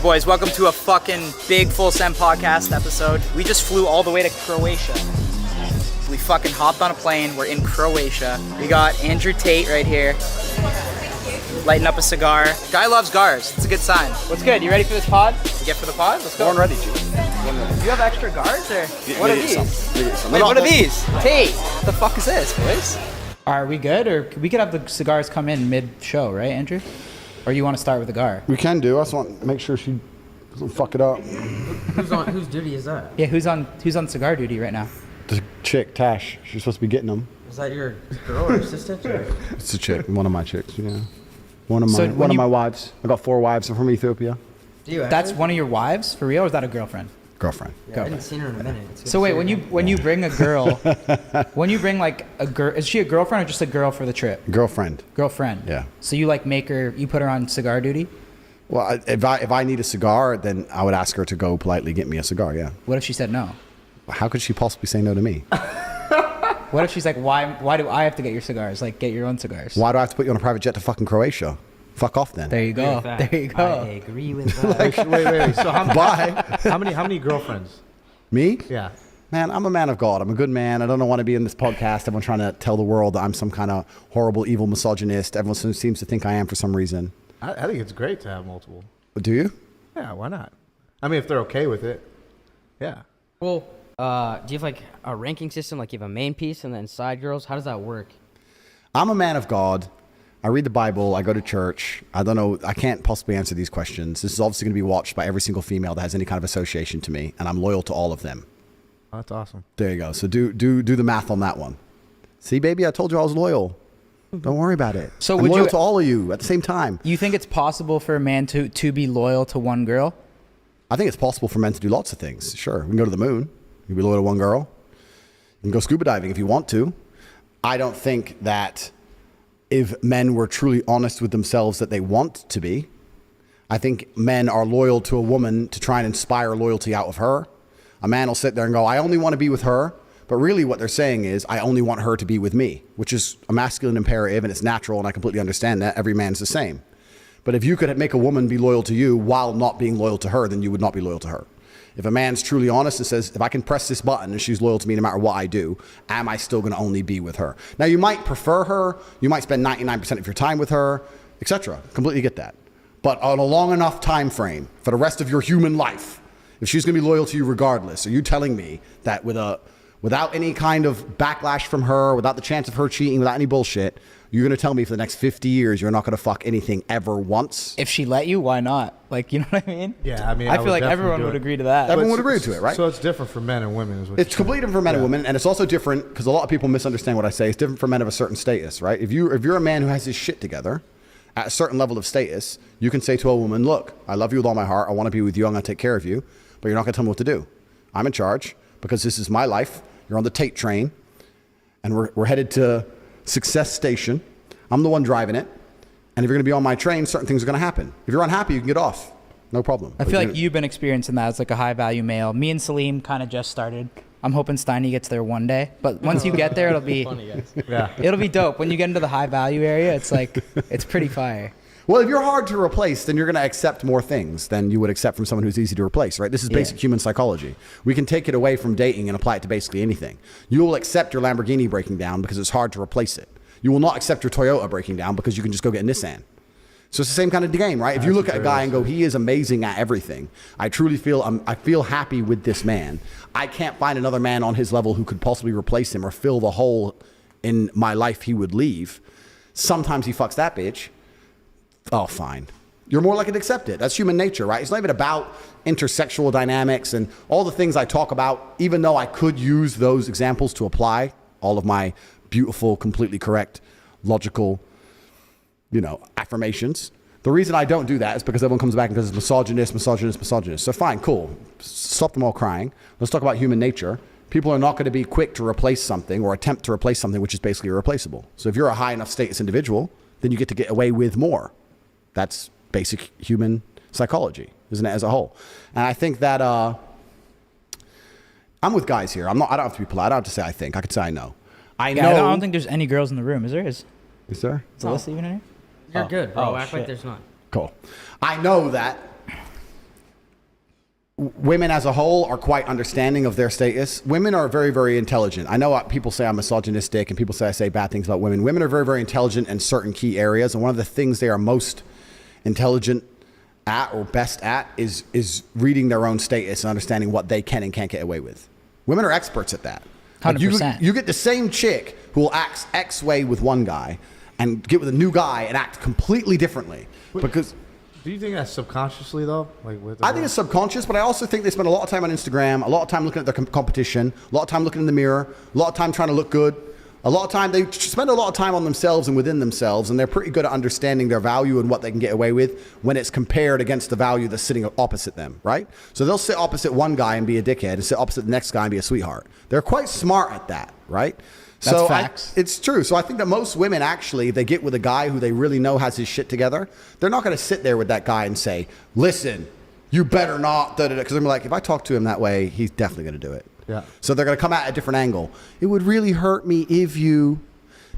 All right, boys, welcome to a fucking big Full Send podcast episode. We just flew all the way to Croatia. We fucking hopped on a plane. We're in Croatia. We got Andrew Tate right here. Lighting up a cigar. Guy loves cigars. It's a good sign. What's good? You ready for this pod? You get for the pod? Let's go. Born ready, G. Do you have extra guards or what are these? Wait, what are these? Tate, what the fuck is this, boys? Are we good, or we could have the cigars come in mid-show, right, Andrew? Or you want to start with the cigar? We can do. I just want to make sure she doesn't fuck it up. Whose duty is that? Yeah, who's on cigar duty right now? The chick, Tash. She's supposed to be getting them. Is that your girl or assistant? Or? It's a chick. One of my chicks. Yeah. One of my wives. I got 4 wives. I'm from Ethiopia. Do you That's one of your wives, for real, or is that a girlfriend? Girlfriend. Yeah, I hadn't seen her in a minute. So wait, when you bring a girl, when you bring like a girl, is she a girlfriend or just a girl for the trip? Girlfriend. Girlfriend. Yeah. So you like you put her on cigar duty? Well, if I need a cigar, then I would ask her to go politely get me a cigar. Yeah. What if she said no? How could she possibly say no to me? What if she's like, why do I have to get your cigars? Like, get your own cigars. Why do I have to put you on a private jet to fucking Croatia? Fuck off then. There you go. There you go. I agree with that. Wait. So Bye. how many girlfriends? Me? Yeah. Man, I'm a man of God. I'm a good man. I don't want to be in this podcast. Everyone trying to tell the world that I'm some kind of horrible, evil misogynist. Everyone seems to think I am for some reason. I think it's great to have multiple. Do you? Yeah, why not? I mean, if they're okay with it. Yeah. Well, do you have like a ranking system? Like you have a main piece and then side girls? How does that work? I'm a man of God. I read the Bible. I go to church. I don't know. I can't possibly answer these questions. This is obviously going to be watched by every single female that has any kind of association to me, and I'm loyal to all of them. Oh, that's awesome. There you go. So do the math on that one. See, baby, I told you I was loyal. Don't worry about it. So I'm would loyal you- to all of you at the same time. You think it's possible for a man to be loyal to one girl? I think it's possible for men to do lots of things. Sure, we can go to the moon. You can be loyal to one girl. You can go scuba diving if you want to. I don't think that if men were truly honest with themselves that they want to be, I think men are loyal to a woman to try and inspire loyalty out of her. A man will sit there and go, I only want to be with her. But really what they're saying is, I only want her to be with me, which is a masculine imperative and it's natural. And I completely understand that. Every man's the same. But if you could make a woman be loyal to you while not being loyal to her, then you would not be loyal to her. If a man's truly honest and says, if I can press this button and she's loyal to me no matter what I do, am I still going to only be with her? Now, you might prefer her. You might spend 99% of your time with her, etc. Completely get that. But on a long enough time frame for the rest of your human life, if she's going to be loyal to you regardless, are you telling me that without any kind of backlash from her, without the chance of her cheating, without any bullshit, you're going to tell me for the next 50 years you're not going to fuck anything ever once? If she let you, why not? Like, you know what I mean? Yeah, I mean, I I feel would like definitely everyone do would it. agree to that. Everyone would agree to it, right? So it's different for men and women. Is what It's completely different for men and women, and it's also different because a lot of people misunderstand what I say. It's different for men of a certain status, right? If you're a man who has his shit together at a certain level of status, you can say to a woman, look, I love you with all my heart. I want to be with you. I'm going to take care of you, but you're not going to tell me what to do. I'm in charge because this is my life. You're on the TATE train, and we're headed to Success Station. I'm the one driving it, and if you're going to be on my train, certain things are going to happen. If you're unhappy, you can get off. No problem. I feel like you've been experiencing that as like a high value male. Me and Salim kind of just started. I'm hoping Steiny gets there one day. But once you get there, it'll be Yeah. it'll be dope. When you get into the high value area, it's like it's pretty fire. Well, if you're hard to replace, then you're going to accept more things than you would accept from someone who's easy to replace, right? This is basic human psychology. We can take it away from dating and apply it to basically anything. You will accept your Lamborghini breaking down because it's hard to replace it. You will not accept your Toyota breaking down because you can just go get a Nissan. So it's the same kind of game, right? If you look at a guy and go, he is amazing at everything. I truly feel, I feel happy with this man. I can't find another man on his level who could possibly replace him or fill the hole in my life he would leave. Sometimes he fucks that bitch. Oh, fine. You're more likely to accept it. That's human nature, right? It's not even about intersexual dynamics and all the things I talk about, even though I could use those examples to apply all of my beautiful, completely correct, logical, affirmations. The reason I don't do that is because everyone comes back and goes, misogynist. So fine, cool. Stop them all crying. Let's talk about human nature. People are not going to be quick to replace something or attempt to replace something which is basically irreplaceable. So if you're a high enough status individual, then you get to get away with more. That's basic human psychology, isn't it, as a whole? And I think that I'm with guys here. I don't have to be polite. I don't have to say I think. I could say I know. I know. I don't think there's any girls in the room. Is there? Is there? Alyssa even in here? You're good, bro. Oh, Act shit. like there's not. Cool. I know that women as a whole are quite understanding of their status. Women are very, very intelligent. I know people say I'm misogynistic and people say I say bad things about women. Women are very, very intelligent in certain key areas. And one of the things they are most intelligent at or best at is reading their own status and understanding what they can and can't get away with. Women are experts at that. 100%. You get the same chick who will act X way with one guy and get with a new guy and act completely differently. Because Do you think that's subconsciously though? I think it's subconscious, but I also think they spend a lot of time on Instagram, a lot of time looking at their competition, a lot of time looking in the mirror, a lot of time trying to look good. A lot of time, they spend a lot of time on themselves and within themselves, and they're pretty good at understanding their value and what they can get away with when it's compared against the value that's sitting opposite them, right? So they'll sit opposite one guy and be a dickhead and sit opposite the next guy and be a sweetheart. They're quite smart at that, right? That's facts. It's true. So I think that most women actually, if they get with a guy who they really know has his shit together, they're not going to sit there with that guy and say, listen, you better not, because they're like, if I talk to him that way, he's definitely going to do it. Yeah. So they're going to come at a different angle. It would really hurt me if you,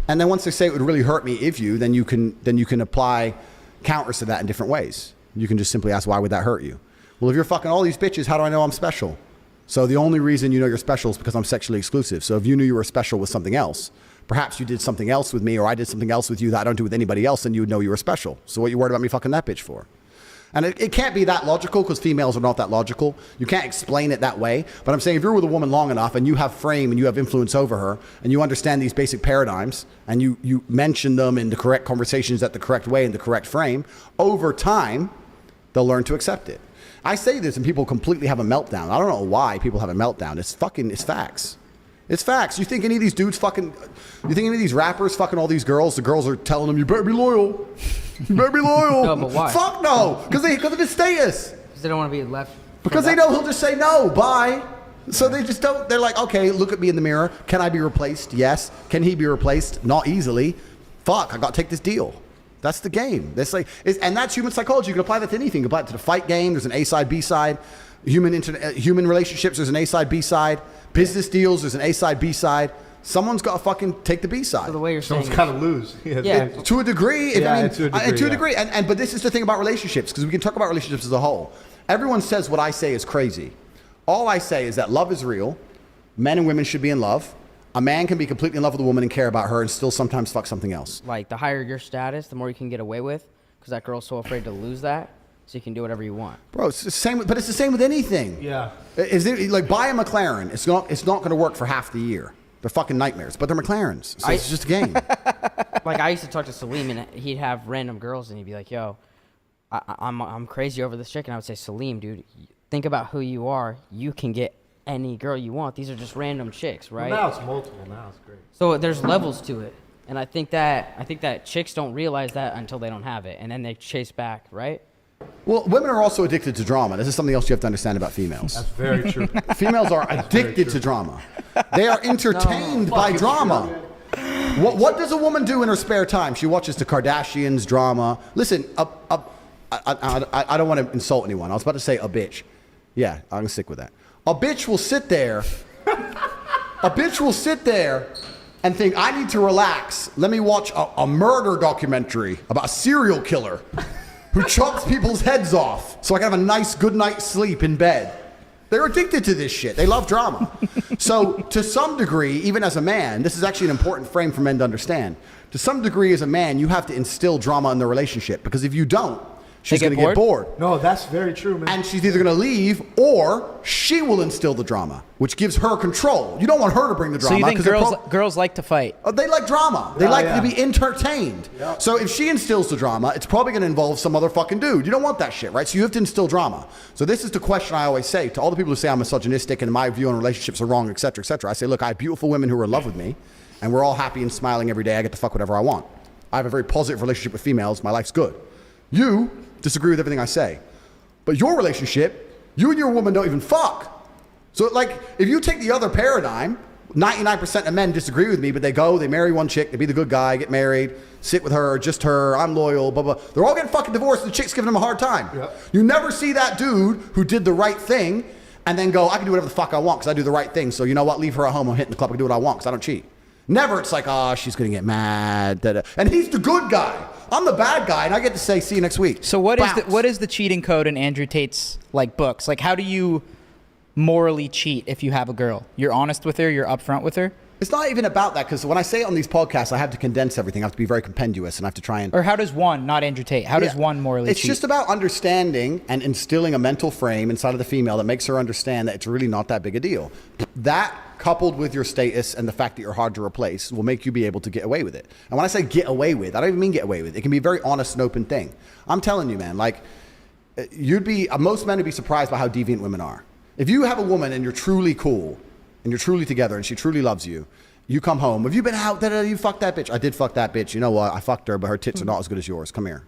and then once they say it would really hurt me if you, then you can apply counters to that in different ways. You can just simply ask, why would that hurt you? Well, if you're fucking all these bitches, how do I know I'm special? So the only reason you know you're special is because I'm sexually exclusive. So if you knew you were special with something else, perhaps you did something else with me, or I did something else with you that I don't do with anybody else, then you would know you were special. So what you worried about me fucking that bitch for? And it can't be that logical because females are not that logical. You can't explain it that way. But I'm saying if you're with a woman long enough and you have frame and you have influence over her and you understand these basic paradigms and you mention them in the correct conversations at the correct way in the correct frame, over time, they'll learn to accept it. I say this and people completely have a meltdown. I don't know why people have a meltdown. It's facts. It's facts. You think any of these dudes you think any of these rappers fucking all these girls, the girls are telling them, you better be loyal. You better be loyal. No, but why? Fuck no. Because of his status. Because they don't want to be left. Because they know he'll just say no, bye. So they just don't, they're like, okay, look at me in the mirror. Can I be replaced? Yes. Can he be replaced? Not easily. Fuck, I got to take this deal. That's the game. And that's human psychology. You can apply that to anything. You can apply it to the fight game. There's an A side, B side. Human relationships, there's an A side, B side. Business deals, there's an A side, B side. Someone's got to fucking take the B side. So the way you're saying, someone's got to lose. Yeah. To a degree. To a degree. But this is the thing about relationships, because we can talk about relationships as a whole. Everyone says what I say is crazy. All I say is that love is real. Men and women should be in love. A man can be completely in love with a woman and care about her and still sometimes fuck something else. like, the higher your status, the more you can get away with, because that girl's so afraid to lose that, so you can do whatever you want. Bro, it's the same, but it's the same with anything. Yeah. Is it like buy a McLaren? It's not going to work for half the year. They're fucking nightmares, but they're McLarens. So it's just a game. Like, I used to talk to Salim, and he'd have random girls, and he'd be like, yo, I'm crazy over this chick. And I would say, Salim, dude, think about who you are. You can get any girl you want. These are just random chicks, right? Well, now it's multiple. Now it's great. So there's levels to it. And I think that chicks don't realize that until they don't have it, and then they chase back, right? Well, women are also addicted to drama. This is something else you have to understand about females. That's very true. Females are addicted to drama. They are entertained by drama. What does a woman do in her spare time? She watches the Kardashians drama. Listen, I don't want to insult anyone. I was about to say a bitch. Yeah, I'm going to stick with that. A bitch will sit there. A bitch will sit there and think, I need to relax. Let me watch a murder documentary about a serial killer who chops people's heads off so I can have a nice good night's sleep in bed. They're addicted to this shit. They love drama. So to some degree, even as a man, this is actually an important frame for men to understand. To some degree as a man, you have to instill drama in the relationship, because if you don't, she's going to get bored. No, that's very true, man. And she's either going to leave or she will instill the drama, which gives her control. You don't want her to bring the drama. So you think girls like to fight? They like drama. They like to be entertained. Yeah. So if she instills the drama, it's probably going to involve some other fucking dude. You don't want that shit, right? So you have to instill drama. So this is the question I always say to all the people who say I'm misogynistic and my view on relationships are wrong, et cetera, et cetera. I say, look, I have beautiful women who are in love with me, and we're all happy and smiling every day. I get to fuck whatever I want. I have a very positive relationship with females. My life's good. You disagree with everything I say. But your relationship, you and your woman don't even fuck. So like, if you take the other paradigm, 99% of men disagree with me, but they marry one chick, they be the good guy, get married, sit with her, just her, I'm loyal, blah, blah. They're all getting fucking divorced and the chick's giving them a hard time. Yep. You never see that dude who did the right thing and then go, I can do whatever the fuck I want because I do the right thing. So you know what? Leave her at home. I'm hitting the club. I can do what I want because I don't cheat. Never. It's like, oh, she's going to get mad. And he's the good guy. I'm the bad guy, and I get to say, see you next week. So what Bounce. is the cheating code in Andrew Tate's like books? Like, how do you morally cheat if you have a girl? You're honest with her. You're upfront with her. It's not even about that, because when I say it on these podcasts, I have to condense everything. I have to be very compendious, and I have to try and... Or how does one, not Andrew Tate, how does one morally It's cheat? just about understanding and instilling a mental frame inside of the female that makes her understand that it's really not that big a deal. That, coupled with your status and the fact that you're hard to replace, will make you be able to get away with it. And when I say get away with, I don't even mean get away with. It can be a very honest and open thing. I'm telling you, man, like, most men would be surprised by how deviant women are. If you have a woman and you're truly cool, and you're truly together, and she truly loves you, you come home. Have you been out? You fucked that bitch. I did fuck that bitch. You know what? I fucked her, but her tits are not as good as yours. Come here.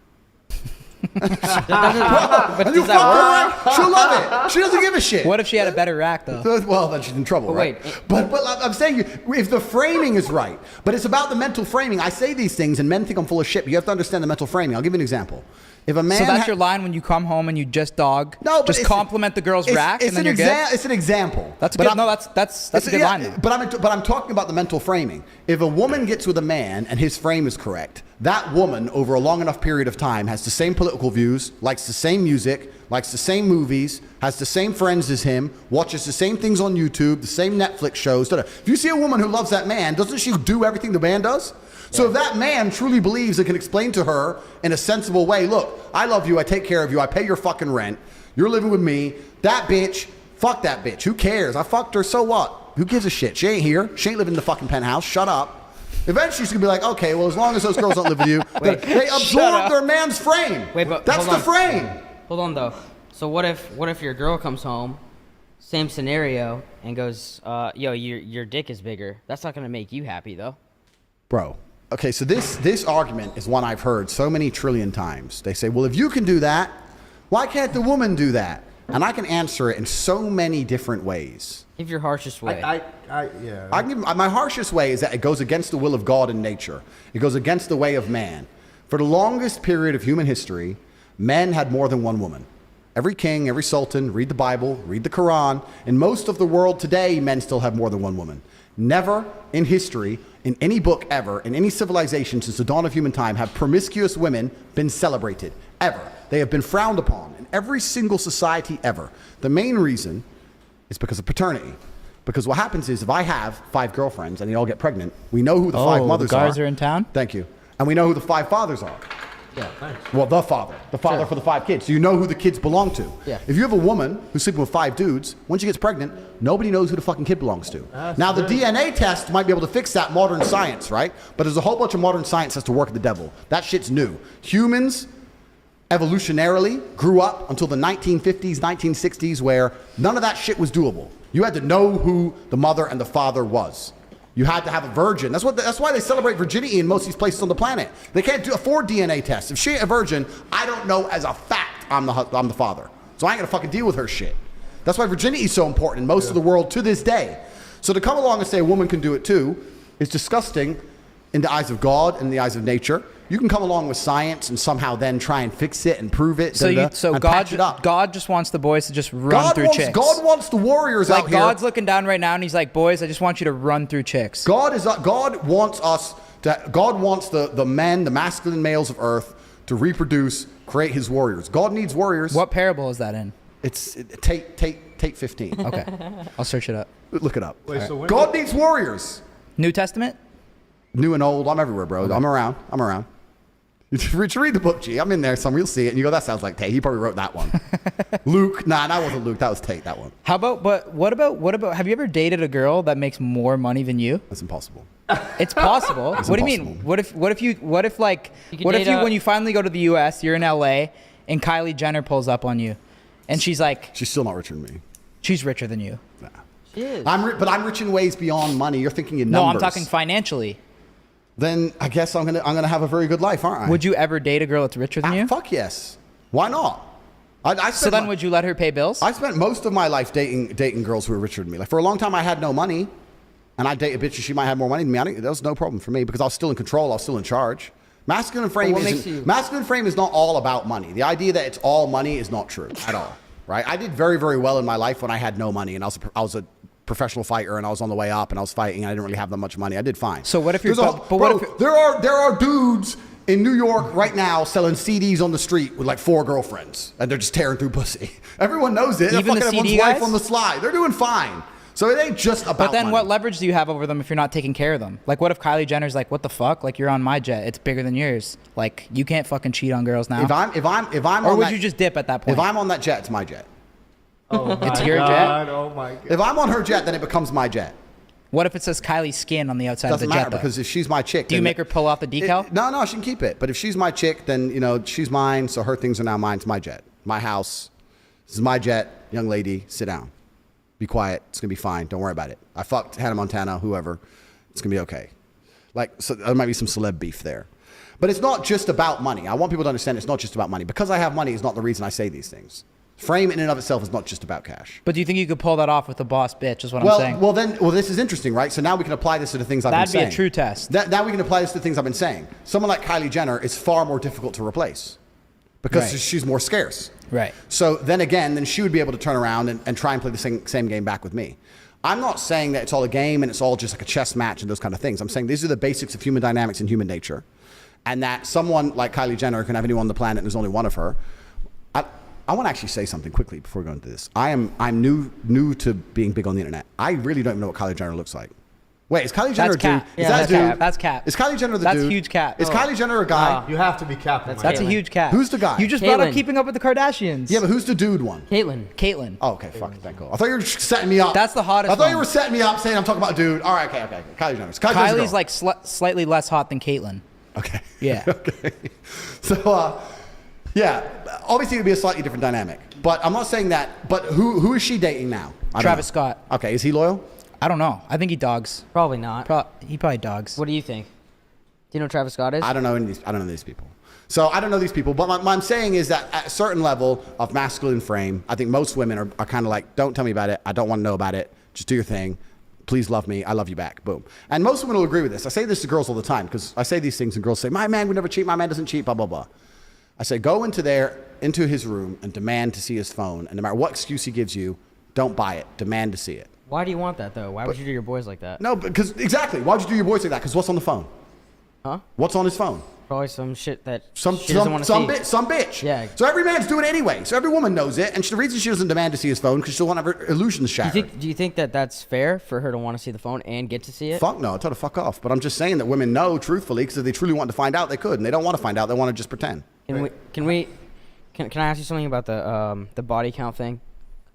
But does that work? She'll love it. She doesn't give a shit. What if she had a better rack though? Well, then she's in trouble, right? wait. But I'm saying, if the framing is right, but it's about the mental framing. I say these things, and men think I'm full of shit, but you have to understand the mental framing. I'll give you an example. If a man So that's your line when you come home and you just dog. No, but just compliment the girl's rack and then you're good. It's an example. That's a good. No, that's a good line. Though. But I'm talking about the mental framing. If a woman gets with a man and his frame is correct, that woman over a long enough period of time has the same political views, likes the same music, likes the same movies, has the same friends as him, watches the same things on YouTube, the same Netflix shows. If you see a woman who loves that man, doesn't she do everything the man does? So if that man truly believes and can explain to her in a sensible way, look, I love you, I take care of you, I pay your fucking rent, you're living with me, that bitch, fuck that bitch, who cares? I fucked her, so what? Who gives a shit? She ain't here, she ain't living in the fucking penthouse, shut up. Eventually she's gonna be like, okay, well, as long as those girls don't live with you, they absorb their man's frame. Wait, but that's the frame. Hold on though. So what if your girl comes home, same scenario, and goes, yo, your dick is bigger? That's not gonna make you happy though. Bro. Okay, so this argument is one I've heard so many trillion times. They say, well, if you can do that, why can't the woman do that? And I can answer it in so many different ways. Give your harshest way. My harshest way is that it goes against the will of God and nature. It goes against the way of man. For the longest period of human history, men had more than one woman. Every king, every sultan, read the Bible, read the Quran. In most of the world today, men still have more than one woman. Never in history, in any book ever, in any civilization since the dawn of human time, have promiscuous women been celebrated, ever. They have been frowned upon in every single society ever. The main reason is because of paternity. Because what happens is, if I have 5 girlfriends and they all get pregnant, we know who the 5 mothers the guys are. are in town? Thank you. And we know who the 5 fathers are. Yeah, thanks. Well, the father Sure. for the 5 kids. So you know who the kids belong to. Yeah. If you have a woman who's sleeping with 5 dudes, when she gets pregnant, nobody knows who the fucking kid belongs to. Now, the DNA test might be able to fix that, modern science, right? But there's a whole bunch of modern science has to work at the devil. That shit's new. Humans, evolutionarily, grew up until the 1950s, 1960s, where none of that shit was doable. You had to know who the mother and the father was. You had to have a virgin. That's why they celebrate virginity in most of these places on the planet. They can't afford DNA tests. If she ain't a virgin, I don't know as a fact I'm the father. So I ain't gonna fucking deal with her shit. That's why virginity is so important in most of the world to this day. So to come along and say a woman can do it too is disgusting in the eyes of God and in the eyes of nature. You can come along with science and somehow then try and fix it and prove it. So and patch it up. God just wants the boys to just run through chicks. God wants the warriors out like here. God's looking down right now and he's like, boys, I just want you to run through chicks. God wants the men, the masculine males of earth, to reproduce, create his warriors. God needs warriors. What parable is that in? It's TATE 15. Okay, I'll search it up. Look it up. Wait, so when God needs warriors. New Testament? New and old, I'm everywhere, bro. Okay. I'm around. You should read the book, G. I'm in there somewhere. You'll see it. And you go, that sounds like Tate. He probably wrote that one. Luke. Nah, that wasn't Luke. That was Tate, that one. What about, have you ever dated a girl that makes more money than you? That's impossible. It's possible. It's what do you impossible. mean? What if when you finally go to the US, you're in LA, and Kylie Jenner pulls up on you, and she's like, she's still not richer than me. She's richer than you. Nah. She is. But I'm rich in ways beyond money. You're thinking in No, numbers. I'm talking financially. Then I guess I'm gonna have a very good life, aren't I? Would you ever date a girl that's richer than you? Fuck yes. Why not? So then would you let her pay bills? I spent most of my life dating girls who were richer than me. Like for a long time I had no money, and I'd date a bitch and she might have more money than me. That was no problem for me because I was still in control. I was still in charge. Masculine frame is not all about money. The idea that it's all money is not true at all. Right? I did very, very well in my life when I had no money, and I was a professional fighter, and I was on the way up, and I was fighting, and I didn't really have that much money. I did fine. So what if you're there are dudes in New York right now selling CDs on the street with like 4 girlfriends, and they're just tearing through pussy. Everyone knows it. They're Even the fucking CD everyone's wife guys? on the slide. They're doing fine. So it ain't just about But then money. what leverage do you have over them if you're not taking care of them? Like, what if Kylie Jenner's like, what the fuck? Like, you're on my jet. It's bigger than yours. Like, you can't fucking cheat on girls now. If I'm or on would that, you just dip at that point? if I'm on that jet, it's my jet. Oh my It's your God, jet? Oh my God. If I'm on her jet, then it becomes my jet. What if it says Kylie's skin on the outside Doesn't of the matter jet, though? because if she's my chick, Do you then make her pull off the decal? No, she can keep it. But if she's my chick, then she's mine. So her things are now mine. It's my jet, my house. This is my jet, young lady. Sit down, be quiet. It's gonna be fine. Don't worry about it. I fucked Hannah Montana, whoever. It's gonna be okay. Like, so there might be some celeb beef there, but it's not just about money. I want people to understand it's not just about money. Because I have money is not the reason I say these things. Fame in and of itself is not just about cash. But do you think you could pull that off with a boss bitch, is what I'm saying? Well, this is interesting, right? So now we can apply this to the things I've been That'd be saying. a true test. Now we can apply this to the things I've been saying. Someone like Kylie Jenner is far more difficult to replace because Right. she's more scarce. Right. So then she would be able to turn around and try and play the same game back with me. I'm not saying that it's all a game and it's all just like a chess match and those kind of things. I'm saying these are the basics of human dynamics and human nature. And that someone like Kylie Jenner can have anyone on the planet and there's only one of her. I want to actually say something quickly before we go into this. I'm new to being big on the internet. I really don't even know what Kylie Jenner looks like. Wait, is Kylie Jenner That's a dude? cap. Is Yeah, that that's a dude? cap. That's cap. Is Kylie Jenner the That's dude? huge cap. Is Kylie Jenner a guy? You have to be capping. That's a Caitlyn. huge cap. Who's the guy? You just brought up Caitlyn. Keeping Up with the Kardashians. Yeah, but who's the dude one? Caitlyn. Oh, okay, fuck, thank God. I thought you were setting me up. That's the hottest I thought you one. were setting me up saying I'm talking about dude. All right, okay. Kylie Jenner. Kylie's a Kylie's girl. like slightly less hot than Caitlyn. Okay. Yeah. Okay. So, yeah, obviously it would be a slightly different dynamic. But I'm not saying that. But who is she dating now? I don't Travis know. Scott. Okay, is he loyal? I don't know. I think he dogs. Probably not. He probably dogs. What do you think? Do you know who Travis Scott is? I don't know any of these. I don't know these people. So I don't know these people. But what I'm saying is that at a certain level of masculine frame, I think most women are kind of like, don't tell me about it. I don't want to know about it. Just do your thing. Please love me. I love you back. Boom. And most women will agree with this. I say this to girls all the time because I say these things and girls say, my man would never cheat. My man doesn't cheat. Blah, blah, blah. I say, go into his room and demand to see his phone. And no matter what excuse he gives you, don't buy it. Demand to see it. Why do you want that though? Why would you do your boys like that? No, because exactly. Why'd you do your boys like that? Because what's on the phone? Huh? What's on his phone? Probably some shit that Some she doesn't want to see. some bitch. Yeah. So every man's doing it anyway. So every woman knows it, and the reason she doesn't demand to see his phone because she doesn't want her illusions shattered. Do you think that that's fair for her to want to see the phone and get to see it? Fuck no, I tell her to fuck off. But I'm just saying that women know truthfully because if they truly want to find out, they could, and they don't want to find out. They want to just pretend. Can I ask you something about the body count thing?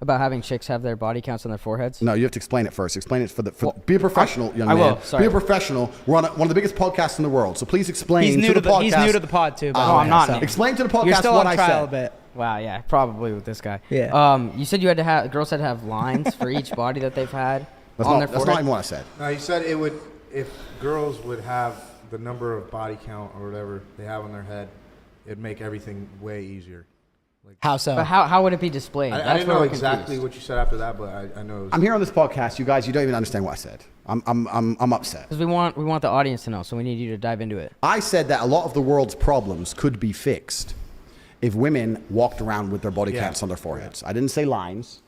About having chicks have their body counts on their foreheads? No, you have to explain it first. Explain it be a professional, young I man. will, sorry. Be a professional. We're on one of the biggest podcasts in the world, so please explain He's new to the podcast. He's new to the pod too. By the Oh, way, I'm not so- new. Explain to the podcast You're still what on I trial a said. bit. Wow, yeah, probably with this guy. Yeah. You said you had to have girls had to have lines for each body that they've had on their That's not forehead. even what I said. No, you said it would if girls would have the number of body count or whatever they have on their head, it'd make everything way easier. How so? But how would it be displayed? I didn't where know we're exactly confused. what you said after that, but I know. It was, I'm here on this podcast, you guys. You don't even understand what I said. I'm upset. Because we want the audience to know, so we need you to dive into it. I said that a lot of the world's problems could be fixed if women walked around with their body Yeah. counts on their foreheads. I didn't say lines.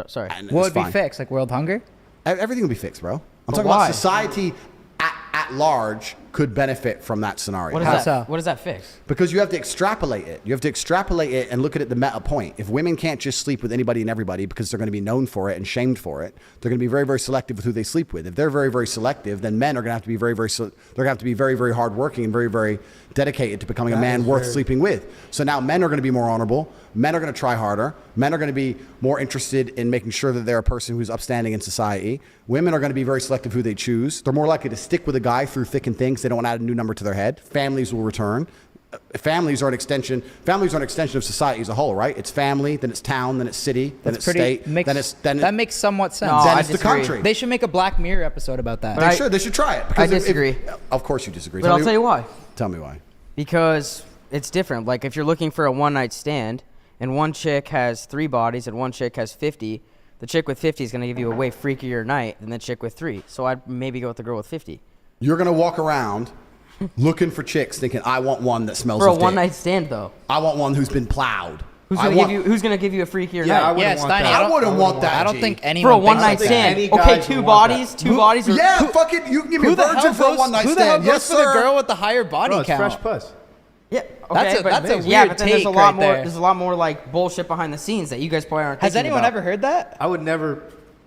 Sorry. And What it's would be fine. fixed? Like world hunger? Everything will be fixed, bro. I'm But talking why? about society at large could benefit from that scenario. What How does so? that? What does that fix? Because you have to extrapolate it. You have to extrapolate it and look at it the meta point. If women can't just sleep with anybody and everybody because they're going to be known for it and shamed for it, they're going to be very, very selective with who they sleep with. If they're very, very selective, then men are going to have to be very, very, they're going to have to be very, very hardworking and very, very dedicated to becoming a man worth sleeping with. So now men are going to be more honorable. Men are going to try harder. Men are going to be more interested in making sure that they're a person who's upstanding in society. Women are going to be very selective who they choose. They're more likely to stick with a guy through thick and thin because they don't want to add a new number to their head. Families will return. Families are an extension of society as a whole, right? It's family, then it's town, then it's city, then it's state, That makes somewhat sense. No, then I it's the disagree. country. They should make a Black Mirror episode about that. But They should try it. I Because disagree. of course you disagree. But I'll tell you why. Tell me why. Because it's different. Like if you're looking for a one-night stand and one chick has 3 bodies and one chick has 50, the chick with 50 is going to give you a way freakier night than the chick with 3. So I'd maybe go with the girl with 50. You're going to walk around looking for chicks thinking, I want one that smells For a of dick. one-night stand, though. I want one who's been plowed. Who's gonna give you a freakier Yeah, I night? wouldn't Yeah, want Steiny, that. I wouldn't want that. I don't G. think For a anyone one thinks night like that. stand. Any Okay, guys two would want bodies. that. Two bodies. Yeah, fucking, you can give me a virgin for a one night Who the hell stand. goes Yes, for the sir. girl with the higher body No, it's count? fresh puss. Yeah. That's Okay, a- but that's a yeah, weird but then there's a take lot right more. there. There's a lot more like bullshit behind the scenes that you guys probably aren't. Has thinking anyone about. ever heard that? I would never.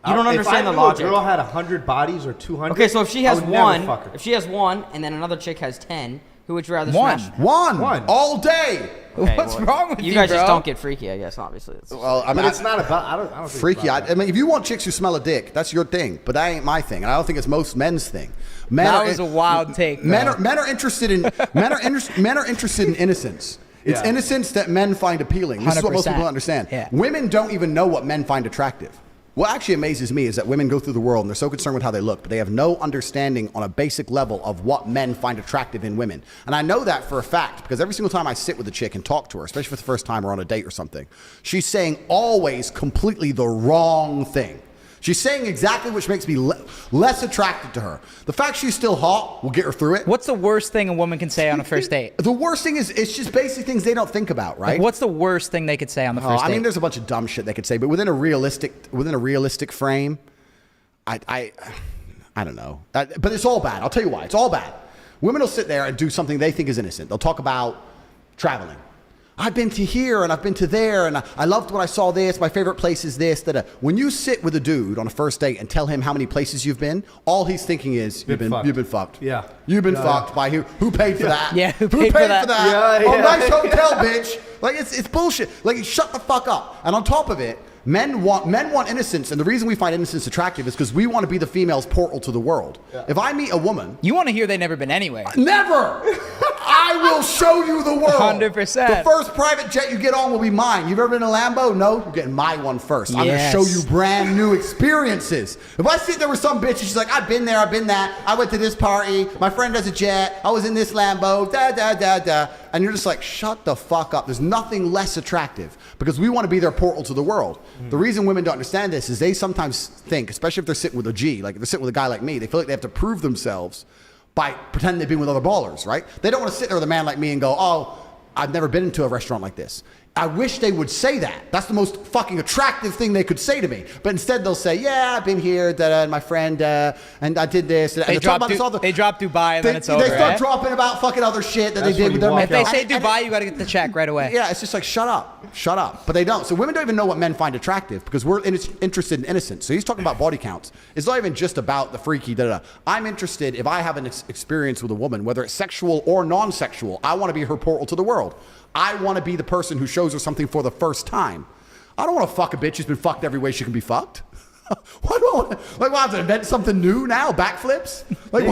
You don't understand the if logic. A girl had 100 bodies or 200. Okay, so if she I has would never one, fuck her. if she has one, and then another chick has 10, who would you rather One. smash? One. All day. Okay, What's well, wrong with you, you guys bro? just don't get freaky, I guess. Obviously, it's Well, I mean, But it's not about. I don't think freaky. It's about I mean, if you want chicks who smell a dick, that's your thing. But that ain't my thing, and I don't think it's most men's thing. Men That are- was a wild take, Men bro. are interested in men are interested in innocence. It's Yeah. innocence that men find appealing. This is what most 100%. people don't understand. Yeah. Women don't even know what men find attractive. What actually amazes me is that women go through the world and they're so concerned with how they look, but they have no understanding on a basic level of what men find attractive in women. And I know that for a fact because every single time I sit with a chick and talk to her, especially for the first time or on a date or something, she's saying always completely the wrong thing. She's saying exactly which makes me less attracted to her. The fact she's still hot will get her through it. What's the worst thing a woman can say on a first date? The worst thing is it's just basic things they don't think about, right? Like, what's the worst thing they could say on the Oh, first date? I mean, there's a bunch of dumb shit they could say, but within a realistic frame, I don't know. But it's all bad. I'll tell you why. It's all bad. Women will sit there and do something they think is innocent. They'll talk about traveling. I've been to here and I've been to there and I loved what I saw this. My favorite place is this. Da-da. When you sit with a dude on a first date and tell him how many places you've been, all he's thinking is you've been fucked. Yeah. You've been fucked by who paid for that? Yeah, who paid for that? Yeah, Oh, yeah. nice hotel, bitch. Like it's bullshit. Like shut the fuck up. And on top of it, men want innocence, and the reason we find innocence attractive is because we want to be the female's portal to the world. Yeah. If I meet a woman, You want to hear they've never been anywhere. never. I will show you the world. 100%. The first private jet you get on will be mine. You've ever been in a Lambo? No, you're getting my one first. I'm Yes. going to show you brand new experiences. If I sit there with some bitch and she's like, I've been there, I've been that. I went to this party. My friend has a jet. I was in this Lambo. Da da da da. And you're just like, shut the fuck up. There's nothing less attractive because we want to be their portal to the world. The reason women don't understand this is they sometimes think, especially if they're sitting with a G, like if they're sitting with a guy like me, they feel like they have to prove themselves by pretending they've been with other ballers, right? They don't want to sit there with a man like me and go, oh, I've never been into a restaurant like this. I wish they would say that. That's the most fucking attractive thing they could say to me. But instead they'll say, yeah, I've been here, and my friend, and I did this. And They they'll talk drop, about this they drop Dubai and then it's over. They start eh? dropping about fucking other shit that That's they did when with you their walk If they out. say Dubai, you got to get the check right away. Yeah, it's just like, shut up. But they don't. So women don't even know what men find attractive because we're interested in innocence. So he's talking about body counts. It's not even just about the freaky, da-da-da. I'm interested, if I have an experience with a woman, whether it's sexual or non-sexual, I want to be her portal to the world. I want to be the person who shows her something for the first time. I don't want to fuck a bitch who's been fucked every way she can be fucked. Why do I want to, like, I have to invent something new now? Backflips? Like,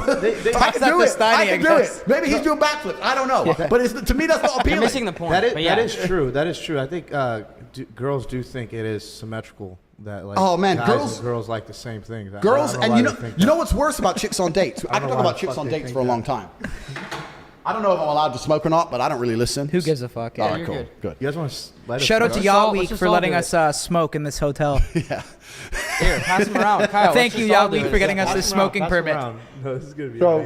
I can do it. I can do it. Maybe he's doing backflips. I don't know. But to me, that's not appealing. You're missing the point. That yeah. is true. That is true. I think girls do think it is symmetrical. That like Oh, man, guys and girls like the same things. Girls, I don't and why you they know, think you that. know what's worse about chicks on dates? I can know talk why about the chicks fuck on they dates think for a that. long time. I don't know if I'm allowed to smoke or not, but I don't really listen. Who gives a fuck? All Yeah. right, you're cool. good. Good. You guys want to let us Shout out to smoke? Yacht let's Week just for all letting do us smoke in this hotel. Yeah. Here, pass them around, Kyle. Thank let's you, just all Yacht do Week, it. for getting us Pass this them around, smoking pass them permit. around. No, this is gonna be So-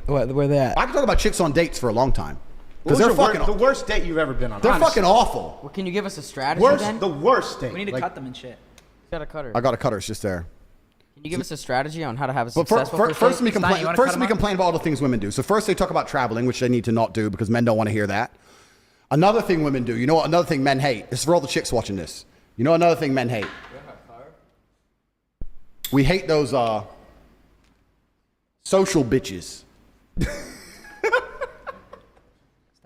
amazing. Where they at? I can talk about chicks on dates for a long time. What Because was they're your fucking, the worst date you've ever been on? they're honestly. fucking awful. Well, can you give us a strategy then? The worst date. We need to Like, cut them and shit. Got a cutter. I got a cutter. It's just there. Can you give us a strategy on how to have a But successful first, let me Stein, complain. you wanna First, cut let me 'em up? complain about all the things women do. So first, they talk about traveling, which they need to not do because men don't want to hear that. Another thing women do. You know what? Another thing men hate. This is for all the chicks watching this. You know another thing men hate. We hate those social bitches.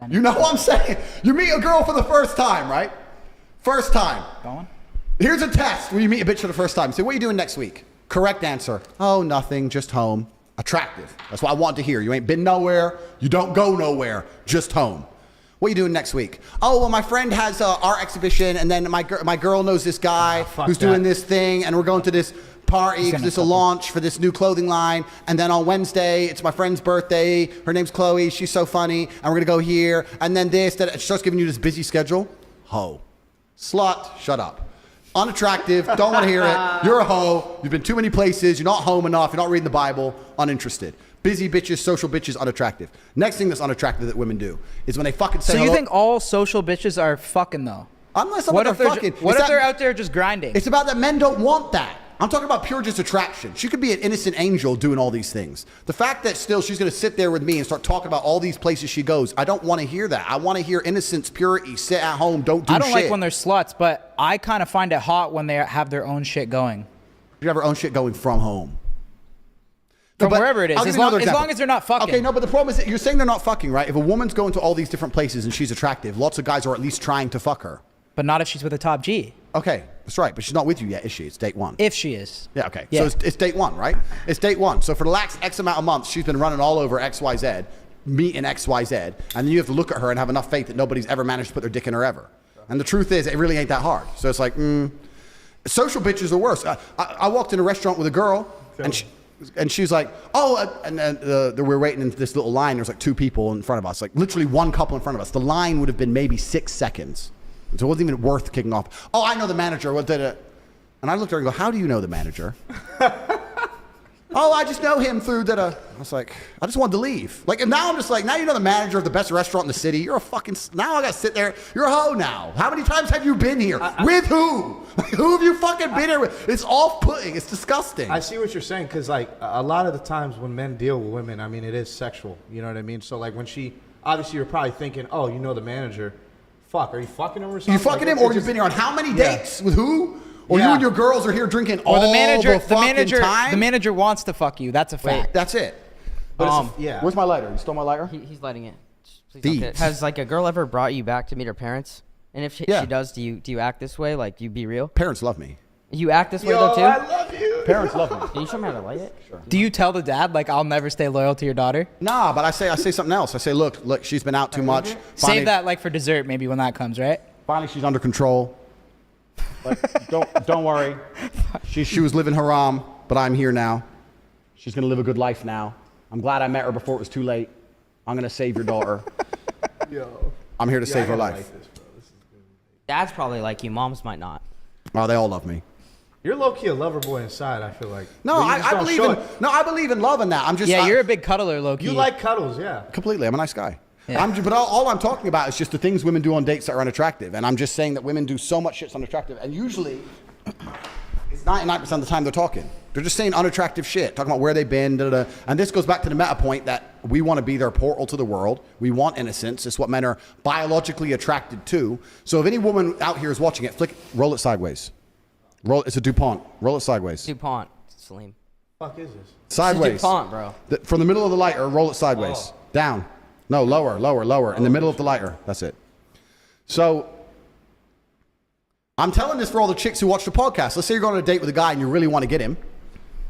You know what I'm saying? You meet a girl for the first time, right? First time. Go on. Here's a test where you meet a bitch for the first time. Say, what are you doing next week? Correct answer. Oh, nothing, just home. Attractive. That's what I want to hear. You ain't been nowhere. You don't go nowhere. Just home. What are you doing next week? Oh, well, my friend has an art exhibition, and then my girl knows this guy who's doing this thing, and we're going to this party because it's a launch for this new clothing line. And then on Wednesday, it's my friend's birthday. Her name's Chloe. She's so funny. And we're going to go here. And then this, that. She starts giving you this busy schedule. Ho. Slut. Shut up. Unattractive. Don't want to hear it. You're a hoe. You've been too many places. You're not home enough. You're not reading the Bible. Uninterested. Busy bitches, social bitches, unattractive. Next thing that's unattractive that women do is when they fucking say So you hello. think all social bitches are fucking though? I'm not talking What about if they're they're fucking. what It's if they're that- out there just grinding? It's about that men don't want that. I'm talking about pure just attraction. She could be an innocent angel doing all these things. The fact that still she's going to sit there with me and start talking about all these places she goes, I don't want to hear that. I want to hear innocence, purity, sit at home, don't do shit. I don't like when they're sluts, but I kind of find it hot when they have their own shit going. You have her own shit going from home. From But wherever it is, I'll give as you another long example. as they're not fucking. Okay, no, but the problem is that you're saying they're not fucking, right? If a woman's going to all these different places and she's attractive, lots of guys are at least trying to fuck her. But not if she's with a top G. Okay, that's right. But she's not with you yet, is she? It's date one. If she is. Yeah, okay. Yeah. So it's date one, right? It's date one. So for the last X amount of months, she's been running all over XYZ, meeting XYZ, and then you have to look at her and have enough faith that nobody's ever managed to put their dick in her ever. And the truth is, it really ain't that hard. So it's like, social bitches are worse. I walked in a restaurant with a girl, and she's like, oh, and then we're waiting in this little line. There's like 2 people in front of us, like literally 1 couple in front of us. The line would have been maybe 6 seconds. So it wasn't even worth kicking off. Oh, I know the manager. What did it? And I looked at her and go, how do you know the manager? Oh, I just know him through that. I was like, I just wanted to leave. Like, and now I'm just like, now you know the manager of the best restaurant in the city. You're a fucking, now I got to sit there. You're a hoe now. How many times have you been here? With who? Like, who have you fucking been here with? It's off-putting. It's disgusting. I see what you're saying, because like a lot of the times when men deal with women, I mean, it is sexual. You know what I mean? So like when she, obviously you're probably thinking, oh, you know the manager. Fuck, are you fucking him or something? You fucking him, or you've been here on how many dates? With who? Or you Yeah. and your girls are here drinking Or all the manager, fucking time? the manager wants to fuck you. That's a fact. That's it. But yeah. Where's my lighter? You stole my lighter? He's lighting it. Please don't Thieves. get it. Has like a girl ever brought you back to meet her parents? And if she Yeah. does, do you act this way? Like, do you be real? Parents love me. You act this way Yo, though too? I love you. Parents love me. Can you show me how to light it? Sure. Do you tell the dad, like, I'll never stay loyal to your daughter? Nah, but I say something else. I say, look, she's been out too much. Finally, Save that, like, for dessert, maybe, when that comes, right? Finally, she's under control. Like, don't worry. She was living haram, but I'm here now. She's gonna live a good life now. I'm glad I met her before it was too late. I'm gonna save your daughter. Yo. I'm here to save her I life. like this, bro. This is good. Dad's probably like you. Moms might not. Oh, they all love me. You're low key a lover boy inside, I feel like. No, But you just I don't believe show in it. I believe in love and that. I'm just Yeah, you're a big cuddler, low-key. You like cuddles, yeah. completely. I'm a nice guy. Yeah. But all I'm talking about is just the things women do on dates that are unattractive. And I'm just saying that women do so much shit's unattractive. And usually, it's 99% of the time they're talking. They're just saying unattractive shit, talking about where they've been, da-da-da. And this goes back to the meta point that we want to be their portal to the world. We want innocence. It's what men are biologically attracted to. So if any woman out here is watching it, roll it sideways. It's a DuPont. Roll it sideways. DuPont, Salim. Fuck is this? Sideways. DuPont, bro. From the middle of the lighter, roll it sideways. Oh. Down. No, lower. In the middle of the lighter. That's it. So, I'm telling this for all the chicks who watch the podcast. Let's say you're going on a date with a guy and you really want to get him.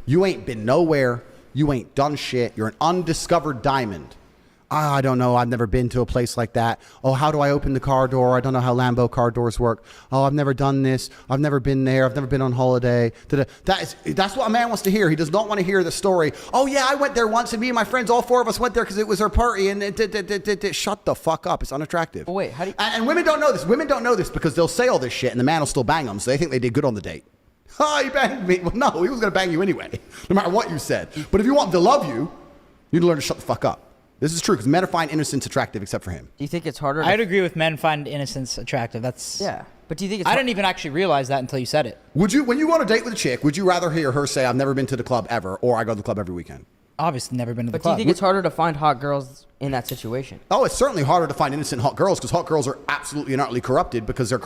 You ain't been nowhere. You ain't done shit. You're an undiscovered diamond. I don't know. I've never been to a place like that. Oh, how do I open the car door? I don't know how Lambo car doors work. Oh, I've never done this. I've never been there. I've never been on holiday. That's what a man wants to hear. He does not want to hear the story. Oh, yeah, I went there once and me and my friends, all 4 of us went there because it was our party. And shut the fuck up. It's unattractive. But wait, how do you... And women don't know this. Women don't know this because they'll say all this shit and the man will still bang them. So they think they did good on the date. Oh, he banged me. Well, no, he was going to bang you anyway, no matter what you said. But if you want him to love you, you need to learn to shut the fuck up. This is true because men find innocence attractive except for him. Do you think it's harder? I'd agree with men find innocence attractive. That's Yeah, but do you think it's? I didn't even actually realize that until you said it. Would you, when you go on a date with a chick, would you rather hear her say, I've never been to the club ever, or I go to the club every weekend? Obviously, never been to the But do you club. think it's harder to find hot girls in that situation? Oh, it's certainly harder to find innocent hot girls because hot girls are absolutely and utterly corrupted because they're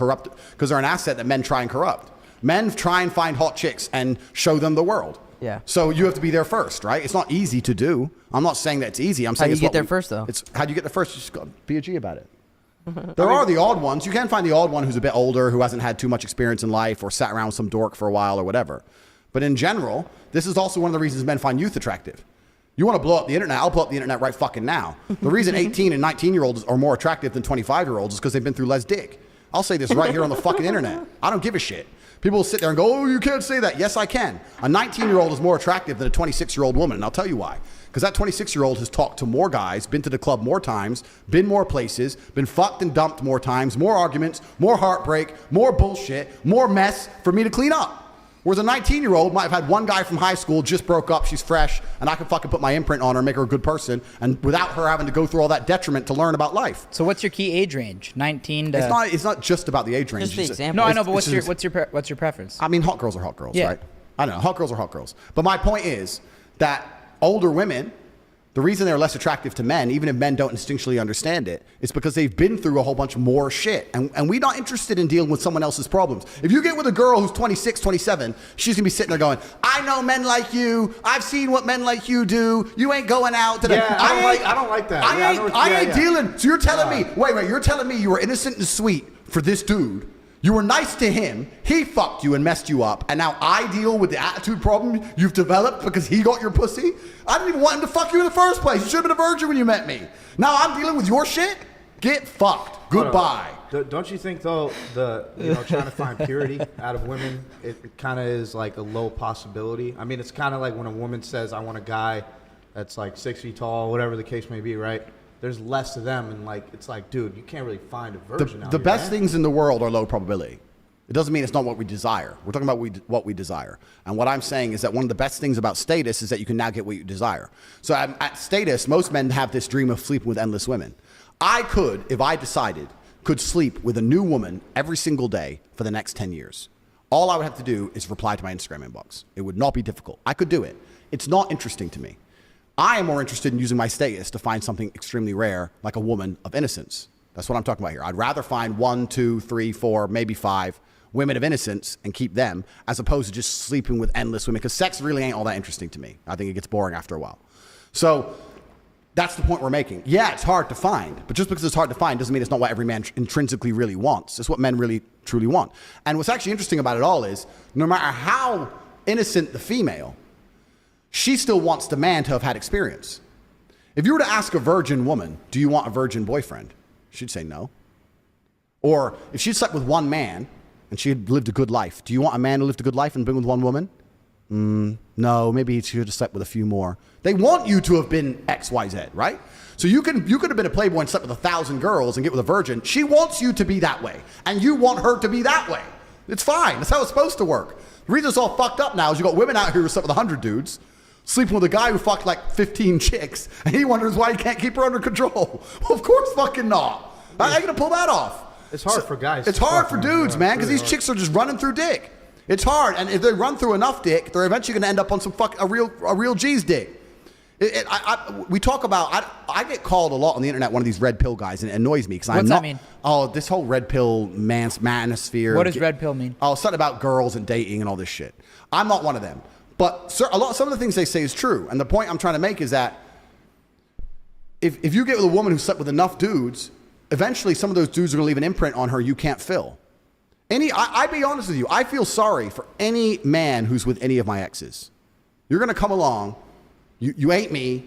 an asset that men try and corrupt. Men try and find hot chicks and show them the world. Yeah. So you have to be there first, right? It's not easy to do. I'm not saying that it's easy. I'm saying do you it's get what there first, though? It's how do you get there first? You just got to be a G about it. There are the odd ones. You can find the odd one who's a bit older, who hasn't had too much experience in life or sat around with some dork for a while or whatever. But in general, this is also one of the reasons men find youth attractive. You want to blow up the internet? I'll blow up the internet right fucking now. The reason 18 and 19-year-olds are more attractive than 25-year-olds is because they've been through less dick. I'll say this right here on the fucking internet. I don't give a shit. People will sit there and go, oh, you can't say that. Yes, I can. A 19-year-old is more attractive than a 26-year-old woman, and I'll tell you why. Because that 26-year-old has talked to more guys, been to the club more times, been more places, been fucked and dumped more times, more arguments, more heartbreak, more bullshit, more mess for me to clean up. Whereas a 19-year-old might have had one guy from high school, just broke up, she's fresh, and I can fucking put my imprint on her and make her a good person, and without her having to go through all that detriment to learn about life. So what's your key age range? 19 to... It's not just about the age range. Just the example. No, I know, but what's your preference? I mean, hot girls are hot girls, Yeah. right? I don't know. Hot girls are hot girls. But my point is that older women, the reason they're less attractive to men, even if men don't instinctually understand it, is because they've been through a whole bunch more shit. And we're not interested in dealing with someone else's problems. If you get with a girl who's 26, 27, she's going to be sitting there going, I know men like you. I've seen what men like you do. You ain't going out to the... Yeah, I don't like that. I ain't dealing... So you're telling me... Wait. You're telling me you were innocent and sweet for this dude. You were nice to him, he fucked you and messed you up, and now I deal with the attitude problem you've developed because he got your pussy? I didn't even want him to fuck you in the first place. You should have been a virgin when you met me. Now I'm dealing with your shit? Get fucked. Goodbye. Don't you think, though, trying to find purity out of women, it kind of is like a low possibility? I mean, it's kind of like when a woman says, I want a guy that's like 6 feet tall, whatever the case may be, right? There's less of them, and like it's like, dude, you can't really find a virgin out The here, best man. things in the world are low probability. It doesn't mean it's not what we desire. We're talking about what we desire. And what I'm saying is that one of the best things about status is that you can now get what you desire. So at status, most men have this dream of sleeping with endless women. I could, if I decided, could sleep with a new woman every single day for the next 10 years. All I would have to do is reply to my Instagram inbox. It would not be difficult. I could do it. It's not interesting to me. I am more interested in using my status to find something extremely rare, like a woman of innocence. That's what I'm talking about here. I'd rather find 1, 2, 3, 4, maybe 5 women of innocence and keep them, as opposed to just sleeping with endless women, because sex really ain't all that interesting to me. I think it gets boring after a while. So that's the point we're making. Yeah, it's hard to find, but just because it's hard to find doesn't mean it's not what every man intrinsically really wants. It's what men really, truly want. And what's actually interesting about it all is, no matter how innocent the female, she still wants the man to have had experience. If you were to ask a virgin woman, do you want a virgin boyfriend? She'd say no. Or if she slept with one man and she had lived a good life, do you want a man who lived a good life and been with one woman? No, maybe he should have slept with a few more. They want you to have been X, Y, Z, right? So you could have been a playboy and slept with 1,000 girls and get with a virgin. She wants you to be that way, and you want her to be that way. It's fine. That's how it's supposed to work. The reason it's all fucked up now is you got women out here who slept with 100 dudes, sleeping with a guy who fucked like 15 chicks, and he wonders why he can't keep her under control. Well, of course fucking not. How are you going to pull that off? It's hard for guys. It's hard for dudes, man, because these chicks are just running through dick. It's hard, and if they run through enough dick, they're eventually going to end up on a real G's dick. We talk about, I get called a lot on the internet one of these red pill guys, and it annoys me because I'm not. What's that mean? Oh, this whole red pill manosphere. What does red pill mean? Oh, something about girls and dating and all this shit. I'm not one of them, but some of the things they say is true, and the point I'm trying to make is that if you get with a woman who slept with enough dudes, eventually some of those dudes are going to leave an imprint on her you can't fill. I be honest with you, I feel sorry for any man who's with any of my exes. You're going to come along, you ain't me,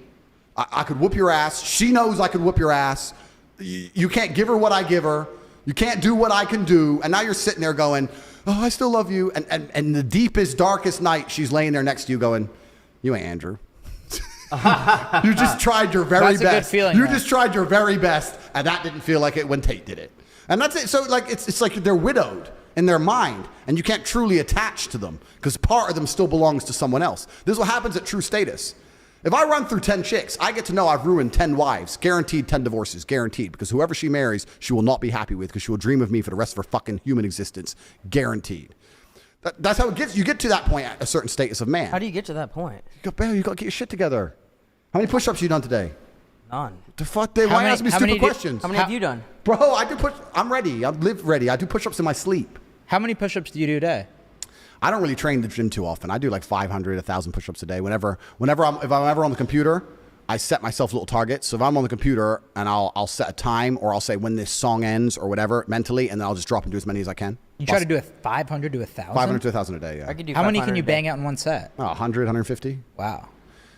I could whoop your ass, she knows I could whoop your ass, you can't give her what I give her, you can't do what I can do, and now you're sitting there going, oh, I still love you, and the deepest, darkest night, she's laying there next to you going, you ain't Andrew. You just tried your very best. That's a good feeling, you man. just tried your very best, and that didn't feel like it when Tate did it. And that's it. So like it's like they're widowed in their mind, and you can't truly attach to them because part of them still belongs to someone else. This is what happens at true status. If I run through 10 chicks, I get to know I've ruined 10 wives, guaranteed 10 divorces, guaranteed, because whoever she marries, she will not be happy with because she will dream of me for the rest of her fucking human existence, guaranteed. That's how it gets. You get to that point at a certain status of man. How do you get to that point? You got to get your shit together. How many push-ups you done today? None. The fuck? Why ask me stupid questions? How many have you done? Bro, I do I'm ready. I live ready. I do push-ups in my sleep. How many push-ups do you do a day? I don't really train the gym too often. I do like 500, 1,000 push-ups a day. If I'm ever on the computer, I set myself little targets. So if I'm on the computer and I'll set a time, or I'll say when this song ends or whatever mentally, and then I'll just drop and do as many as I can. You try to do a 500 to 1,000? 500 to 1,000 a day, yeah. I could do How many 500 can you a day. bang out in one set? 100, 150. Wow.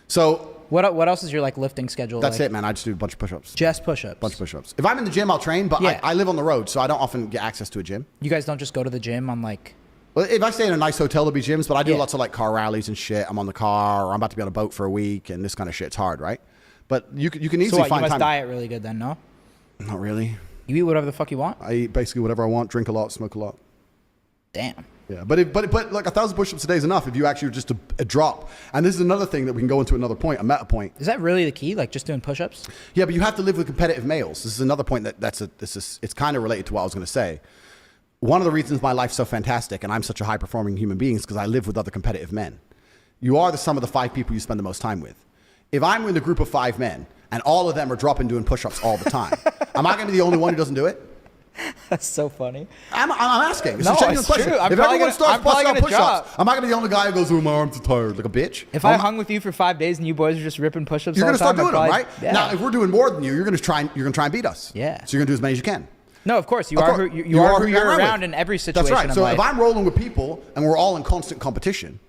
So What else is your like lifting schedule? that's like? it, man. I just do a bunch of push-ups. Just push-ups. Bunch of push-ups. If I'm in the gym, I'll train, but Yeah. I live on the road, so I don't often get access to a gym. You guys don't just go to the gym on like... Well, if I stay in a nice hotel, there'll be gyms, but I do Yeah. lots of like car rallies and shit. I'm on the car, or I'm about to be on a boat for a week, and this kind of shit's hard, right? But you can easily So what, you find must time. diet really good then, no? Not really. You eat whatever the fuck you want? I eat basically whatever I want, drink a lot, smoke a lot. Damn. Yeah, but like 1,000 push-ups a day is enough if you actually just a drop. And this is another thing that we can go into another point, a meta point. Is that really the key? Like just doing push-ups? Yeah, but you have to live with competitive males. This is another point it's kind of related to what I was going to say. One of the reasons my life's so fantastic and I'm such a high-performing human being is because I live with other competitive men. You are the sum of the 5 people you spend the most time with. If I'm in a group of 5 men and all of them are dropping doing push-ups all the time, am I going to be the only one who doesn't do it? That's so funny. I'm asking. It's No, a genuine it's question. true. I'm If probably everyone gonna- starts I'm probably busting out gonna drop. push-ups, am I going to be the only guy who goes, "Oh, my arms are tired," like a bitch? If I hung with you for 5 days and you boys are just ripping push-ups You're all going the to start time, doing them, I'd right? probably- Yeah. Now, if we're doing more than you, you're going to try and beat us. Yeah. So you're going to do as many as you can. No, of course. You Of are course. who you are who hang you're with. around in every situation. That's right. of So life. if I'm rolling with people and we're all in constant competition,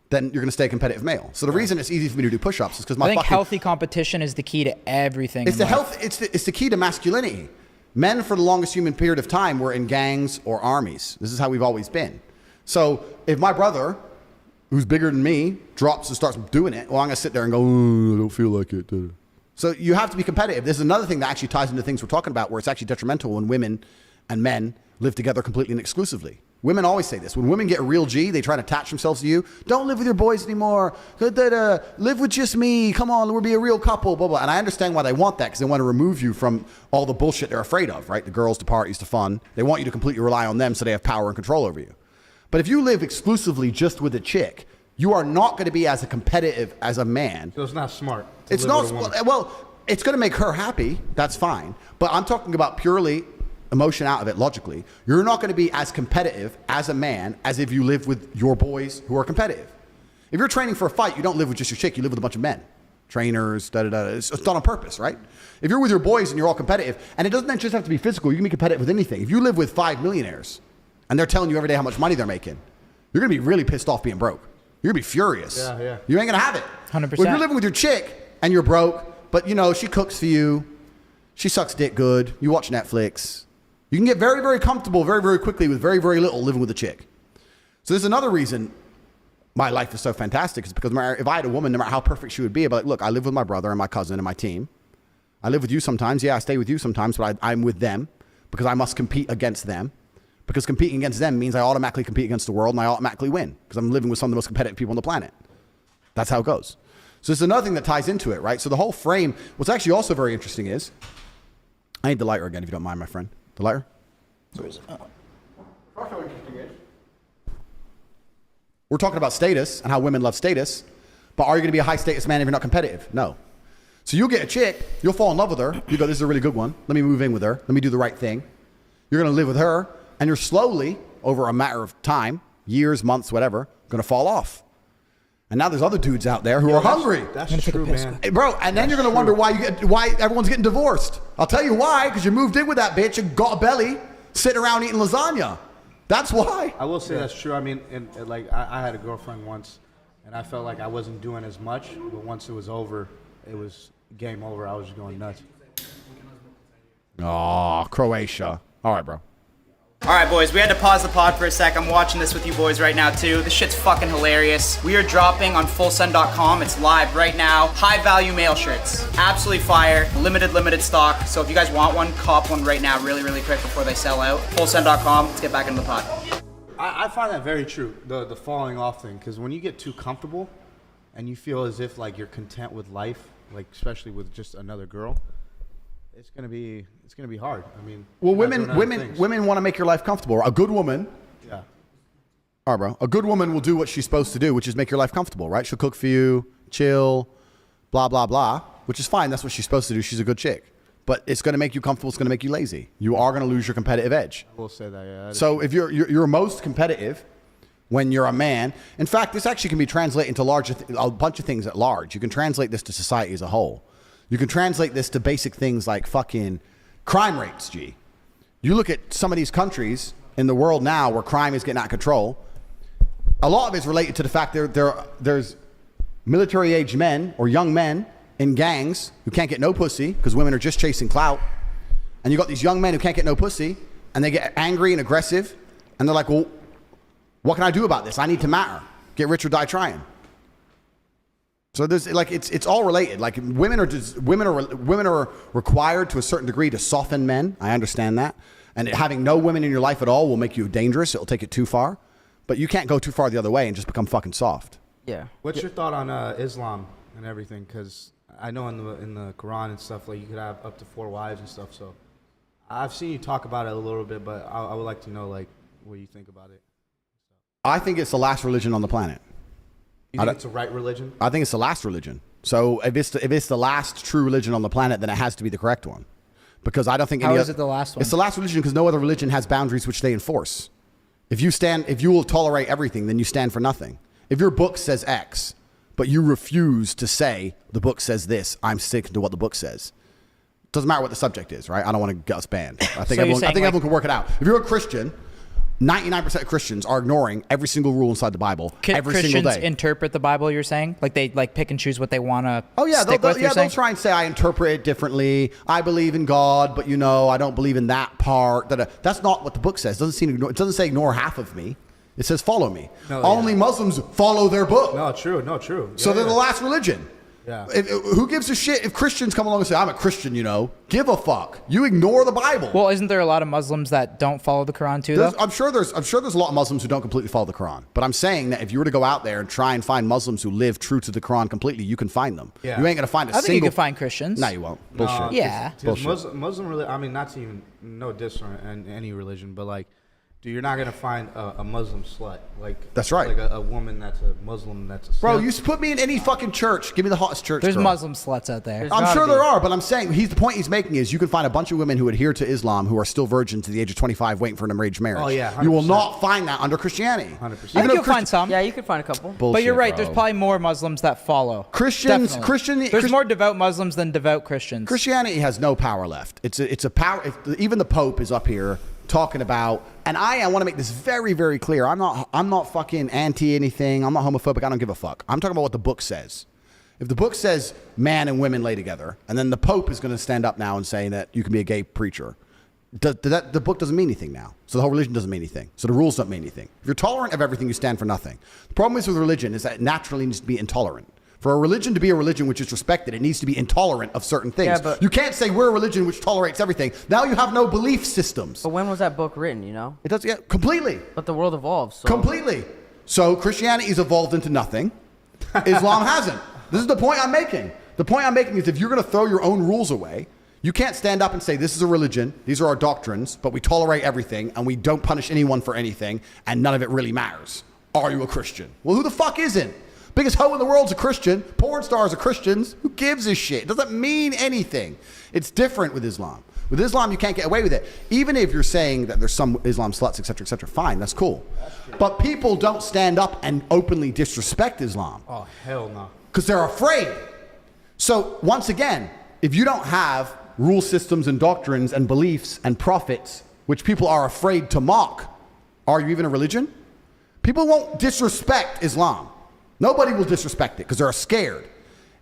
then you're going to stay a competitive male. So the reason it's easy for me to do push-ups is because I think healthy competition is the key to everything. It's in the life. health. It's the key to masculinity. Men, for the longest human period of time, were in gangs or armies. This is how we've always been. So if my brother, who's bigger than me, drops and starts doing it, well, I'm going to sit there and go, "Oh, I don't feel like it." So you have to be competitive. This is another thing that actually ties into things we're talking about, where it's actually detrimental when women and men live together completely and exclusively. Women always say this. When women get a real G, they try to attach themselves to you. Don't live with your boys anymore. Live with just me. Come on, we'll be a real couple, blah, blah. And I understand why they want that, because they want to remove you from all the bullshit they're afraid of, right? The girls, the parties, the fun. They want you to completely rely on them so they have power and control over you. But if you live exclusively just with a chick, you are not going to be as competitive as a man. So it's not smart. It's not, well, it's going to make her happy. That's fine. But I'm talking about purely emotion out of it logically. You're not going to be as competitive as a man as if you live with your boys who are competitive. If you're training for a fight, you don't live with just your chick. You live with a bunch of men. Trainers, da-da-da. It's done on purpose, right? If you're with your boys and you're all competitive, and it doesn't just have to be physical. You can be competitive with anything. If you live with 5 millionaires and they're telling you every day how much money they're making, you're going to be really pissed off being broke. You're going to be furious. Yeah. You ain't going to have it. 100%. If you're living with your chick and you're broke, but, she cooks for you, she sucks dick good, you watch Netflix, you can get very, very comfortable very, very quickly with very, very little living with a chick. So there's another reason my life is so fantastic, is because if I had a woman, no matter how perfect she would be, I'd be like, look, I live with my brother and my cousin and my team. I live with you sometimes. Yeah, I stay with you sometimes, but I'm with them because I must compete against them. Because competing against them means I automatically compete against the world and I automatically win because I'm living with some of the most competitive people on the planet. That's how it goes. So it's another thing that ties into it, right? So the whole frame, what's actually also very interesting is, I need the lighter again, if you don't mind, my friend. The lighter? We're talking about status and how women love status, but are you going to be a high status man if you're not competitive? No. So you'll get a chick, you'll fall in love with her, you go, this is a really good one, let me move in with her, let me do the right thing. You're going to live with her, and you're slowly, over a matter of time, years, months, whatever, going to fall off. And now there's other dudes out there who are hungry. That's true, man. Hey, bro, and then you're going to wonder why everyone's getting divorced. I'll tell you why, because you moved in with that bitch and got a belly, sitting around eating lasagna. That's why. I will say that's true. I mean, I had a girlfriend once, and I felt like I wasn't doing as much, but once it was over, it was game over. I was just going nuts. Oh, Croatia. All right, bro. All right, boys, we had to pause the pod for a sec. I'm watching this with you boys right now, too. This shit's fucking hilarious. We are dropping on fullsend.com. It's live right now. High-value male shirts. Absolutely fire. Limited stock. So if you guys want one, cop one right now really, really quick before they sell out. Fullsend.com. Let's get back into the pod. I find that very true, the falling off thing, because when you get too comfortable and you feel as if, like, you're content with life, like, especially with just another girl, it's gonna be hard. I mean, well, women want to make your life comfortable. A good woman, yeah. All right, bro. A good woman will do what she's supposed to do, which is make your life comfortable, right? She'll cook for you, chill, blah blah blah, which is fine. That's what she's supposed to do. She's a good chick, but it's going to make you comfortable. It's going to make you lazy. You are going to lose your competitive edge. I will say that. Yeah. So if you're most competitive when you're a man, in fact, this actually can be translated into a bunch of things at large. You can translate this to society as a whole. You can translate this to basic things like fucking crime rates, G. You look at some of these countries in the world now where crime is getting out of control. A lot of it's related to the fact there's military-age men or young men in gangs who can't get no pussy because women are just chasing clout. And you got these young men who can't get no pussy and they get angry and aggressive and they're like, well, what can I do about this? I need to matter. Get rich or die trying. So there's like it's all related. Like women are required to a certain degree to soften men. I understand that, and having no women in your life at all will make you dangerous. It'll take it too far. But you can't go too far the other way and just become fucking soft. Yeah. What's your thought on Islam and everything? Because I know in the Quran and stuff, like you could have up to 4 wives and stuff. So I've seen you talk about it a little bit, but I would like to know like what you think about it. I think it's the last religion on the planet. You think it's the right religion? I think it's the last religion. So if it's the last true religion on the planet, then it has to be the correct one. Because I don't think How is it the last one? It's the last religion because no other religion has boundaries which they enforce. If you will tolerate everything, then you stand for nothing. If your book says X, but you refuse to say the book says this, I'm sticking to what the book says. Doesn't matter what the subject is, right? I don't want to get us banned. I think everyone can work it out. If you're a Christian, 99% of Christians are ignoring every single rule inside the Bible every single day. Christians interpret the Bible, you're saying? Like they pick and choose what they want to they'll try and say, I interpret it differently. I believe in God, but I don't believe in that part. That's not what the book says. It doesn't say ignore half of me. It says follow me. Only Muslims follow their book. No, true. So they're the last religion. Yeah. Who gives a shit if Christians come along and say, I'm a Christian, Give a fuck. You ignore the Bible. Well, isn't there a lot of Muslims that don't follow the Quran too, though? I'm sure there's a lot of Muslims who don't completely follow the Quran. But I'm saying that if you were to go out there and try and find Muslims who live true to the Quran completely, you can find them. Yeah. You ain't going to find a I single... think you can find Christians. No, you won't. Bullshit. No, Yeah. Muslim religion, I mean, not to even, no diss on any religion, but like, dude, you're not going to find a Muslim slut. That's right. Like a woman that's a Muslim that's a slut. Bro, you put me in any fucking church. Give me the hottest church. There's girl. Muslim sluts out there. I'm sure there are, but I'm saying the point he's making is you can find a bunch of women who adhere to Islam who are still virgins to the age of 25 waiting for an arranged marriage. Oh, yeah, 100%. You will not find that under Christianity. 100%. I think you'll find some. Yeah, you could find a couple. Bullshit, But you're right. bro. There's probably more Muslims that follow. Christianity There's more devout Muslims than devout Christians. Christianity has no power left. It's a power. Even the Pope is up here talking about, and I want to make this very, very clear. I'm not fucking anti anything. I'm not homophobic. I don't give a fuck. I'm talking about what the book says. If the book says man and women lay together, and then the Pope is going to stand up now and say that you can be a gay preacher, the book doesn't mean anything now. So the whole religion doesn't mean anything. So the rules don't mean anything. If you're tolerant of everything, you stand for nothing. The problem is with religion is that it naturally needs to be intolerant. For a religion to be a religion which is respected, it needs to be intolerant of certain things. Yeah, but- you can't say we're a religion which tolerates everything. Now you have no belief systems. But when was that book written, It does, yeah, completely. But the world evolves. So. Completely. So Christianity's evolved into nothing. Islam hasn't. This is the point I'm making. The point I'm making is if you're going to throw your own rules away, you can't stand up and say this is a religion, these are our doctrines, but we tolerate everything and we don't punish anyone for anything and none of it really matters. Are you a Christian? Well, who the fuck isn't? Biggest hoe in the world's a Christian. Porn stars are Christians. Who gives a shit? It doesn't mean anything. It's different with Islam. With Islam, you can't get away with it. Even if you're saying that there's some Islam sluts, et cetera, fine, that's cool. But people don't stand up and openly disrespect Islam. Oh, hell no. Because they're afraid. So once again, if you don't have rule systems and doctrines and beliefs and prophets, which people are afraid to mock, are you even a religion? People won't disrespect Islam. Nobody will disrespect it because they're scared.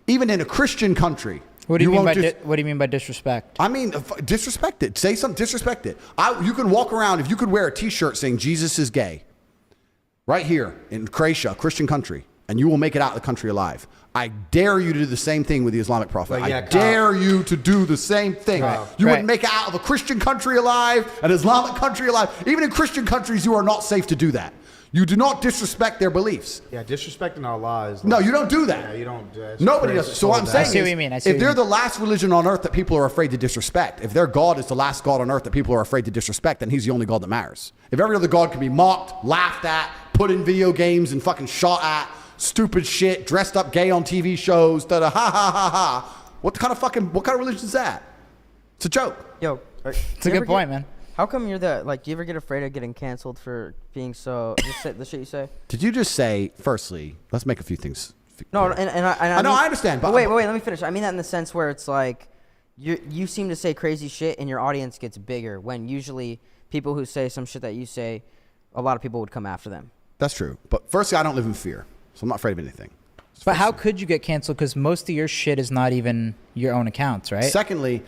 Even in a Christian country. What do you mean by disrespect? I mean, disrespect it. Say something, disrespect it. You can walk around, if you could wear a t-shirt saying Jesus is gay, right here in Croatia, a Christian country, and you will make it out of the country alive. I dare you to do the same thing with the Islamic Prophet. I dare you to do the same thing. You wouldn't make it out of a Christian country alive, an Islamic country alive. Even in Christian countries, you are not safe to do that. You do not disrespect their beliefs. Yeah, disrespecting Allah is... No, you don't do that. Yeah, you don't... Nobody does. So what I'm saying I see what is, you mean. if they're the last religion on earth that people are afraid to disrespect, if their God is the last God on earth that people are afraid to disrespect, then he's the only God that matters. If every other God can be mocked, laughed at, put in video games and fucking shot at, stupid shit, dressed up gay on TV shows, ha ha ha ha, what kind of religion is that? It's a joke. Yo, It's a good point, man. How come you're do you ever get afraid of getting canceled for being so the shit you say? Did you just say? Firstly, let's make a few things. No, clear. I know, I understand, but wait, let me finish. I mean that in the sense where it's like you seem to say crazy shit and your audience gets bigger when usually people who say some shit that you say, a lot of people would come after them. That's true. But firstly, I don't live in fear, so I'm not afraid of anything. But how could you get canceled? Because most of your shit is not even your own accounts, right? Secondly,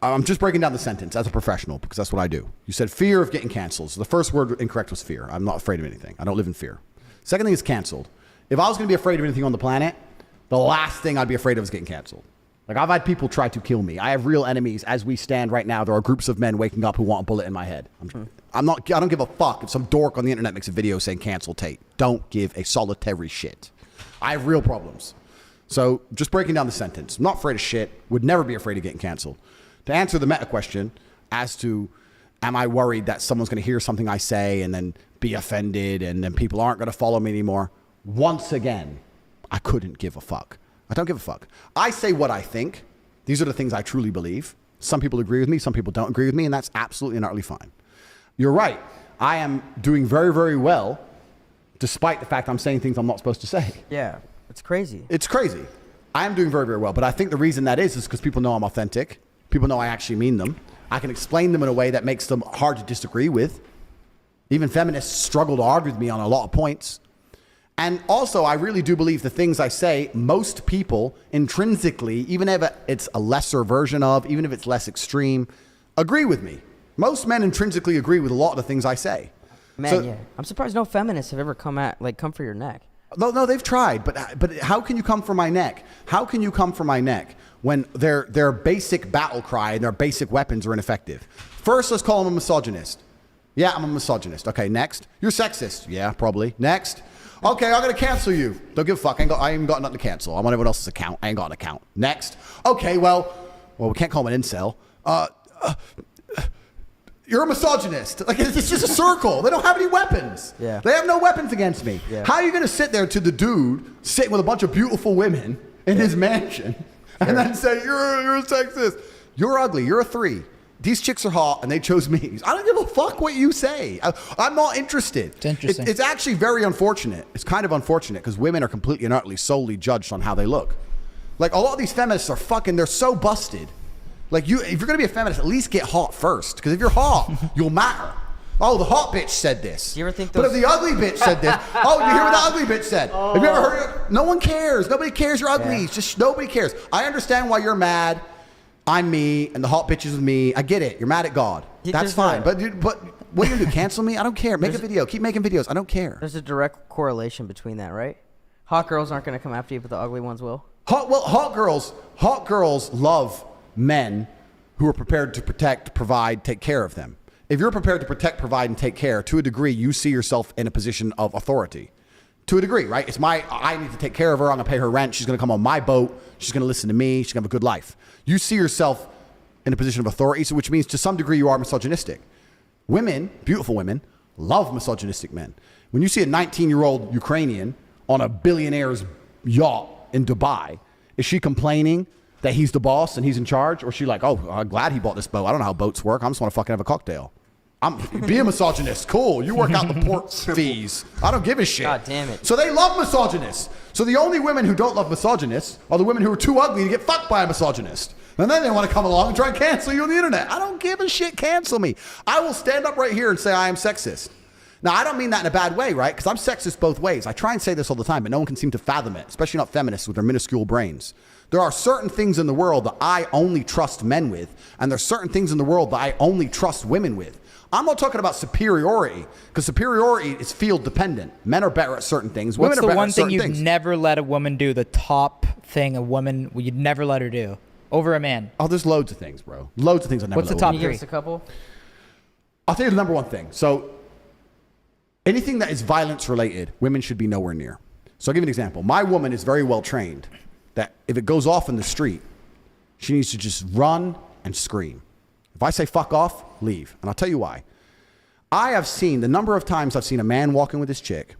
I'm just breaking down the sentence as a professional because that's what I do. You said fear of getting canceled. So the first word incorrect was fear. I'm not afraid of anything. I don't live in fear. Second thing is canceled. If I was going to be afraid of anything on the planet, the last thing I'd be afraid of is getting canceled. Like, I've had people try to kill me. I have real enemies. As we stand right now, there are groups of men waking up who want a bullet in my head. I don't give a fuck if some dork on the internet makes a video saying cancel Tate. Don't give a solitary shit. I have real problems. So just breaking down the sentence. I'm not afraid of shit. Would never be afraid of getting canceled. To answer the meta question as to, am I worried that someone's going to hear something I say and then be offended and then people aren't going to follow me anymore? Once again, I couldn't give a fuck. I don't give a fuck. I say what I think. These are the things I truly believe. Some people agree with me. Some people don't agree with me. And that's absolutely and utterly fine. You're right. I am doing very, very well, despite the fact I'm saying things I'm not supposed to say. Yeah, it's crazy. It's crazy. I am doing very, very well. But I think the reason that is because people know I'm authentic. People know I actually mean them. I can explain them in a way that makes them hard to disagree with. Even feminists struggle to argue with me on a lot of points. And also, I really do believe the things I say, most people intrinsically, even if it's a lesser version of, even if it's less extreme, agree with me. Most men intrinsically agree with a lot of the things I say. Man, yeah. I'm surprised no feminists have ever come for your neck. No, they've tried. But how can you come for my neck? How can you come for my neck when their basic battle cry and their basic weapons are ineffective? First, let's call them a misogynist. Yeah, I'm a misogynist. Okay, next. You're sexist. Yeah, probably. Next. Okay, I'm going to cancel you. Don't give a fuck. I ain't got nothing to cancel. I'm on everyone else's account. I ain't got an account. Next. Okay, well, we can't call him an incel. You're a misogynist. Like, it's just a circle. They don't have any weapons. Yeah. They have no weapons against me. Yeah. How are you going to sit there to the dude sitting with a bunch of beautiful women in his mansion and then say, you're a sexist? You're ugly. You're a 3. These chicks are hot, and they chose me. I don't give a fuck what you say. I'm not interested. It's interesting. It's actually very unfortunate. It's kind of unfortunate because women are completely and utterly solely judged on how they look. Like, a lot of these feminists are they're so busted. Like, if you're going to be a feminist, at least get hot first. Because if you're hot, you'll matter. Oh, the hot bitch said this. Do you ever think But if the ugly bitch said this, oh, you hear what the ugly bitch said? Have you ever heard it? No one cares. Nobody cares you're ugly. Yeah. It's just nobody cares. I understand why you're mad. I'm me, and the hot bitch is with me. I get it. You're mad at God. That's fine. But what are you going to do? Cancel me? I don't care. Make a video. Keep making videos. I don't care. There's a direct correlation between that, right? Hot girls aren't going to come after you, but the ugly ones will. Hot girls love men who are prepared to protect, provide, take care of them. If you're prepared to protect, provide, and take care, to a degree, you see yourself in a position of authority. To a degree, right? I need to take care of her. I'm going to pay her rent. She's going to come on my boat. She's going to listen to me. She's going to have a good life. You see yourself in a position of authority, so which means to some degree you are misogynistic. Women, beautiful women, love misogynistic men. When you see a 19-year-old Ukrainian on a billionaire's yacht in Dubai, is she complaining that he's the boss and he's in charge? Or is she like, oh, I'm glad he bought this boat. I don't know how boats work. I just want to fucking have a cocktail. Be a misogynist. Cool. You work out the port fees. I don't give a shit. God damn it. So they love misogynists. So the only women who don't love misogynists are the women who are too ugly to get fucked by a misogynist. And then they want to come along and try and cancel you on the internet. I don't give a shit. Cancel me. I will stand up right here and say I am sexist. Now, I don't mean that in a bad way, right? Because I'm sexist both ways. I try and say this all the time, but no one can seem to fathom it, especially not feminists with their minuscule brains. There are certain things in the world that I only trust men with, and there's certain things in the world that I only trust women with. I'm not talking about superiority, because superiority is field dependent. Men are better at certain things. Women What's are the better one at thing certain you'd things. never let a woman do? The top thing a woman you'd never let her do over a man? Oh, there's loads of things, bro. Loads of things I never What's let the top Can you give three? us a couple? I'll tell you the number one thing. So anything that is violence related, women should be nowhere near. So I'll give you an example. My woman is very well trained that if it goes off in the street, she needs to just run and scream. If I say fuck off, leave. And I'll tell you why. I have seen the number of times I've seen a man walking with his chick,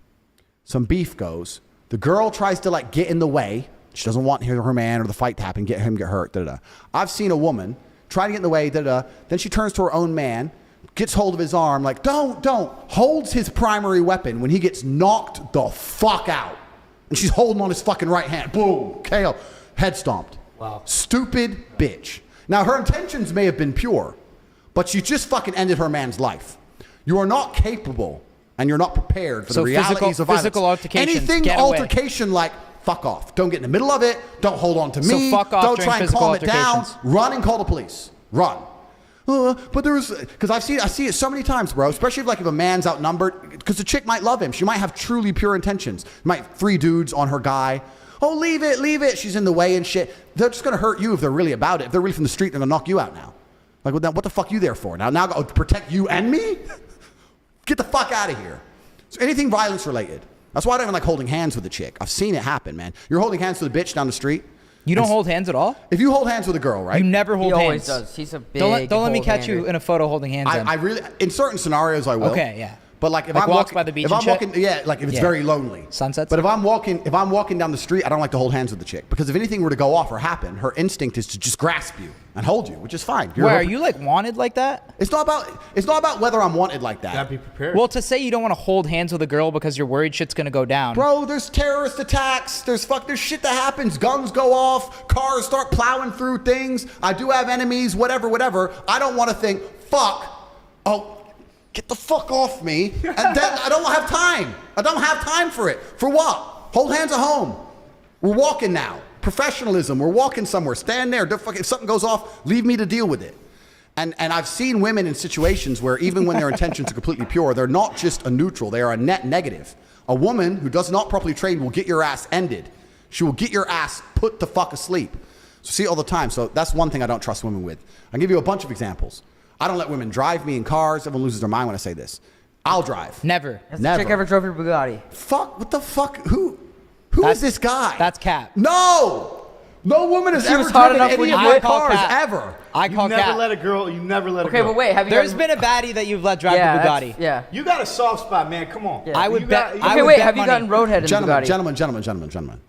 some beef goes, the girl tries to like get in the way. She doesn't want her man or the fight to happen, get hurt, da-da-da. I've seen a woman try to get in the way, da-da-da. Then she turns to her own man, gets hold of his arm, like, don't, holds his primary weapon when he gets knocked the fuck out. And she's holding on his fucking right hand. Boom, KO, head stomped. Wow. Stupid bitch. Now, her intentions may have been pure, but she just fucking ended her man's life. You are not capable and you're not prepared for the realities of violence. Physical altercations, Anything get away. altercation like, fuck off. Don't get in the middle of it. Don't hold on to me. So fuck off Don't during try and physical calm it down. altercations. Run and call the police. Run. But there was, because I see it so many times, bro, especially if a man's outnumbered, because the chick might love him. She might have truly pure intentions. Might have 3 dudes on her guy. Oh, leave it. She's in the way and shit. They're just going to hurt you if they're really about it. If they're really from the street, they're going to knock you out now. Like, what the fuck you there for? Now go protect you and me? Get the fuck out of here. So anything violence related. That's why I don't even like holding hands with a chick. I've seen it happen, man. You're holding hands with a bitch down the street. You don't hold hands at all? If you hold hands with a girl, right? You never hold He hands. always does. He's a big. Don't let me catch hold-hander. you in a photo holding hands. then. I really, in certain scenarios, I will. Okay, yeah. But like if Like I'm walks walking by the beach if and I'm shit? walking, yeah, like if it's Yeah. very lonely. Sunsets? But if I'm walking down the street, I don't like to hold hands with the chick because if anything were to go off or happen, her instinct is to just grasp you and hold you, which is fine. Wait, are you like wanted like that? It's not about whether I'm wanted like that. Gotta be prepared. Well, to say you don't want to hold hands with a girl because you're worried shit's gonna go down. Bro, there's terrorist attacks. There's shit that happens. Guns go off. Cars start plowing through things. I do have enemies. Whatever. I don't want to think. Fuck. Oh. Get the fuck off me. And then I don't have time. I don't have time for it. For what? Hold hands at home. We're walking now. Professionalism. We're walking somewhere. Stand there. If something goes off, leave me to deal with it. And I've seen women in situations where even when their intentions are completely pure, they're not just a neutral. They are a net negative. A woman who does not properly train will get your ass ended. She will get your ass put the fuck asleep. So see it all the time. So that's one thing I don't trust women with. I'll give you a bunch of examples. I don't let women drive me in cars. Everyone loses their mind when I say this. I'll drive. Never. Has the Never. chick ever drove your Bugatti? Fuck, what the fuck? Who is this guy? That's cap. No woman has She ever was hot driven enough any when of you my did? cars Cap. ever. I You call never cap. let a girl. You never let a Okay, girl. but wait, have you? There's gotten, been a baddie that you've let drive yeah, the that's- Bugatti. Yeah. You got a soft spot, man. Come on. Yeah. I would You bet. got- I Okay, would wait. bet Have you money. gotten roadhead in the Bugatti? Gentlemen.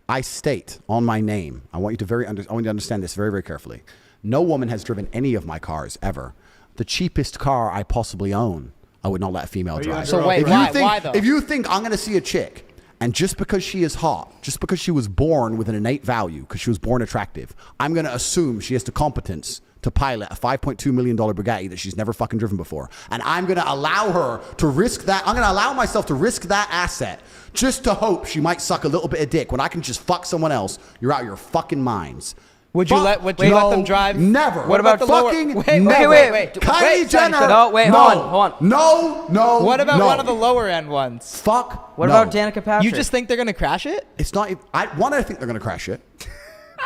I state on my name. I want you to I want you to understand this very, very carefully. No woman has driven any of my cars ever. The cheapest car I possibly own, I would not let a female drive. under So wait, If why? you think, Why though? If you think I'm going to see a chick, and just because she is hot, just because she was born with an innate value, because she was born attractive, I'm going to assume she has the competence to pilot a $5.2 million Bugatti that she's never fucking driven before. And I'm going to allow her to risk that. I'm going to allow myself to risk that asset just to hope she might suck a little bit of dick when I can just fuck someone else. You're out of your fucking minds. Would you let them drive? Never. What about the lower? fucking Wait, never. wait. Kylie Wait, Jenner. Sonny, no, wait, hold on. No. What about no. one of the lower end ones? Fuck. What no. about Danica Patrick? You just think they're gonna crash it? It's not. I think they're gonna crash it.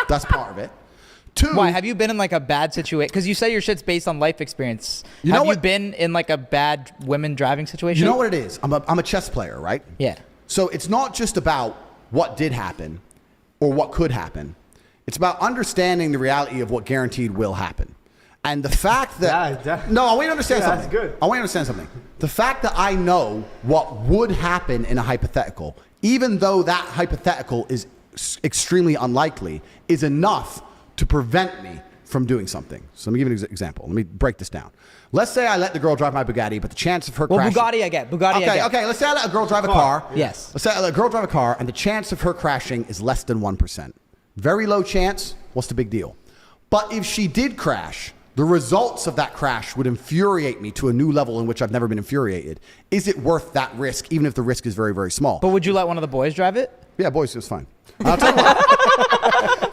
That's part of it. Two. Why? Have you been in like a bad situation? Because you say your shit's based on life experience. You know have you what? been in like a bad women driving situation? You know what it is? I'm a chess player, right? Yeah. So it's not just about what did happen or what could happen. It's about understanding the reality of what guaranteed will happen. And the fact that... No, I want you to understand Yeah, something. that's good. I want you to understand something. The fact that I know what would happen in a hypothetical, even though that hypothetical is extremely unlikely, is enough to prevent me from doing something. So let me give you an example. Let me break this down. Let's say I let the girl drive my Bugatti, but the chance of her crashing... Bugatti I get. Bugatti I get. Okay, let's say I let a girl drive a car. Yes. Let's say I let a girl drive a car, and the chance of her crashing is less than 1%. Very low chance. What's the big deal? But if she did crash, the results of that crash would infuriate me to a new level in which I've never been infuriated. Is it worth that risk, even if the risk is very, very small? But would you let one of the boys drive it? Yeah, boys, it's fine. I'll tell you why.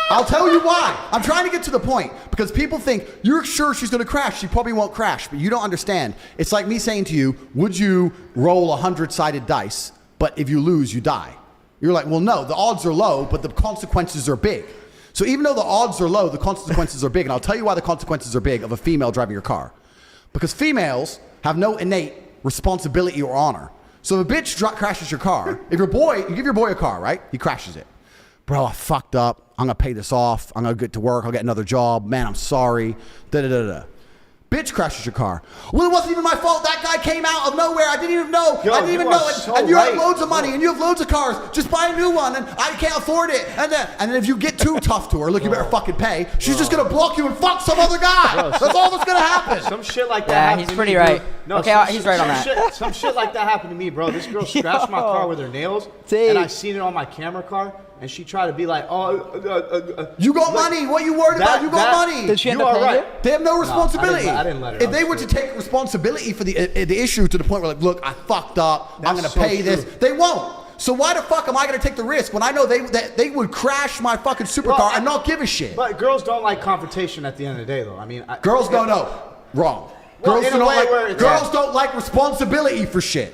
I'll tell you why. I'm trying to get to the point because people think, you're sure she's going to crash. She probably won't crash, but you don't understand. It's like me saying to you, would you roll 100-sided dice, but if you lose, you die? You're like, well, no, the odds are low, but the consequences are big. So even though the odds are low, the consequences are big. And I'll tell you why the consequences are big of a female driving your car. Because females have no innate responsibility or honor. So if a bitch crashes your car, you give your boy a car, right? He crashes it. Bro, I fucked up. I'm going to pay this off. I'm going to get to work. I'll get another job. Man, I'm sorry. Da-da-da-da. Bitch crashes your car. Well, it wasn't even my fault. That guy came out of nowhere. I didn't even know. Yo, I didn't even you know. are And, so and you have right. loads of money and you have loads of cars. Just buy a new one and I can't afford it. And then if you get too tough to her, look, you better fucking pay. She's just going to block you and fuck some other guy. That's all that's going to happen. Some shit like that Yeah, happened he's to pretty me, right. dude. No, Okay, some he's shit- right on some that. shit- some shit like that happened to me, bro. This girl scratched my car with her nails, Tate. and I seen it on my camera car, and she tried to be like, You got money. What are you worried about? You got money. Did she end You up are paying right. it? They have no responsibility. I didn't let her. If they were to take responsibility for the issue to the point where, like, look, I fucked up. I'm That's going to pay so this. true. They won't. So why the fuck am I going to take the risk when I know they would crash my fucking supercar Well, and not give a shit? But girls don't like confrontation at the end of the day, though. I mean, Girls don't know. Wrong. Well, Girls in do a not way like. where it's- Girls don't like responsibility for shit.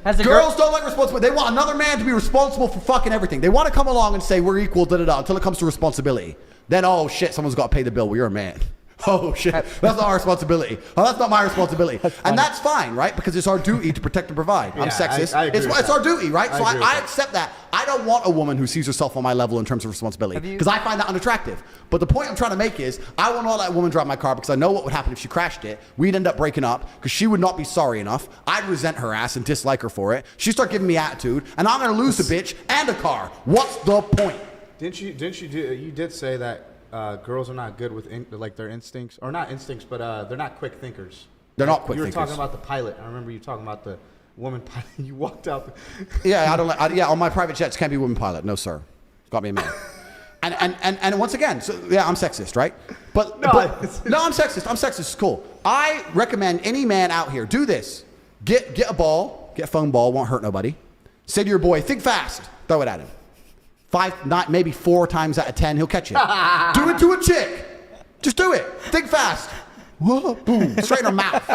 Has a Girls don't like responsibility. They want another man to be responsible for fucking everything. They want to come along and say we're equal, until it comes to responsibility. Then, oh shit, someone's got to pay the bill. Well, you're a man. Oh shit, that's not our responsibility. Oh, that's not my responsibility. And that's fine, right? Because it's our duty to protect and provide. I'm sexist. I agree it's our duty, right? So I accept that. I don't want a woman who sees herself on my level in terms of responsibility because I find that unattractive. But the point I'm trying to make is I will not let a woman drive my car because I know what would happen if she crashed it. We'd end up breaking up because she would not be sorry enough. I'd resent her ass and dislike her for it. She'd start giving me attitude, and I'm going to lose the bitch and a car. What's the point? You did say that girls are not good with their instincts, or not instincts, but they're not quick thinkers. They're not quick thinkers. You were talking about the pilot. I remember you talking about the woman pilot. You walked out. Yeah, on my private jets can't be a woman pilot. No, sir. It's got to be a man. And once again, so yeah, I'm sexist, right? No, I'm sexist. I'm sexist. It's cool. I recommend any man out here do this. Get a ball, get a foam ball, won't hurt nobody. Say to your boy, think fast. Throw it at him. 5, not maybe 4 times out of 10, he'll catch it. Do it to a chick. Just do it. Think fast. Whoa, boom, straight in her mouth.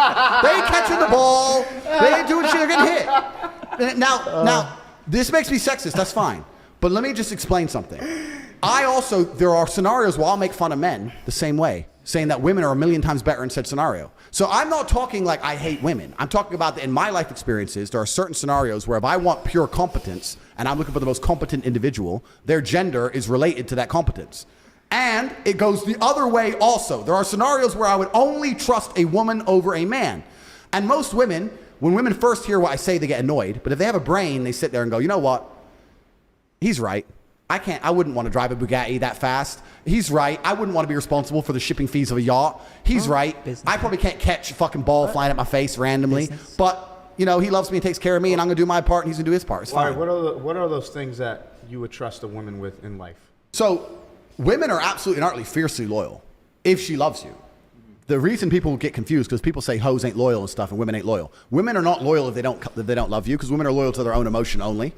They ain't catching the ball. They ain't doing shit. They're getting hit. Now, this makes me sexist. That's fine. But let me just explain something. There are scenarios where I'll make fun of men the same way, saying that women are a million times better in said scenario. So I'm not talking like I hate women. I'm talking about that in my life experiences, there are certain scenarios where if I want pure competence and I'm looking for the most competent individual, their gender is related to that competence. And it goes the other way also. There are scenarios where I would only trust a woman over a man. And most women, when women first hear what I say, they get annoyed. But if they have a brain, they sit there and go, you know what? He's right. I wouldn't want to drive a Bugatti that fast. He's right. I wouldn't want to be responsible for the shipping fees of a yacht. He's right. I probably can't catch a fucking ball flying at my face randomly. But, he loves me and takes care of me, and I'm going to do my part, and he's going to do his part. It's fine. What are those things that you would trust a woman with in life? So, women are absolutely and utterly fiercely loyal if she loves you. The reason people get confused because people say hoes ain't loyal and stuff, and women ain't loyal. Women are not loyal if they don't love you because women are loyal to their own emotion only.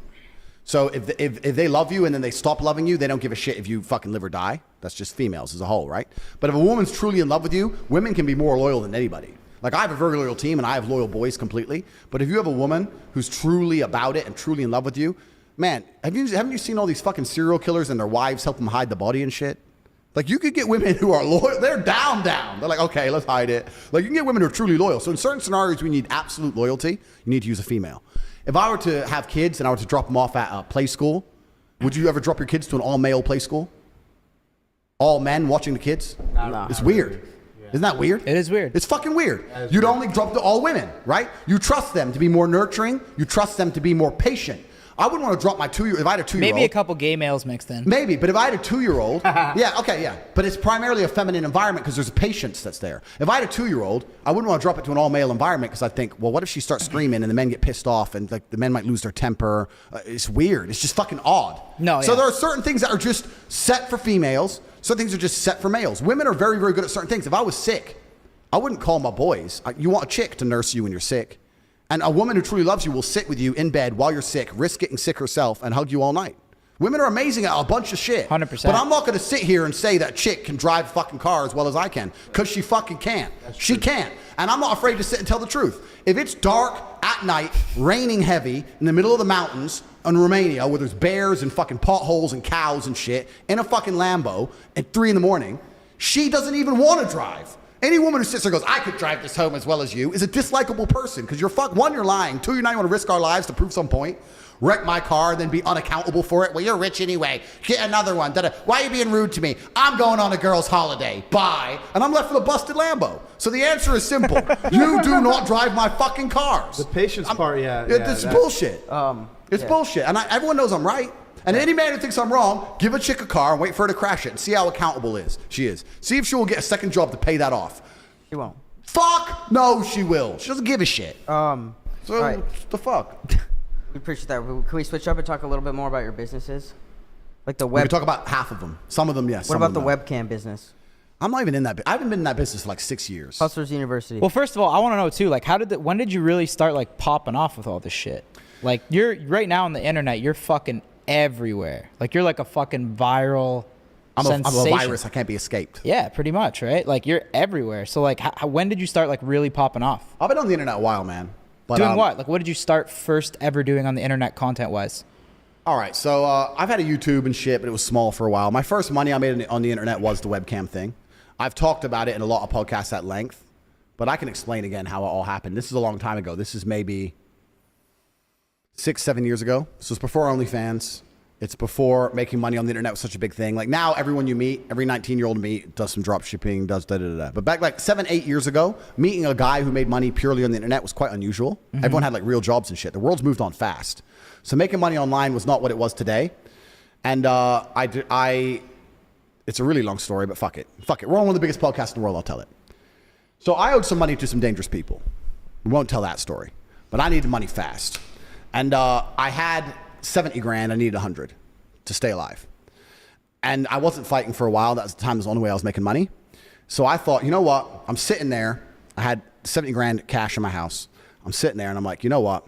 So if they love you and then they stop loving you, they don't give a shit if you fucking live or die. That's just females as a whole, right? But if a woman's truly in love with you, women can be more loyal than anybody. Like I have a very loyal team and I have loyal boys completely. But if you have a woman who's truly about it and truly in love with you, man, haven't you seen all these fucking serial killers and their wives help them hide the body and shit? Like you could get women who are loyal. They're down. They're like, okay, let's hide it. Like you can get women who are truly loyal. So in certain scenarios, we need absolute loyalty. You need to use a female. If I were to have kids and I were to drop them off at a play school, would you ever drop your kids to an all-male play school? All men watching the kids? No. It's weird. Yeah. Isn't that weird? It is weird. It's fucking weird. You'd only drop to all women, right? You trust them to be more nurturing. You trust them to be more patient. I wouldn't want to drop my 2-year-old. If I had a 2-year-old. Maybe a couple gay males mixed in. Maybe, but if I had a 2-year-old, yeah. But it's primarily a feminine environment because there's a patience that's there. If I had a 2-year-old, I wouldn't want to drop it to an all-male environment because I think, well, what if she starts screaming and the men get pissed off and like the men might lose their temper? It's weird. It's just fucking odd. So there are certain things that are just set for females. Certain things are just set for males. Women are very, very good at certain things. If I was sick, I wouldn't call my boys. You want a chick to nurse you when you're sick. And a woman who truly loves you will sit with you in bed while you're sick, risk getting sick herself, and hug you all night. Women are amazing at a bunch of shit. 100%. But I'm not going to sit here and say that chick can drive a fucking car as well as I can, because she fucking can't. She can't. And I'm not afraid to sit and tell the truth. If it's dark at night, raining heavy, in the middle of the mountains in Romania, where there's bears and fucking potholes and cows and shit, in a fucking Lambo at 3 a.m, she doesn't even want to drive. Any woman who sits there and goes, I could drive this home as well as you, is a dislikable person because one, you're lying. 2, you're not want to risk our lives to prove some point. Wreck my car and then be unaccountable for it. Well, you're rich anyway. Get another one. Why are you being rude to me? I'm going on a girl's holiday. Bye. And I'm left with a busted Lambo. So the answer is simple. You do not drive my fucking cars. The patience part, It's bullshit. It's bullshit. And everyone knows I'm right. And any man who thinks I'm wrong, give a chick a car and wait for her to crash it and see how accountable she is. See if she will get a second job to pay that off. She won't. Fuck no, she will. She doesn't give a shit. Right. The fuck? We appreciate that. Can we switch up and talk a little bit more about your businesses? Like the web. We can talk about half of them. Some of them, yes. What about the webcam business? I'm not even in that. I haven't been in that business for like 6 years. Hustlers University. Well, first of all, I want to know too, like when did you really start like popping off with all this shit? Like you're right now on the internet, you're fucking everywhere. Like you're like a fucking viral sensation. I'm a virus. I can't be escaped. Yeah, pretty much, right? Like you're everywhere. So like when did you start like really popping off? I've been on the internet a while, man. But, Doing what? Like, what did you start first ever doing on the internet content-wise? All right, so I've had a YouTube and shit, but it was small for a while. My first money I made on the internet was the webcam thing. I've talked about it in a lot of podcasts at length, but I can explain again how it all happened. This is a long time ago. This is maybe 6-7 years ago. So it's before OnlyFans. It's before making money on the internet was such a big thing. Like now, everyone you meet, every 19-year-old you meet does some drop shipping, does da-da-da-da. But back like 7-8 years ago, meeting a guy who made money purely on the internet was quite unusual. Everyone had like real jobs and shit. The world's moved on fast. So making money online was not what it was today. And it's a really long story, but fuck it. Fuck it. We're on one of the biggest podcasts in the world. I'll tell it. So I owed some money to some dangerous people. We won't tell that story, but I needed money fast. And I had 70 grand, I needed 100 to stay alive. And I wasn't fighting for a while. That was the time, was the only way I was making money. So I thought, you know what? I'm sitting there. I had 70 grand cash in my house. I'm sitting there and I'm like, you know what?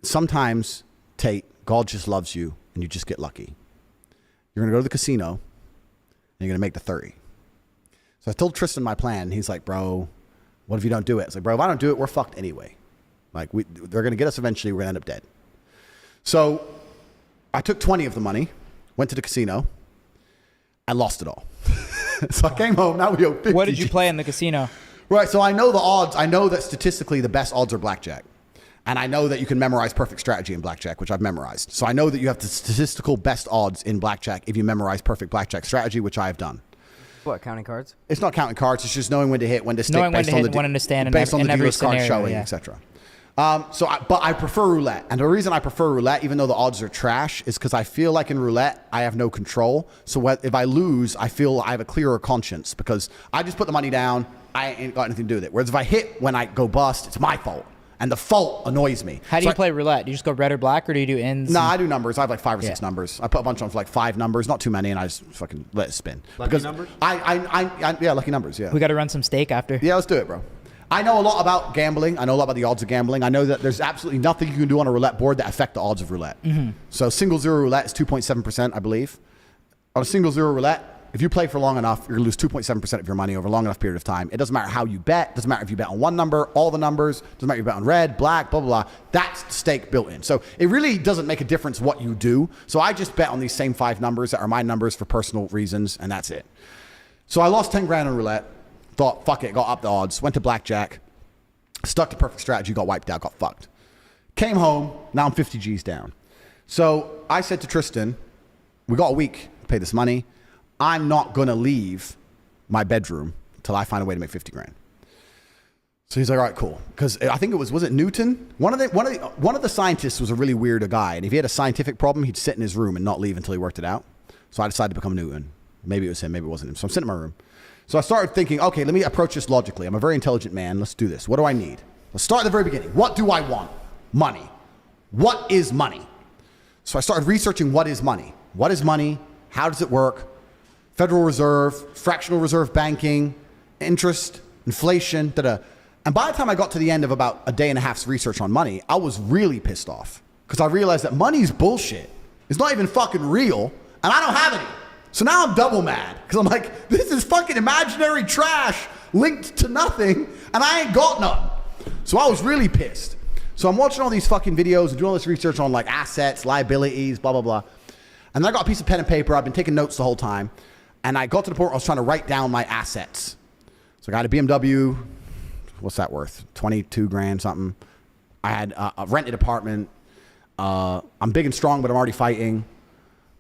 Sometimes, Tate, God just loves you and you just get lucky. You're going to go to the casino and you're going to make the 30. So I told Tristan my plan. And he's like, bro, what if you don't do it? It's like, bro, if I don't do it, we're fucked anyway. Like they're going to get us eventually. We're going to end up dead. So I took 20 of the money, went to the casino, and lost it all. So I came home. Now we owe 50. What did you play in the casino? Right. So I know the odds. I know that statistically the best odds are blackjack. And I know that you can memorize perfect strategy in blackjack, which I've memorized. So I know that you have the statistical best odds in blackjack if you memorize perfect blackjack strategy, which I have done. What, counting cards? It's not counting cards. It's just knowing when to hit, when to stick, Knowing when based to on hit, the when to stand in based on the every dealer's card scenario, showing, yeah. etc. But I prefer roulette. And the reason I prefer roulette, even though the odds are trash, is because I feel like in roulette, I have no control. So if I lose, I feel I have a clearer conscience because I just put the money down. I ain't got anything to do with it. Whereas if I hit when I go bust, it's my fault. And the fault annoys me. How do you play roulette? Do you just go red or black, or do you do ins? No, I do numbers. I have like 5 or 6 numbers. I put a bunch on for like 5 numbers, not too many, and I just fucking let it spin. Lucky numbers? Yeah, lucky numbers, yeah. We got to run some steak after. Yeah, let's do it, bro. I know a lot about gambling. I know a lot about the odds of gambling. I know that there's absolutely nothing you can do on a roulette board that affect the odds of roulette. So single zero roulette is 2.7%, I believe. On a single zero roulette, if you play for long enough, you're going to lose 2.7% of your money over a long enough period of time. It doesn't matter how you bet. It doesn't matter if you bet on one number, all the numbers. It doesn't matter if you bet on red, black, blah, blah, blah. That's the stake built in. So it really doesn't make a difference what you do. So I just bet on these same 5 numbers that are my numbers for personal reasons, and that's it. So I lost 10 grand on roulette. Thought, fuck it, got up the odds. Went to blackjack. Stuck to perfect strategy, got wiped out, got fucked. Came home, now I'm 50 G's down. So I said to Tristan, we got a week to pay this money. I'm not gonna leave my bedroom until I find a way to make 50 grand. So he's like, all right, cool. Because I think was it Newton? One of the scientists was a really weird guy, and if he had a scientific problem, he'd sit in his room and not leave until he worked it out. So I decided to become Newton. Maybe it was him, maybe it wasn't him. So I'm sitting in my room. So I started thinking, okay, let me approach this logically. I'm a very intelligent man. Let's do this. What do I need? Let's start at the very beginning. What do I want? Money. What is money? So I started researching what is money. What is money? How does it work? Federal Reserve, fractional reserve banking, interest, inflation, da-da. And by the time I got to the end of about a day and a half's research on money, I was really pissed off because I realized that money's bullshit. It's not even fucking real, and I don't have any. So now I'm double mad because I'm like, this is fucking imaginary trash linked to nothing, and I ain't got none. So I was really pissed. So I'm watching all these fucking videos and doing all this research on like assets, liabilities, blah, blah, blah. And then I got a piece of pen and paper. I've been taking notes the whole time. And I got to the point where I was trying to write down my assets. So I got a BMW. What's that worth? 22 grand something. I had a rented apartment. I'm big and strong, but I'm already fighting.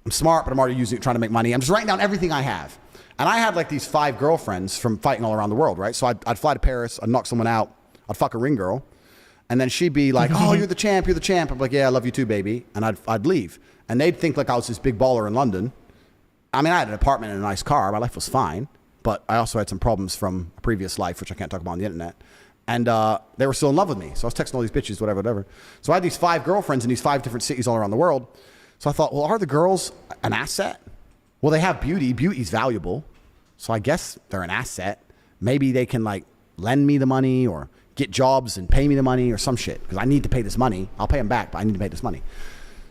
I'm smart, but I'm already trying to make money. I'm just writing down everything I have. And I had like these 5 girlfriends from fighting all around the world, right? So I'd fly to Paris. I'd knock someone out. I'd fuck a ring girl. And then she'd be like, oh, you're the champ. You're the champ. I'm like, yeah, I love you too, baby. And I'd leave. And they'd think like I was this big baller in London. I mean, I had an apartment and a nice car. My life was fine. But I also had some problems from a previous life, which I can't talk about on the internet. And they were still in love with me. So I was texting all these bitches, whatever. So I had these 5 girlfriends in these 5 different cities all around the world. So I thought, well, are the girls an asset? Well, they have beauty. Beauty's valuable. So I guess they're an asset. Maybe they can like lend me the money or get jobs and pay me the money or some shit. Because I need to pay this money. I'll pay them back, but I need to pay this money.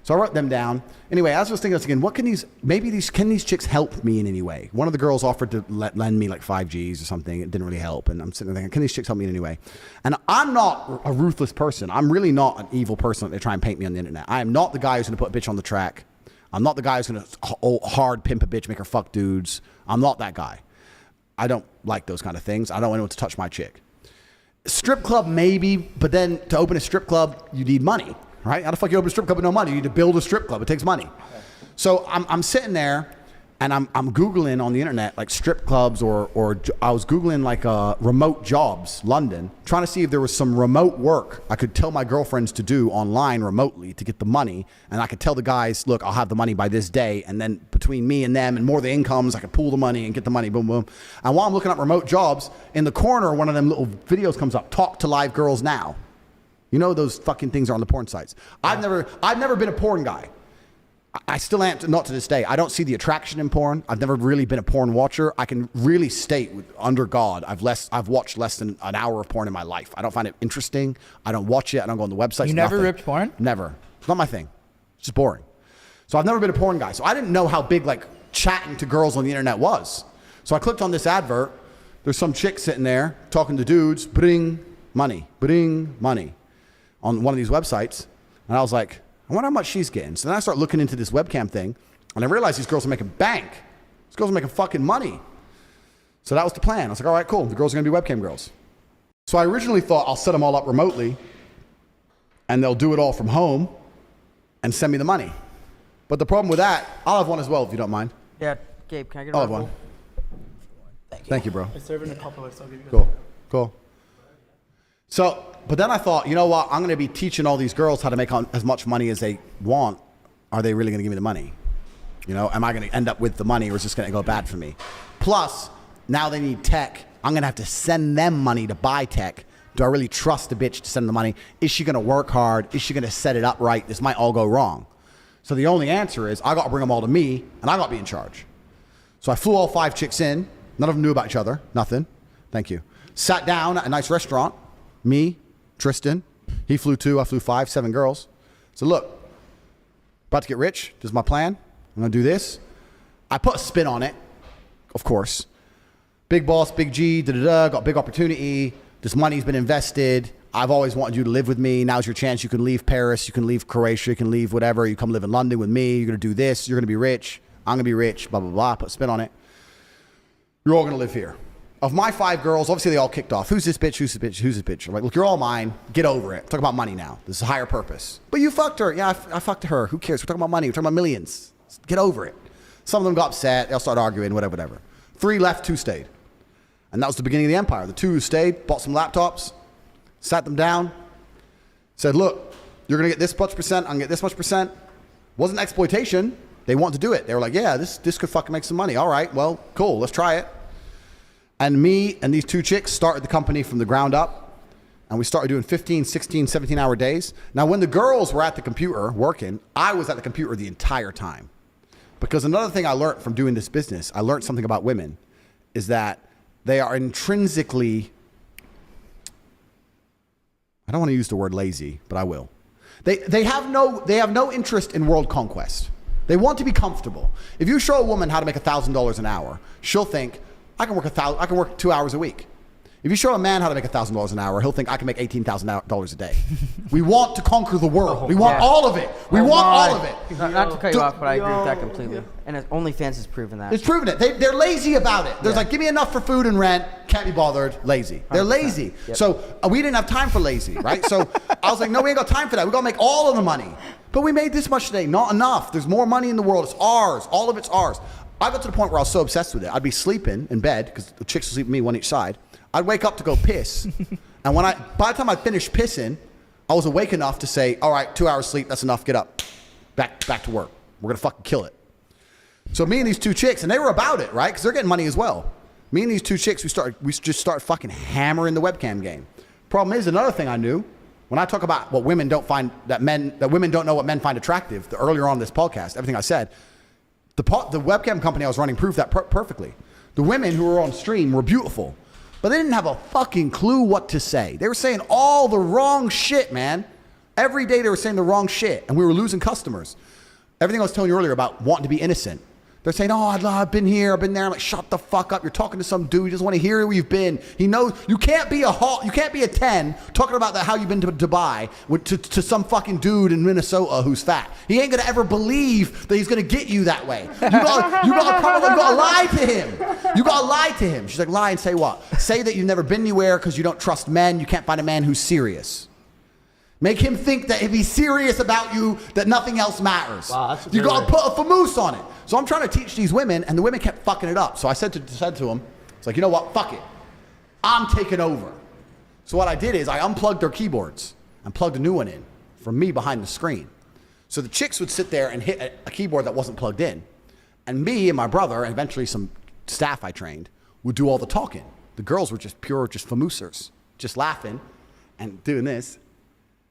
So So I wrote them down. Anyway, as I was thinking, what can these chicks help me in any way? One of the girls offered to lend me like 5 Gs or something. It didn't really help. And I'm sitting there thinking, can these chicks help me in any way? And I'm not a ruthless person. I'm really not an evil person that they try and paint me on the internet. I am not the guy who's going to put a bitch on the track. I'm not the guy who's going to hard pimp a bitch, make her fuck dudes. I'm not that guy. I don't like those kind of things. I don't want anyone to touch my chick. Strip club, maybe, but then to open a strip club, you need money, right? How the fuck you open a strip club with no money? You need to build a strip club. It takes money. So I'm sitting there and I'm Googling on the internet like strip clubs or I was Googling like remote jobs, London, trying to see if there was some remote work I could tell my girlfriends to do online remotely to get the money. And I could tell the guys, look, I'll have the money by this day. And then between me and them and more of the incomes, I could pool the money and get the money, boom, boom. And while I'm looking up remote jobs, in the corner, one of them little videos comes up, talk to live girls now. You know those fucking things are on the porn sites. I've never been a porn guy. I still am, not to this day. I don't see the attraction in porn. I've never really been a porn watcher. I can really state under God, I've watched less than an hour of porn in my life. I don't find it interesting. I don't watch it. I don't go on the website. You never ripped porn? Never. It's not my thing. It's just boring. So I've never been a porn guy. So I didn't know how big like chatting to girls on the internet was. So I clicked on this advert. There's some chick sitting there talking to dudes, bring money on one of these websites. And I was like, I wonder how much she's getting. So then I start looking into this webcam thing, and I realized these girls are making bank. These girls are making fucking money. So that was the plan. I was like, all right, cool. The girls are going to be webcam girls. So I originally thought I'll set them all up remotely, and they'll do it all from home and send me the money. But the problem with that, I'll have one as well, if you don't mind. Yeah, Gabe, can I get I'll a have one. Thank you, bro. I serve in a couple of, so I'll give you Cool. So, but then I thought, you know what? I'm going to be teaching all these girls how to make as much money as they want. Are they really going to give me the money? You know, am I going to end up with the money or is this going to go bad for me? Plus, now they need tech. I'm going to have to send them money to buy tech. Do I really trust the bitch to send the money? Is she going to work hard? Is she going to set it up right? This might all go wrong. So the only answer is I got to bring them all to me and I got to be in charge. So I flew all 5 chicks in. None of them knew about each other. Nothing. Thank you. Sat down at a nice restaurant. Me, Tristan, he flew 2, I flew 5, 7 girls. So look, about to get rich. This is my plan. I'm going to do this. I put a spin on it, of course. Big boss, big G, got big opportunity. This money's been invested. I've always wanted you to live with me. Now's your chance. You can leave Paris. You can leave Croatia. You can leave whatever. You come live in London with me. You're going to do this. You're going to be rich. I'm going to be rich, blah, blah, blah. Put a spin on it. You're all going to live here. Of my 5 girls, obviously they all kicked off. Who's this bitch? Who's this bitch? Who's this bitch? I'm like, look, you're all mine. Get over it. Talk about money now. This is a higher purpose. But you fucked her. Yeah, I fucked her. Who cares? We're talking about money. We're talking about millions. Get over it. Some of them got upset. They all started arguing, whatever. 3 left, 2 stayed. And that was the beginning of the empire. The 2 who stayed, bought some laptops, sat them down, said, look, you're going to get this much percent. I'm going to get this much percent. Wasn't exploitation. They wanted to do it. They were like, yeah, this could fucking make some money. All right, well, cool. Let's try it. And me and these 2 chicks started the company from the ground up. And we started doing 15, 16, 17-hour days. Now, when the girls were at the computer working, I was at the computer the entire time. Because another thing I learned from doing this business, I learned something about women, is that they are intrinsically, I don't want to use the word lazy, but I will. They have no interest in world conquest. They want to be comfortable. If you show a woman how to make $1,000 an hour, she'll think, I can work 2 hours a week. If you show a man how to make $1,000 an hour, he'll think I can make $18,000 a day. We want to conquer the world. We want all of it. We want all of it. Not to cut you off, but I agree with that completely. And OnlyFans has proven that. It's proven it. They're lazy about it. There's like, give me enough for food and rent. Can't be bothered. Lazy. They're lazy. Yep. So we didn't have time for lazy, right? So I was like, no, we ain't got time for that. We got to make all of the money. But we made this much today. Not enough. There's more money in the world. It's ours. All of it's ours. I got to the point where I was so obsessed with it. I'd be sleeping in bed because the chicks would sleep with me one each side. I'd wake up to go piss. And by the time I finished pissing, I was awake enough to say, all right, 2 hours sleep, that's enough, get up. Back to work. We're going to fucking kill it. So me and these 2 chicks, and they were about it, right? Because they're getting money as well. Me and these 2 chicks, we just started fucking hammering the webcam game. Problem is, another thing I knew, when I talk about what women don't find, that women don't know what men find attractive, earlier on in this podcast, everything I said, the webcam company I was running proved that perfectly. The women who were on stream were beautiful, but they didn't have a fucking clue what to say. They were saying all the wrong shit, man. Every day they were saying the wrong shit, and we were losing customers. Everything I was telling you earlier about wanting to be innocent. They're saying, oh, I've been here, I've been there. I'm like, shut the fuck up. You're talking to some dude. He doesn't want to hear where you've been. He knows you can't be a 10 talking about how you've been to Dubai to some fucking dude in Minnesota who's fat. He ain't gonna ever believe that he's gonna get you that way. You gotta lie to him. You gotta lie to him. She's like, lie and say what? Say that you've never been anywhere because you don't trust men. You can't find a man who's serious. Make him think that if he's serious about you, that nothing else matters. Wow, that's a you good gotta way. put a famoose on it. So I'm trying to teach these women, and the women kept fucking it up. So I said to them, it's like, you know what, fuck it. I'm taking over. So what I did is I unplugged their keyboards and plugged a new one in from me behind the screen. So the chicks would sit there and hit a keyboard that wasn't plugged in. And me and my brother, and eventually some staff I trained, would do all the talking. The girls were just famoosers, just laughing and doing this.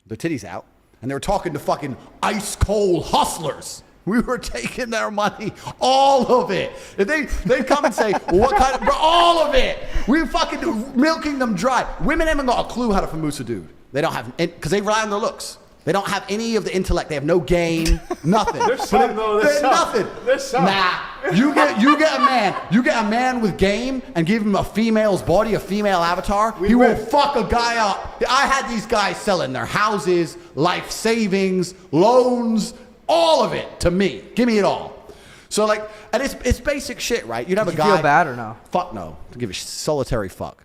Their titties out, and they were talking to fucking ice cold hustlers. We were taking their money, all of it. If they come and say, well, what kind of, bro, all of it. We were fucking milking them dry. Women haven't got a clue how to famoose a dude. They don't have, because they rely on their looks. They don't have any of the intellect. They have no game, nothing. There's some, though. There's nothing. There's some. Nah. You get a man with game and give him a female's body, a female avatar. He will fuck a guy up. I had these guys selling their houses, life savings, loans, all of it to me. Give me it all. So like, and it's basic shit, right? You'd have a Did guy. you feel bad or no? Fuck no. To give a solitary fuck.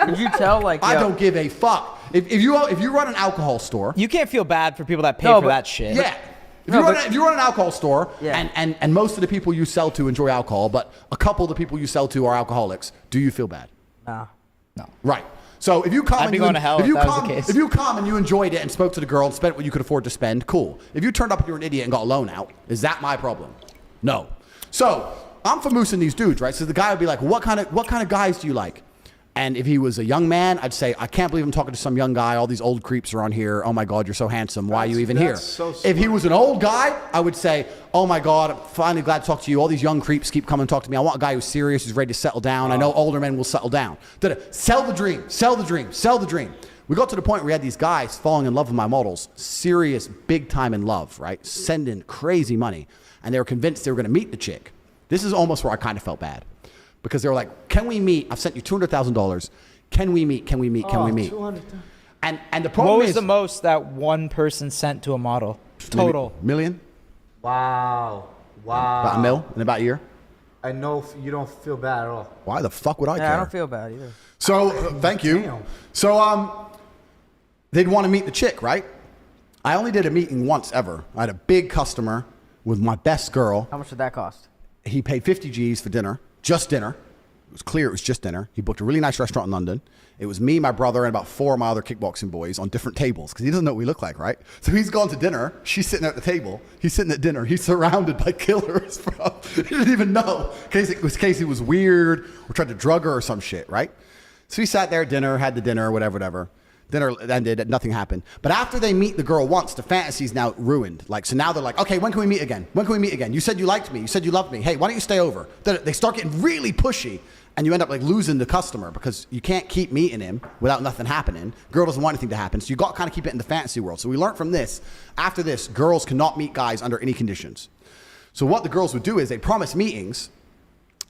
Did you tell like? I yo, don't give a fuck. If you run an alcohol store. You can't feel bad for people that pay No, for but- that shit. Yeah. If you run an alcohol store, Yeah. and most of the people you sell to enjoy alcohol, but a couple of the people you sell to are alcoholics, do you feel bad? Nah. Right. So if you come I'd and be you, going to hell if if you that was come, the case. if you come and you enjoyed it and spoke to the girl and spent what you could afford to spend, cool. If you turned up and you were an idiot and got a loan out, is that my problem? No. So I'm famoosing these dudes, right? So the guy would be like, what kind of guys do you like? And if he was a young man, I'd say, I can't believe I'm talking to some young guy. All these old creeps are on here. Oh my God, you're so handsome. Why are you even here? So If he was an old guy, I would say, oh my God, I'm finally glad to talk to you. All these young creeps keep coming to talk to me. I want a guy who's serious, who's ready to settle down. I know older men will settle down. Sell the dream, sell the dream, sell the dream. We got to the point where we had these guys falling in love with my models, serious, big time in love, right? Sending crazy money. And they were convinced they were going to meet the chick. This is almost where I kind of felt bad. Because they were like, can we meet? I've sent you $200,000. Can we meet? Can we meet? Can we meet? 200,000. And the problem What was is the most that one person sent to a model? Total. million, Wow. Wow. about a mil in about a year. I know you don't feel bad at all. Why the fuck would I Yeah, care? I don't feel bad either. So thank you. Damn. So they'd want to meet the chick, right? I only did a meeting once ever. I had a big customer with my best girl. How much did that cost? He paid 50 G's for dinner, just dinner. It was clear it was just dinner. He booked a really nice restaurant in London. It was me, my brother, and about 4 of my other kickboxing boys on different tables because he doesn't know what we look like, right? So he's gone to dinner. She's sitting at the table. He's sitting at dinner. He's surrounded by killers, bro. He didn't even know. Casey was weird or tried to drug her or some shit, right? So he sat there at dinner, had the dinner, whatever. Dinner ended, nothing happened. But after they meet the girl once, the fantasy's now ruined. Like, so now they're like, okay, when can we meet again? When can we meet again? You said you liked me. You said you loved me. Hey, why don't you stay over? They start getting really pushy. And you end up like losing the customer because you can't keep meeting him without nothing happening. Girl doesn't want anything to happen. So you got to kind of keep it in the fantasy world. So we learned from this. After this, girls cannot meet guys under any conditions. So what the girls would do is they'd promise meetings.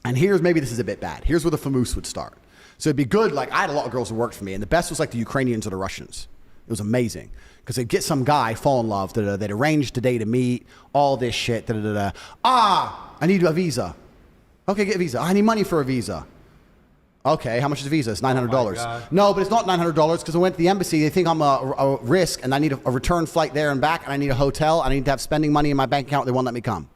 And maybe this is a bit bad. Here's where the famoose would start. So it'd be good. Like I had a lot of girls who worked for me. And the best was like the Ukrainians or the Russians. It was amazing. Because they'd get some guy, fall in love. They'd arrange today to meet. All this shit. I need a visa. Okay, get a visa. I need money for a visa. Okay, how much is a visa? It's $900. No, but it's not $900 because I went to the embassy. They think I'm a risk and I need a return flight there and back and I need a hotel. I need to have spending money in my bank account. They won't let me come.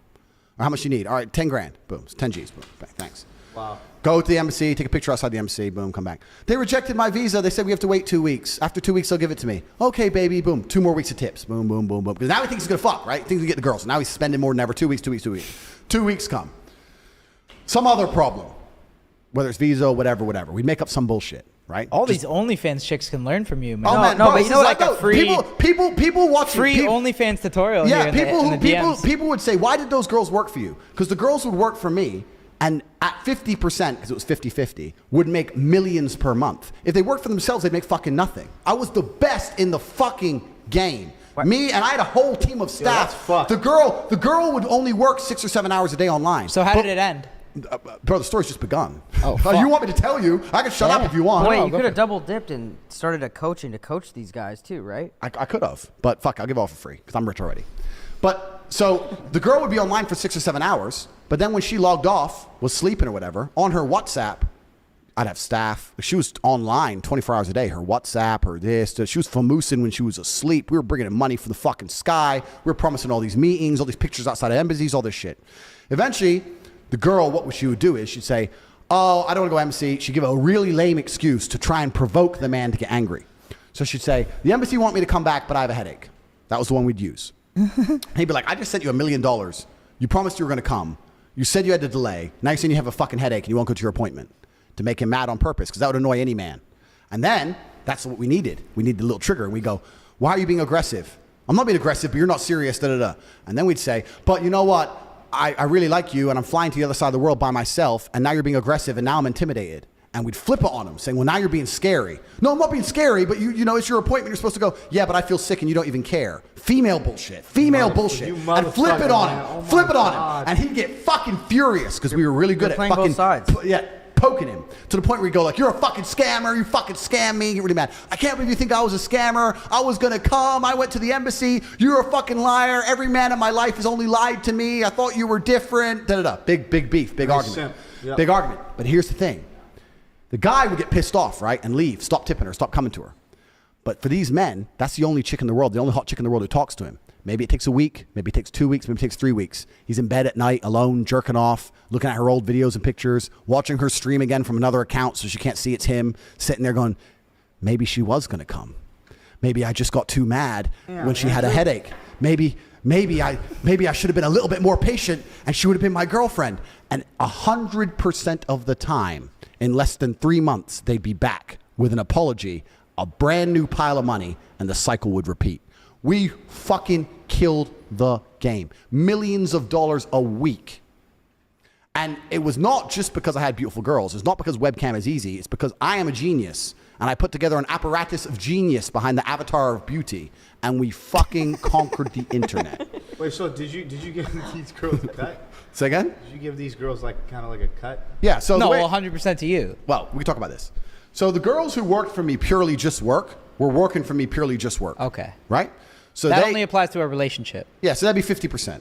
Or how much you need? All right, 10 grand. Boom, it's 10 G's. Boom, thanks. Wow. Go to the embassy, take a picture outside the embassy, boom, come back. They rejected my visa. They said we have to wait 2 weeks. After 2 weeks, they'll give it to me. Okay, baby, boom, 2 more weeks of tips. Boom, boom, boom, boom. Because now he thinks he's going to fuck, right? He thinks he get the girls. Now he's spending more than ever. 2 weeks. 2 weeks come. Some other problem. Whether it's visa, whatever. We make up some bullshit, right? All these OnlyFans chicks can learn from you, man. Oh, man, no, bro, but you this know is what? like a free- people watching Free OnlyFans tutorial Yeah, here in the DMs. people would say, why did those girls work for you? Because the girls would work for me and at 50%, because it was 50-50, would make millions per month. If they worked for themselves, they'd make fucking nothing. I was the best in the fucking game. Me, and I had a whole team of staff. that's fucked. The girl would only work 6 or 7 hours a day online. So how did it end? Bro, the story's just begun. Oh, fuck. You want me to tell you? I can shut up if you want. Wait, No, you go could for have it. double dipped and started a coaching to coach these guys too, right? I could have, but fuck, I'll give it all for free because I'm rich already. But so the girl would be online for 6 or 7 hours, but then when she logged off, was sleeping or whatever, on her WhatsApp, I'd have staff. She was online 24 hours a day. Her WhatsApp, her this. She was famoosing when she was asleep. We were bringing in money from the fucking sky. We were promising all these meetings, all these pictures outside of embassies, all this shit. Eventually, the girl, what she would do is she'd say, oh, I don't want to go embassy. She'd give a really lame excuse to try and provoke the man to get angry. So she'd say, the embassy want me to come back, but I have a headache. That was the one we'd use. He'd be like, I just sent you $1 million. You promised you were going to come. You said you had to delay. Now you're saying you have a fucking headache and you won't go to your appointment. To make him mad on purpose, because that would annoy any man. And then, that's what we needed. We needed a little trigger. And we go, why are you being aggressive? I'm not being aggressive, but you're not serious, da-da-da. And then we'd say, but you know what? I really like you, and I'm flying to the other side of the world by myself, and now you're being aggressive, and now I'm intimidated. And we'd flip it on him, saying, well, now you're being scary. No, I'm not being scary, but you know, it's your appointment. You're supposed to go, yeah, but I feel sick, and you don't even care. Female bullshit. Female bullshit. And flip it on him. Oh Flip it on God. him. And he'd get fucking furious, because we were really good at playing both fucking... sides. Poking him to the point where you go like, you're a fucking scammer, you fucking scam me, get really mad. I can't believe you think I was a scammer. I was gonna come, I went to the embassy, you're a fucking liar. Every man in my life has only lied to me. I thought you were different. Da-da-da. Big beef, big argument. Yep. Big argument. But here's the thing. The guy would get pissed off, right? And leave, stop tipping her, stop coming to her. But for these men, that's the only chick in the world, the only hot chick in the world who talks to him. Maybe it takes a week, maybe it takes 2 weeks, maybe it takes 3 weeks. He's in bed at night, alone, jerking off, looking at her old videos and pictures, watching her stream again from another account so she can't see it's him, sitting there going, maybe she was going to come. Maybe I just got too mad when she had a headache. Maybe I should have been a little bit more patient and she would have been my girlfriend. And 100% of the time, in less than 3 months, they'd be back with an apology, a brand new pile of money, and the cycle would repeat. We fucking killed the game. Millions of dollars a week. And it was not just because I had beautiful girls. It's not because webcam is easy. It's because I am a genius. And I put together an apparatus of genius behind the avatar of beauty. And we fucking conquered the internet. Wait, so did you give these girls a cut? Say again? Did you give these girls like kind of like a cut? Yeah, so No, the way, 100% to you. well, we can talk about this. So the girls who worked for me purely just work were working for me purely just work. Okay. Right? So That they, only applies to a relationship. yeah, so that'd be 50%.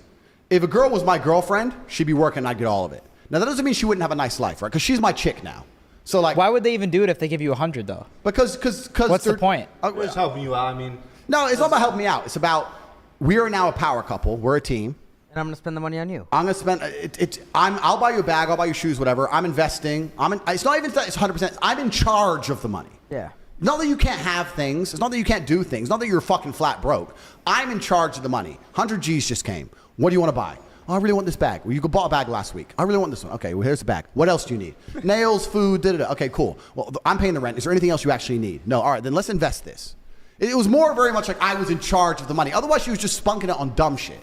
If a girl was my girlfriend, she'd be working and I'd get all of it. Now, that doesn't mean she wouldn't have a nice life, right? Because she's my chick now. So, like... Why would they even do it if they give you 100 though? Because What's the they're- point? We're just helping you out. I mean, No, it's not about helping me out. It's about, we are now a power couple. We're a team. And I'm gonna spend the money on you. I'm going to spend... I'll buy you a bag. I'll buy you shoes, whatever. I'm investing. It's not even that it's 100%. I'm in charge of the money. Yeah. Not that you can't have things. It's not that you can't do things. Not that you're fucking flat broke. I'm in charge of the money. 100 G's just came. What do you want to buy? Oh, I really want this bag. Well, you bought a bag last week. I really want this one. Okay, well, here's the bag. What else do you need? Nails, food, da-da-da. Okay, cool. Well, I'm paying the rent. Is there anything else you actually need? No. All right, then let's invest this. It was more very much like I was in charge of the money. Otherwise, she was just spunking it on dumb shit.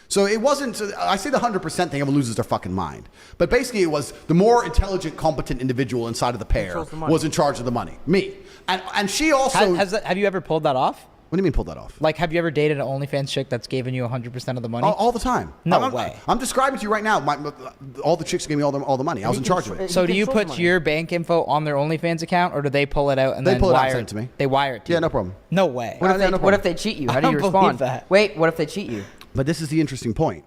So it wasn't, I say the 100% thing, everyone loses their fucking mind. But basically it was the more intelligent, competent individual inside of the pair Controls the money. was in charge of the money. Me. And she also... Have you ever pulled that off? What do you mean pulled that off? Like, have you ever dated an OnlyFans chick that's given you 100% of the money? All the time. No way. I'm describing to you right now. All the chicks gave me all the money. I was in charge of it. So do you controls put money. your bank info on their OnlyFans account, or do they pull it out and They then pull it out and wire send it to me. They wire it to Yeah, you? no problem. No way. What if, Yeah, no what if problem. they cheat you? How I do you don't respond? believe that. Wait, what if they cheat you? But this is the interesting point.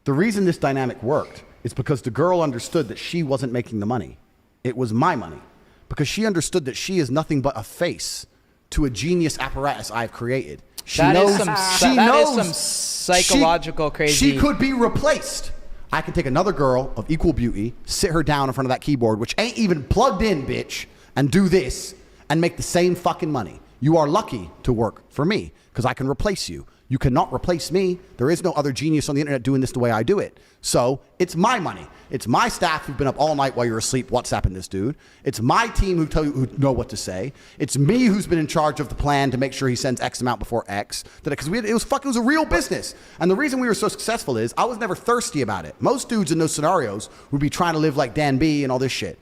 The reason this dynamic worked is because the girl understood that she wasn't making the money. It was my money. Because she understood that she is nothing but a face to a genius apparatus I've created. She That is knows, some- that is some psychological crazy- She could be replaced. I can take another girl of equal beauty, sit her down in front of that keyboard, which ain't even plugged in, bitch, and do this and make the same fucking money. You are lucky to work for me because I can replace you. You cannot replace me. There is no other genius on the internet doing this the way I do it. So it's my money. It's my staff who've been up all night while you're asleep WhatsApping this dude. It's my team who know what to say. It's me who's been in charge of the plan to make sure he sends X amount before X. Because it was a real business. And the reason we were so successful is I was never thirsty about it. Most dudes in those scenarios would be trying to live like Dan B and all this shit.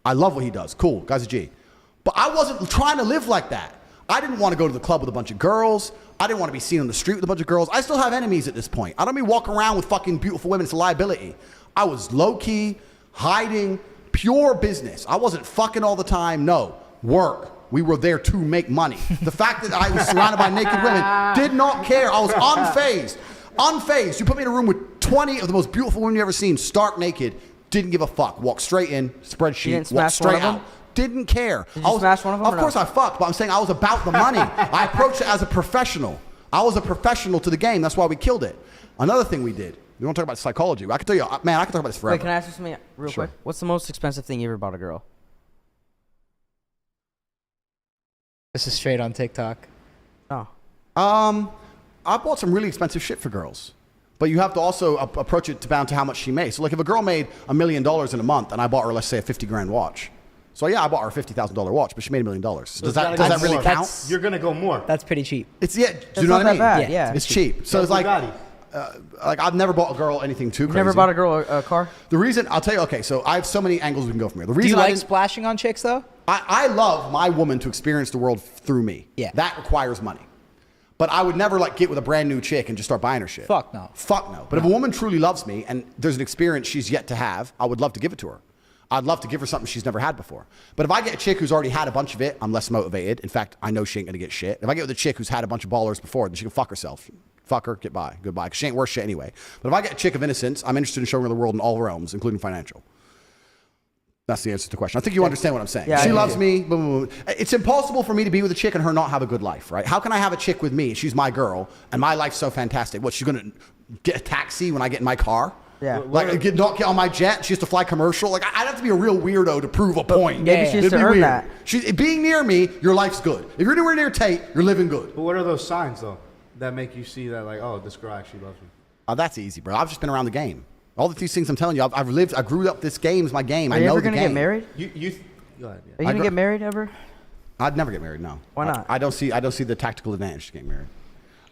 I love what he does. Cool. Guy's a G. But I wasn't trying to live like that. I didn't want to go to the club with a bunch of girls. I didn't want to be seen on the street with a bunch of girls. I still have enemies at this point. I don't mean walking around with fucking beautiful women. It's a liability. I was low-key, hiding, pure business. I wasn't fucking all the time. No. Work. We were there to make money. The fact that I was surrounded by naked women, did not care. I was unfazed. Unfazed. You put me in a room with 20 of the most beautiful women you've ever seen, stark naked, didn't give a fuck. Walked straight in, spreadsheet, walked straight out. Didn't care. Did you smash one of them? Of course I fucked, but I'm saying I was about the money. I approached it as a professional. I was a professional to the game. That's why we killed it. Another thing we did. We want to talk about psychology. I can tell you, man, I can talk about this forever. Wait, can I ask you something real quick? What's the most expensive thing you ever bought a girl? This is straight on TikTok. Oh. I bought some really expensive shit for girls. But you have to also approach it down to how much she made. So like if a girl made $1 million in a month and I bought her, let's say, a 50 grand watch. So yeah, I bought her a $50,000 watch, but she made $1 million. Does that really count? You're gonna go more. That's pretty cheap. It's do you know what I mean? Bad, yeah. It's cheap. So it's like I've never bought a girl anything too crazy. Never bought a girl a car? The reason I'll tell you. Okay, so I have so many angles we can go from here. The Do reason you like splashing on chicks though? I love my woman to experience the world through me. Yeah. That requires money. But I would never like get with a brand new chick and just start buying her shit. Fuck no. Fuck no. But if a woman truly loves me and there's an experience she's yet to have, I would love to give it to her. I'd love to give her something she's never had before. But if I get a chick who's already had a bunch of it, I'm less motivated. In fact, I know she ain't gonna get shit. If I get with a chick who's had a bunch of ballers before, then she can fuck herself. Fuck her, get by, goodbye. Because she ain't worth shit anyway. But if I get a chick of innocence, I'm interested in showing her the world in all realms, including financial. That's the answer to the question. I think you understand what I'm saying. Yeah, she loves me. Boom, boom, boom. It's impossible for me to be with a chick and her not have a good life, right? How can I have a chick with me? She's my girl, and my life's so fantastic. What, she's gonna get a taxi when I get in my car? Yeah. Like not get on my jet. She has to fly commercial. Like I'd have to be a real weirdo to prove a point. Maybe she has to earn that. Being near me, your life's good. If you're anywhere near Tate, you're living good. But what are those signs though that make you see that like, oh, this girl actually loves me? Oh, that's easy, bro. I've just been around the game. All these things I'm telling you, I grew up. This game is my game. Are you ever gonna get married? Go ahead, yeah. Are you gonna get married ever? I'd never get married. No. Why not? I don't see the tactical advantage to getting married.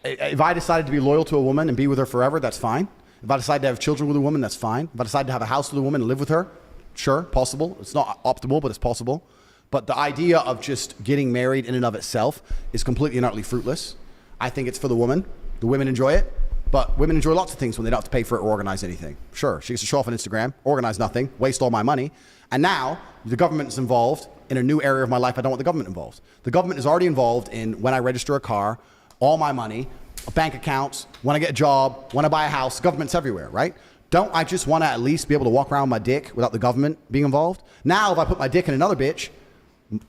If I decided to be loyal to a woman and be with her forever, that's fine. If I decide to have children with a woman, that's fine. If I decide to have a house with a woman and live with her, sure, possible. It's not optimal, but it's possible. But the idea of just getting married in and of itself is completely and utterly fruitless. I think it's for the woman. The women enjoy it. But women enjoy lots of things when they don't have to pay for it or organize anything. Sure, she gets to show off on Instagram, organize nothing, waste all my money. And now the government is involved in a new area of my life. I don't want the government involved. The government is already involved in when I register a car, all my money, bank accounts, when I get a job, when I buy a house. The government's everywhere, right? Don't I just want to at least be able to walk around with my dick without the government being involved? Now, if I put my dick in another bitch,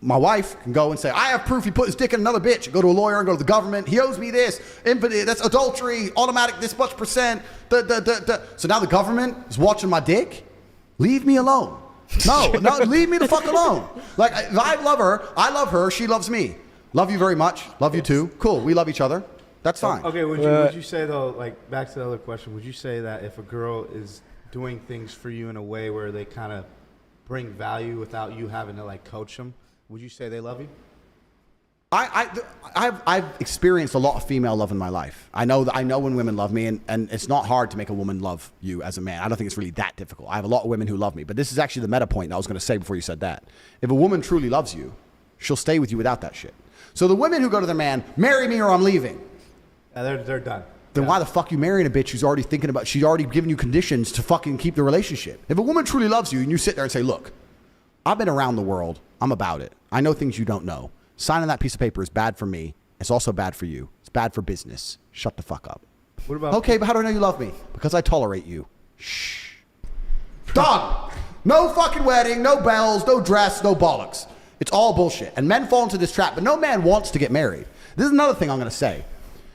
my wife can go and say, I have proof he put his dick in another bitch. Go to a lawyer and go to the government. He owes me this. That's adultery, automatic this much percent. So now the government is watching my dick? Leave me alone. No, leave me the fuck alone. Like, if I love her, she loves me. Love you very much. Love you too. Cool, we love each other. That's fine. Okay, would you say though, like back to the other question, would you say that if a girl is doing things for you in a way where they kind of bring value without you having to like coach them, would you say they love you? I've experienced a lot of female love in my life. I know when women love me, and it's not hard to make a woman love you as a man. I don't think it's really that difficult. I have a lot of women who love me, but this is actually the meta point that I was going to say before you said that. If a woman truly loves you, she'll stay with you without that shit. So the women who go to their man, marry me or I'm leaving. Yeah, they're done. Then why the fuck you marrying a bitch who's already thinking about, she's already giving you conditions to fucking keep the relationship? If a woman truly loves you and you sit there and say, look, I've been around the world. I'm about it. I know things you don't know. Signing that piece of paper is bad for me. It's also bad for you. It's bad for business. Shut the fuck up. What about? Okay, but how do I know you love me? Because I tolerate you. Shh. Done. No fucking wedding, no bells, no dress, no bollocks. It's all bullshit. And men fall into this trap, but no man wants to get married. This is another thing I'm going to say.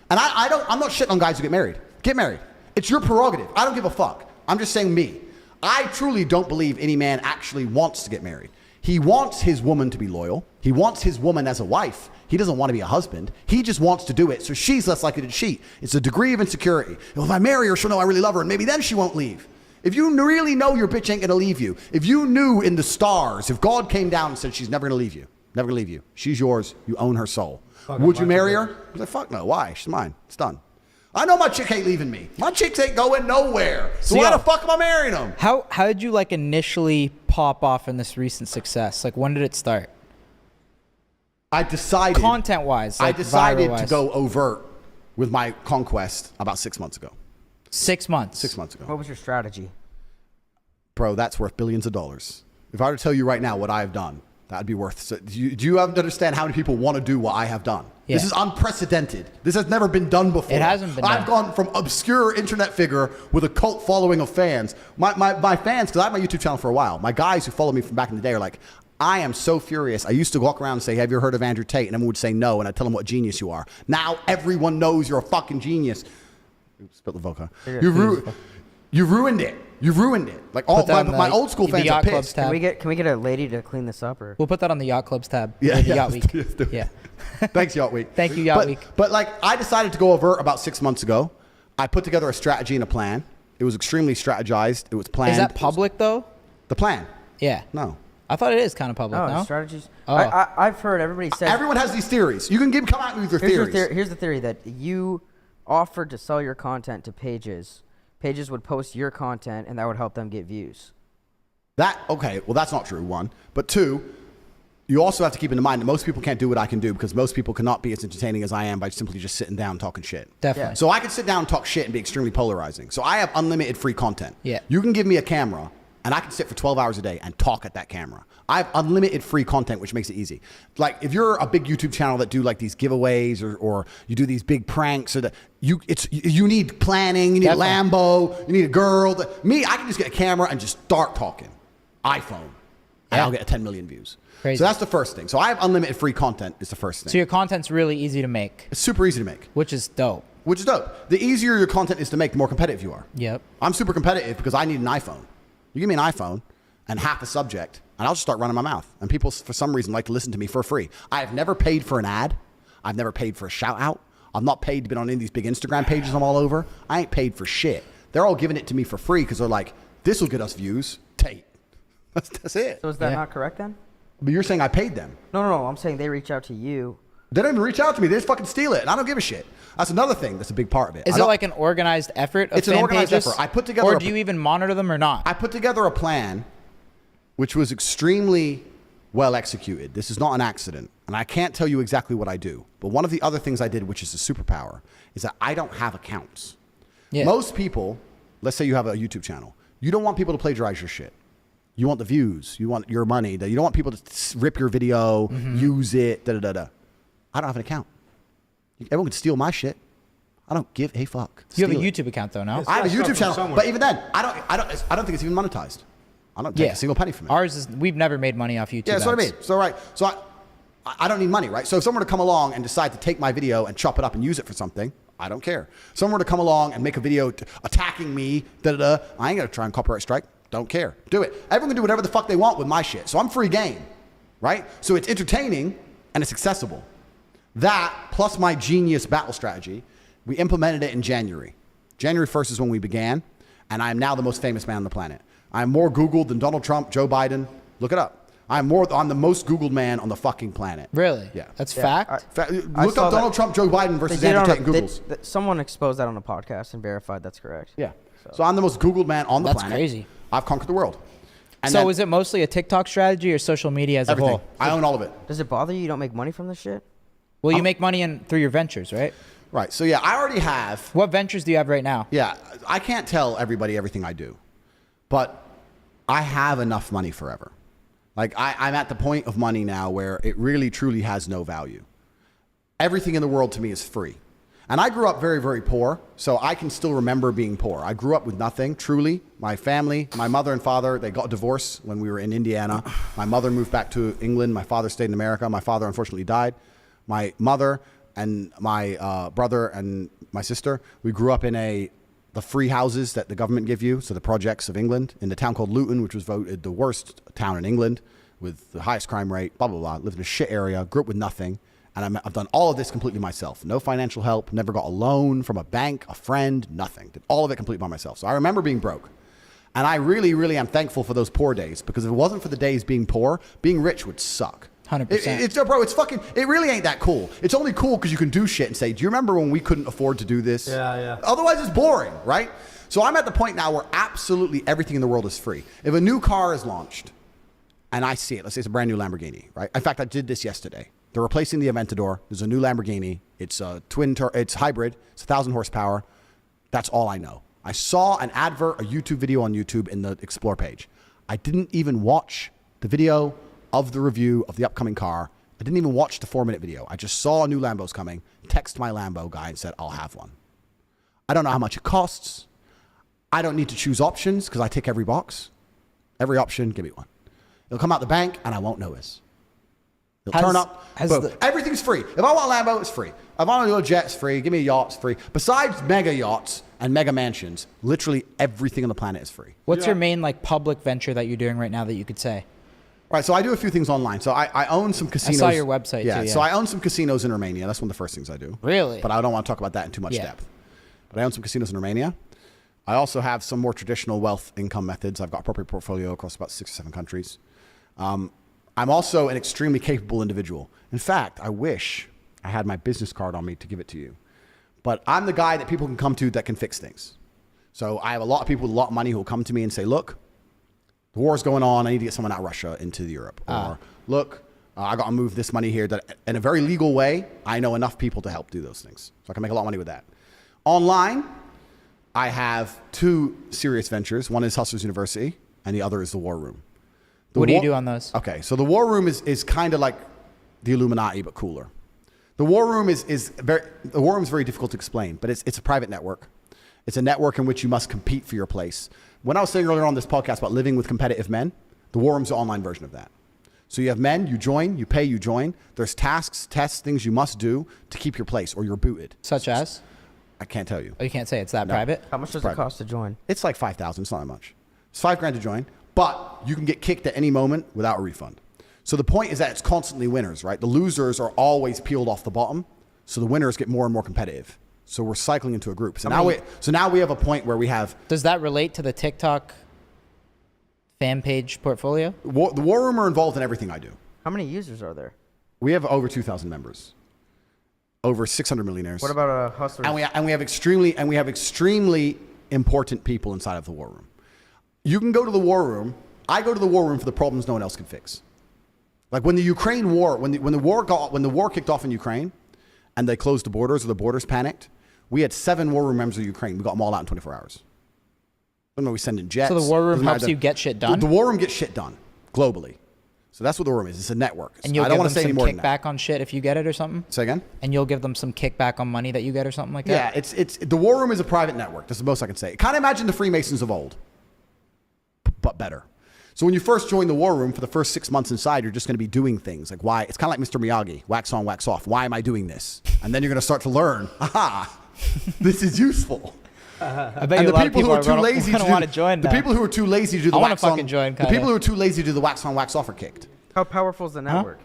And I'm not shitting on guys who get married. Get married. It's your prerogative. I don't give a fuck. I'm just saying me. I truly don't believe any man actually wants to get married. He wants his woman to be loyal. He wants his woman as a wife. He doesn't want to be a husband. He just wants to do it so she's less likely to cheat. It's a degree of insecurity. Well, if I marry her, she'll know I really love her, and maybe then she won't leave. If you really know your bitch ain't going to leave you, if you knew in the stars, if God came down and said she's never going to leave you, never going to leave you, she's yours, you own her soul, would you marry her? He's like, fuck no. Why? She's mine. It's done. I know my chick ain't leaving me. My chicks ain't going nowhere. So why the fuck am I marrying them? How did you like initially pop off in this recent success? Like when did it start? I decided Content-wise, I like decided to viral-wise. go overt with my conquest about 6 months ago. 6 months. 6 months ago. What was your strategy? Bro, that's worth billions of dollars. If I were to tell you right now what I have done, that'd be worth. So do you understand how many people want to do what I have done? Yeah. This is unprecedented. This has never been done before. It hasn't been I've done. gone from obscure internet figure with a cult following of fans. My fans, because I have my YouTube channel for a while, my guys who follow me from back in the day are like, I am so furious. I used to walk around and say, have you heard of Andrew Tate? And everyone would say no, and I'd tell them what a genius you are. Now everyone knows you're a fucking genius. Oops, spilled the vodka. You've ruined it. You've ruined it. Like all Put that on my the- old school the fans are Yacht Club's pissed. tab. Can we get a lady to clean this up, or We'll put that on the Yacht Club's tab. Yeah, The yeah, Yacht let's Week. do it. Yeah. Thanks, Yacht Week. Thank you, Yacht Week. But like, I decided to go overt about 6 months ago. I put together a strategy and a plan. It was extremely strategized. It was planned. Is that public though? The plan? Yeah. No. I thought it is kind of public. no, No. strategies? Oh. I've heard everybody says. Everyone has these theories. You can come out with your theories. Here's the theory that you offered to sell your content to pages. Pages would post your content, and that would help them get views. Okay, well, that's not true, one. But two, you also have to keep in mind that most people can't do what I can do because most people cannot be as entertaining as I am by simply just sitting down talking shit. Definitely. Yeah. So I can sit down and talk shit and be extremely polarizing. So I have unlimited free content. Yeah. You can give me a camera and I can sit for 12 hours a day and talk at that camera. I have unlimited free content, which makes it easy. Like if you're a big YouTube channel that do like these giveaways or you do these big pranks or you need planning, you need Definitely. a Lambo, you need a girl. Me, I can just get a camera and just start talking. iPhone. And Yeah. I'll get 10 million views. Crazy. So that's the first thing. So I have unlimited free content is the first thing. So your content's really easy to make, It's super easy to make, which is dope. which is dope. The easier your content is to make, the more competitive you are. Yep. I'm super competitive because I need an iPhone. You give me an iPhone and half a subject, and I'll just start running my mouth. And people, for some reason, like to listen to me for free. I have never paid for an ad. I've never paid for a shout out. I'm not paid to be on any of these big Instagram pages I'm all over. I ain't paid for shit. They're all giving it to me for free because they're like, this will get us views. Tate. That's it. So is that Yeah. not correct then? But you're saying I paid them. No. I'm saying they reach out to you. They don't even reach out to me. They just fucking steal it, and I don't give a shit. That's another thing that's a big part of it. Is I it don't- like an organized effort of It's an fan organized pages? effort. I put together Or a- do you even monitor them or not? I put together a plan which was extremely well executed. This is not an accident. And I can't tell you exactly what I do. But one of the other things I did, which is a superpower, is that I don't have accounts. Yeah. Most people, let's say you have a YouTube channel, you don't want people to plagiarize your shit. You want the views. You want your money. You don't want people to rip your video, use it, da-da-da-da. I don't have an account. Everyone can steal my shit. I don't give a fuck. You have a Steal it. YouTube account though, no? I have a gotta start YouTube from channel, somewhere. but even then, I don't think it's even monetized. I don't take a single penny from it. Ours is. We've never made money off YouTube. Yeah, that's what I ads. mean. So right, so I don't need money, right? So if someone were to come along and decide to take my video and chop it up and use it for something, I don't care. Someone were to come along and make a video attacking me, da-da-da, I ain't gonna try and copyright strike. Don't care. Do it. Everyone can do whatever the fuck they want with my shit. So I'm free game, right? So it's entertaining and it's accessible. That plus my genius battle strategy, we implemented it in January. January 1st is when we began, and I am now the most famous man on the planet. I am more Googled than Donald Trump, Joe Biden. Look it up. I'm the most Googled man on the fucking planet. Really? Yeah. That's Yeah, fact. I Look saw up Donald that. Trump, Joe Biden They versus did Andrew on Tate in Google's. someone exposed that on a podcast and verified that's correct. Yeah. So I'm the most Googled man on the That's planet. crazy. I've conquered the world. And So then is it mostly a TikTok strategy or social media as a everything. whole? I own all of it. Does it bother you don't make money from this shit? Well, you make money through your ventures, right? Right. So yeah, I already have. What ventures do you have right now? Yeah, I can't tell everybody everything I do, but I have enough money forever. Like I'm at the point of money now where it really truly has no value. Everything in the world to me is free. And I grew up very, very poor, so I can still remember being poor. I grew up with nothing, truly. My family, my mother and father, they got divorced when we were in Indiana. My mother moved back to England. My father stayed in America. My father unfortunately died. My mother and my brother and my sister, we grew up in the free houses that the government give you, so the projects of England, in the town called Luton, which was voted the worst town in England. with the highest crime rate, blah, blah, blah. Lived in a shit area, grew up with nothing. And I've done all of this completely myself. No financial help, never got a loan from a bank, a friend, nothing. Did all of it completely by myself. So I remember being broke. And I really, really am thankful for those poor days, because if it wasn't for the days being poor, being rich would suck. 100%. Bro, it's fucking, it really ain't that cool. It's only cool because you can do shit and say, do you remember when we couldn't afford to do this? Yeah. Otherwise it's boring, right? So I'm at the point now where absolutely everything in the world is free. If a new car is launched and I see it, let's say it's a brand new Lamborghini, right? In fact, I did this yesterday. They're replacing the Aventador. There's a new Lamborghini. It's a it's hybrid. It's 1,000 horsepower. That's all I know. I saw an advert, a YouTube video on YouTube in the Explore page. I didn't even watch the video of the review of the upcoming car. I didn't even watch the 4-minute video. I just saw a new Lambo's coming, text my Lambo guy and said, I'll have one. I don't know how much it costs. I don't need to choose options because I tick every box. Every option, give me one. It'll come out the bank and I won't notice. It'll turn up. Boom. Everything's free. If I want a Lambo, it's free. If I want a jet, it's free. Give me a yacht, it's free. Besides mega yachts and mega mansions, literally everything on the planet is free. What's your main like public venture that you're doing right now that you could say? All right, so I do a few things online. So I own some casinos. I saw your website too. Yeah. So I own some casinos in Romania. That's one of the first things I do. Really? But I don't want to talk about that in too much depth. But I own some casinos in Romania. I also have some more traditional wealth income methods. I've got a property portfolio across about 6 or 7 countries. I'm also an extremely capable individual. In fact, I wish I had my business card on me to give it to you. But I'm the guy that people can come to that can fix things. So I have a lot of people with a lot of money who will come to me and say, look, the war's going on. I need to get someone out of Russia into Europe. Or look, I got to move this money here. That in a very legal way, I know enough people to help do those things. So I can make a lot of money with that. Online, I have 2 serious ventures. One is Hustlers University, and the other is the War Room. What do you do on those? Okay, so the War Room is kind of like the Illuminati, but cooler. The War Room is very difficult to explain, but it's a private network. It's a network in which you must compete for your place. When I was saying earlier on this podcast about living with competitive men, the War Room's the online version of that. So you have men, you join, you pay, you join. There's tasks, tests, things you must do to keep your place, or you're booted. Such as? I can't tell you. Oh, you can't say it's that private? How much does it cost to join? It's like $5,000. It's not that much. It's $5,000 to join, but you can get kicked at any moment without a refund. So the point is that it's constantly winners, right? The losers are always peeled off the bottom, so the winners get more and more competitive. So we're cycling into a group. So now we have a point where we have. Does that relate to the TikTok fan page portfolio? The War Room are involved in everything I do. How many users are there? We have over 2,000 members, over 600 millionaires. What about Hustlers? And we have extremely important people inside of the War Room. You can go to the War Room. I go to the War Room for the problems no one else can fix. Like when the Ukraine war, when the war kicked off in Ukraine, and they closed the borders or the borders panicked, we had 7 War Room members of Ukraine. We got them all out in 24 hours. We send in jets. So the War Room helps you get shit done? The War Room gets shit done globally. So that's what the War Room is. It's a network. And you'll give them some kickback on shit if you get it or something? Say again? And you'll give them some kickback on money that you get or something like that? Yeah, it's the War Room is a private network. That's the most I can say. Kind of imagine the Freemasons of old, but better. So when you first join the War Room, for the first 6 months inside, you're just going to be doing things. Like why? It's kind of like Mr. Miyagi, wax on, wax off. Why am I doing this? And then you're going to start to learn, aha, this is useful. I bet you a lot of people are too lazy to want to join that. The people who are too lazy to do the wax on, join, the people who are too lazy to do the wax on, wax off are kicked. How powerful is the network?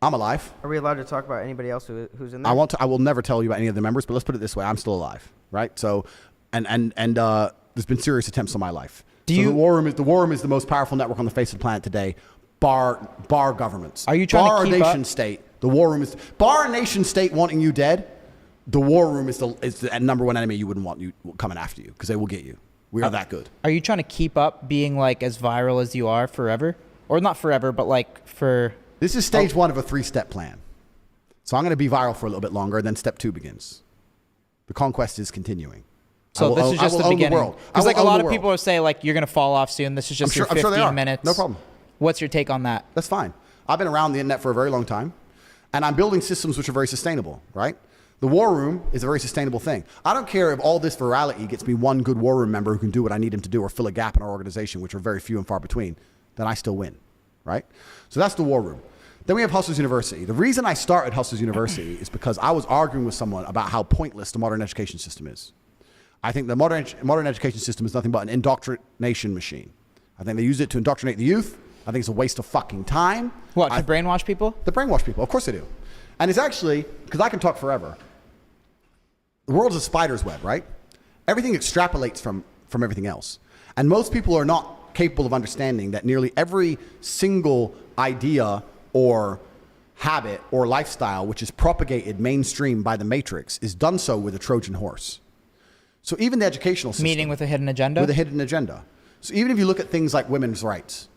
I'm alive. Are we allowed to talk about anybody else who's in there? I will never tell you about any of the members, but let's put it this way: I'm still alive, right? So, and there's been serious attempts on my life. The War Room is the most powerful network on the face of the planet today, bar governments. Are you trying to keep a nation state? The War Room is bar a nation state wanting you dead. The War Room is the number one enemy you wouldn't want you coming after you because they will get you. We are that good. Are you trying to keep up being like as viral as you are forever, or not forever, but like for? This is stage 1 of a 3-step plan. So I'm going to be viral for a little bit longer. Then step 2 begins. The conquest is continuing. So this is just the beginning. Because like a lot of people are saying like you're going to fall off soon. This is just your 15 minutes. No problem. What's your take on that? That's fine. I've been around the internet for a very long time, and I'm building systems which are very sustainable, right? The War Room is a very sustainable thing. I don't care if all this virality gets me one good War Room member who can do what I need him to do or fill a gap in our organization, which are very few and far between, then I still win, right? So that's the War Room. Then we have Hustlers University. The reason I started Hustlers University is because I was arguing with someone about how pointless the modern education system is. I think the modern education system is nothing but an indoctrination machine. I think they use it to indoctrinate the youth, I think it's a waste of fucking time. What, to brainwash people? To brainwash people. Of course they do. And it's actually, because I can talk forever. The world is a spider's web, right? Everything extrapolates from everything else. And most people are not capable of understanding that nearly every single idea or habit or lifestyle which is propagated mainstream by the Matrix is done so with a Trojan horse. So even the educational system. Meaning with a hidden agenda? With a hidden agenda. So even if you look at things like women's rights,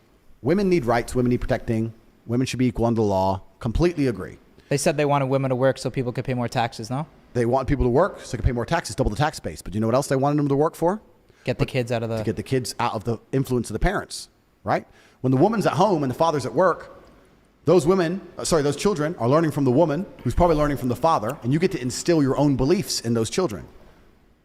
women need rights, women need protecting, women should be equal under the law, completely agree. They said they wanted women to work so people could pay more taxes, no? They want people to work so they can pay more taxes, double the tax base. But you know what else they wanted them to work for? Get the kids out of the... To get the kids out of the influence of the parents, right? When the woman's at home and the father's at work, those children are learning from the woman who's probably learning from the father, and you get to instill your own beliefs in those children.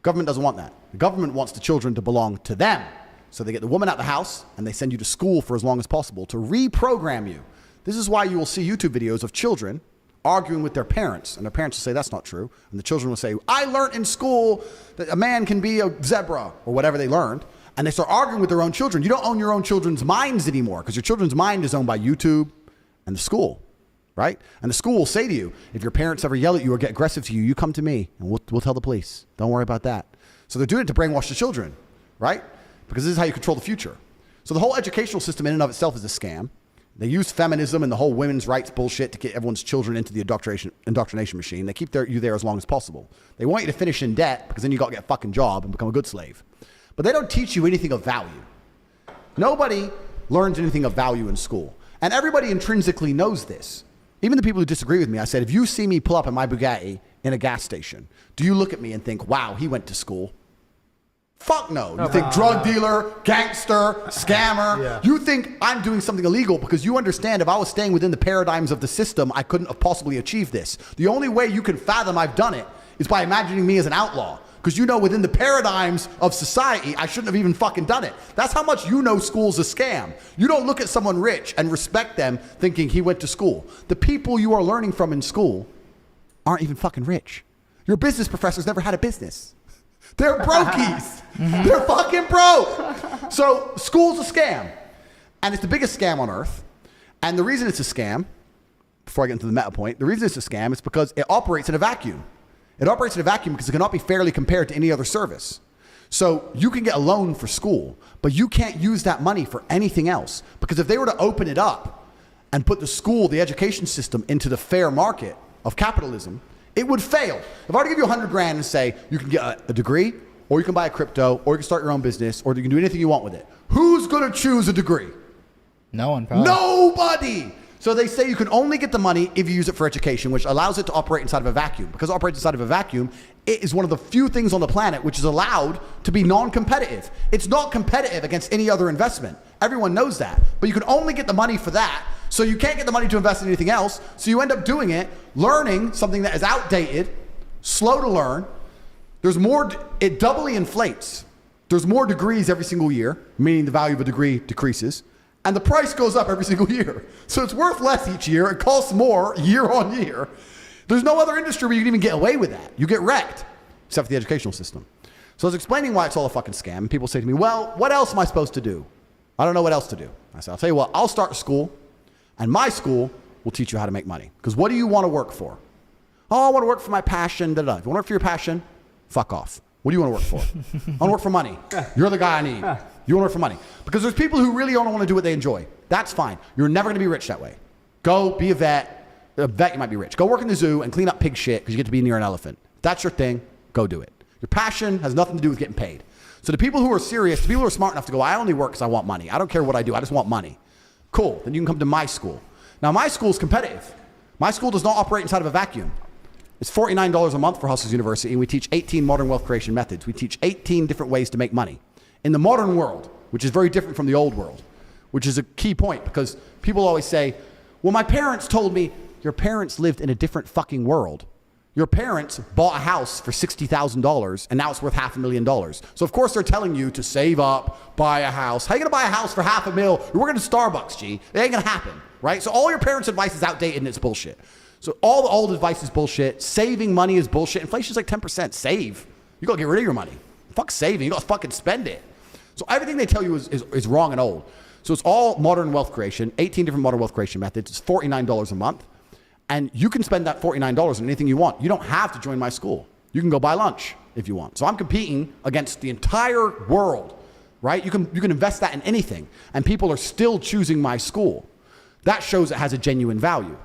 Government doesn't want that. The government wants the children to belong to them. So they get the woman out of the house and they send you to school for as long as possible to reprogram you. This is why you will see YouTube videos of children arguing with their parents, and their parents will say that's not true, and the children will say, I learned in school that a man can be a zebra, or whatever they learned, and they start arguing with their own children. You don't own your own children's minds anymore, because your children's mind is owned by YouTube and the school, right? And the school will say to you, if your parents ever yell at you or get aggressive to you, you come to me, and we'll tell the police. Don't worry about that. So they're doing it to brainwash the children, right? Because this is how you control the future. So the whole educational system in and of itself is a scam. They use feminism and the whole women's rights bullshit to get everyone's children into the indoctrination machine. They keep you there as long as possible. They want you to finish in debt because then you got to get a fucking job and become a good slave. But they don't teach you anything of value. Nobody learns anything of value in school. And everybody intrinsically knows this. Even the people who disagree with me, I said, if you see me pull up in my Bugatti in a gas station, do you look at me and think, wow, he went to school? Fuck no. You think drug dealer, gangster, scammer. Yeah. You think I'm doing something illegal because you understand if I was staying within the paradigms of the system, I couldn't have possibly achieved this. The only way you can fathom I've done it is by imagining me as an outlaw. Because you know within the paradigms of society, I shouldn't have even fucking done it. That's how much you know school's a scam. You don't look at someone rich and respect them thinking he went to school. The people you are learning from in school aren't even fucking rich. Your business professors never had a business. They're brokies. They're fucking broke. So school's a scam. And it's the biggest scam on earth. And the reason it's a scam, before I get into the meta point, the reason it's a scam is because it operates in a vacuum. It operates in a vacuum because it cannot be fairly compared to any other service. So you can get a loan for school, but you can't use that money for anything else. Because if they were to open it up and put the school, the education system, into the fair market of capitalism, it would fail. If I were to give you 100 grand and say you can get a degree, or you can buy a crypto, or you can start your own business, or you can do anything you want with it, who's going to choose a degree? No one, probably. Nobody. So they say you can only get the money if you use it for education, which allows it to operate inside of a vacuum. Because it operates inside of a vacuum, it is one of the few things on the planet which is allowed to be non-competitive. It's not competitive against any other investment. Everyone knows that. But you can only get the money for that. So you can't get the money to invest in anything else. So you end up doing it, learning something that is outdated, slow to learn. There's more, it doubly inflates. There's more degrees every single year, meaning the value of a degree decreases. And the price goes up every single year. So it's worth less each year. It costs more year on year. There's no other industry where you can even get away with that. You get wrecked, except for the educational system. So I was explaining why it's all a fucking scam. And people say to me, well, what else am I supposed to do? I don't know what else to do. I said, I'll tell you what, I'll start a school. And my school will teach you how to make money. Because what do you want to work for? Oh, I want to work for my passion. Da, da. If you want to work for your passion, fuck off. What do you want to work for? I want to work for money. You're the guy I need. You want to work for money. Because there's people who really only want to do what they enjoy. That's fine. You're never going to be rich that way. Go be a vet. A vet, you might be rich. Go work in the zoo and clean up pig shit because you get to be near an elephant. If that's your thing, go do it. Your passion has nothing to do with getting paid. So the people who are serious, the people who are smart enough to go, I only work because I want money. I don't care what I do. I just want money. Cool. Then you can come to my school. Now, my school is competitive. My school does not operate inside of a vacuum. It's $49 a month for Hustles University, and we teach 18 modern wealth creation methods. We teach 18 different ways to make money. In the modern world, which is very different from the old world, which is a key point because people always say, well, my parents told me, your parents lived in a different fucking world. Your parents bought a house for $60,000 and now it's worth $500,000. So of course they're telling you to save up, buy a house. How are you gonna buy a house for $500,000? You're working at Starbucks, G. It ain't gonna happen, right? So all your parents' advice is outdated and it's bullshit. So all the old advice is bullshit. Saving money is bullshit. Inflation's like 10%. Save. You gotta get rid of your money. Fuck saving. You gotta fucking spend it. So everything they tell you is wrong and old. So it's all modern wealth creation, 18 different modern wealth creation methods. It's $49 a month. And you can spend that $49 on anything you want. You don't have to join my school. You can go buy lunch if you want. So I'm competing against the entire world, right? You can invest that in anything. And people are still choosing my school. That shows it has a genuine value.